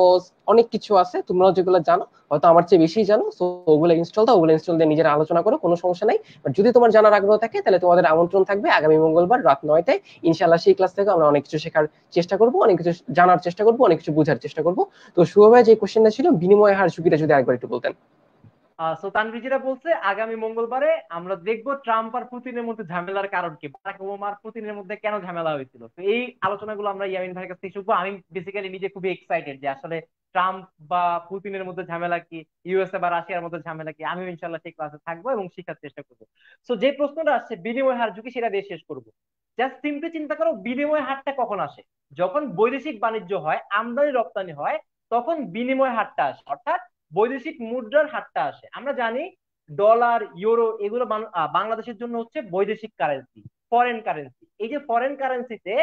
অনেক কিছু আছে, তোমরা যেগুলো জানো, হয়তো আমার চেয়ে বেশি জানো, তো ওগুলো ইনস্টল দাও, ওগুলো ইনস্টল দিয়ে নিজেরা আলোচনা করো, কোনো সমস্যা নাই। বাট যদি তোমার জানার আগ্রহ থাকে, তাহলে তোমাদের আমন্ত্রণ থাকবে আগামী মঙ্গলবার রাত 9টায়। ইনশাল্লাহ সেই ক্লাস থেকে আমরা অনেক কিছু শেখার চেষ্টা করবো, অনেক কিছু জানার চেষ্টা করবো, অনেক কিছু বোঝার চেষ্টা করবো। তো শুভ ভাই, যে কোশ্চেনটা ছিল বিনিময় হার ঝুঁকিটা যদি আরেকবার একটু বলতেন। সো তানভীর বলছে আগামী মঙ্গলবারে আমরা দেখবো ট্রাম্প আর পুতিনের মধ্যে ঝামেলার কারণ কি, বারাক ওবামা আর পুতিনের মধ্যে কেন ঝামেলা হয়েছিল। তো এই আলোচনাগুলো আমরা ইয়ামিন ভাইয়ের কাছ থেকে শিখবো। আমি বেসিক্যালি নিজে খুবই এক্সাইটেড যে আসলে ট্রাম্প বা পুতিনের মধ্যে ঝামেলা কি, ইউএসএ বা রাশিয়ার মধ্যে ঝামেলা কি। আমি ইনশাল্লাহ সেই ক্লাসে থাকবো এবং শেখার চেষ্টা করবো। সো যে প্রশ্নটা আসছে বিনিময় হার ঝুঁকি, সেটা দিয়ে শেষ করবো। জাস্ট সিম্পলি চিন্তা করো, বিনিময় হারটা কখন আসে? যখন বৈদেশিক বাণিজ্য হয়, আমদানি রপ্তানি হয়, তখন বিনিময় হারটা আসে, অর্থাৎ বৈদেশিক মুদ্রার হারটা আসে। আমরা জানি ডলার, ইউরো এগুলো বাংলাদেশের জন্য হচ্ছে বৈদেশিক কারেন্সি, ফরেন কারেন্সি। এই যে ফরেন কারেন্সিতে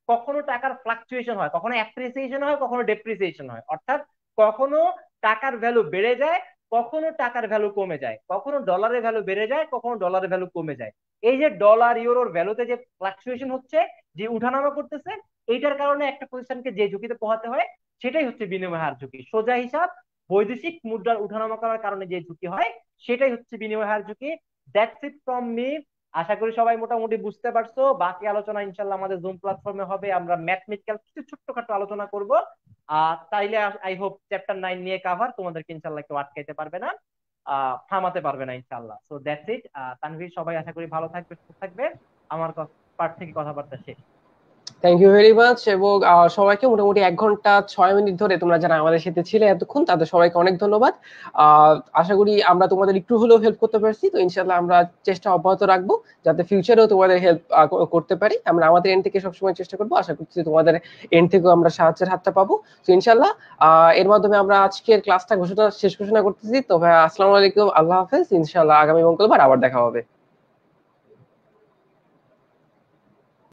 কখনো টাকার ফ্লাকচুয়েশন হয়, কখনো অ্যাপ্রিসিয়েশন হয়, কখনো ডেপ্রিসিয়েশন হয়। অর্থাৎ কখনো টাকার ভ্যালু বেড়ে যায়, কখনো টাকার ভ্যালু কমে যায়, কখনো ডলারের ভ্যালু বেড়ে যায়, কখনো ডলারের ভ্যালু কমে যায়। এই যে ডলার ইউরোর ভ্যালুতে যে ফ্লাকচুয়েশন হচ্ছে, যে উঠানামা করতেছে, এইটার কারণে একটা প্রতিষ্ঠানকে যে ঝুঁকিতে পোহাতে হয়, সেটাই হচ্ছে বিনিময় হার ঝুঁকি। সোজা হিসাব, বৈদেশিক মুদ্রার উঠানামা করার কারণে যে ঝুঁকি হয়, সেটাই হচ্ছে বিনিময় হার ঝুঁকি। That's it from me. আশা করি সবাই মোটামুটি বুঝতে পারছো। বাকি আলোচনা ইনশাল্লাহ আমাদের জুম প্ল্যাটফর্মে হবে। আমরা ম্যাথমেটিক্যাল কিছু ছোট্টখাটো আলোচনা করব। তাইলে আই হোপ চ্যাপ্টার 9 নিয়ে কাভার, তোমাদেরকে ইনশাল্লাহ কেউ আটকাইতে পারবে না, থামাতে পারবে না ইনশাল্লাহ। So that's it. তানভীর, সবাই আশা করি ভালো থাকবে, সুস্থ থাকবে। আমার পার্ট থেকে কথাবার্তা শেষ। Thank you very much. এবং সবাইকে মোটামুটি 1 ঘন্টা 6 মিনিট ধরে তোমরা যারা আমাদের সাথে ছিলে এতক্ষণ, তাদের সবাইকে অনেক ধন্যবাদ। আশা করি আমরা তোমাদের একটু হলেও হেল্প করতে পারছি। তো ইনশাল্লাহ আমরা চেষ্টা অব্যাহত রাখবো যাতে ফিউচারেও তোমাদের হেল্প করতে পারি। আমরা আমাদের এন্ড থেকে সবসময় চেষ্টা করবো, আশা করছি তোমাদের এন্ড থেকেও আমরা সাহায্যের হাতটা পাবো। তো ইনশাল্লাহ এর মাধ্যমে আমরা আজকের ক্লাসটা শেষ ঘোষণা করতেছি। তো ভাই আসসালামু আলাইকুম, আল্লাহ হাফেজ। ইনশাল্লাহ আগামী মঙ্গলবার আবার দেখা হবে।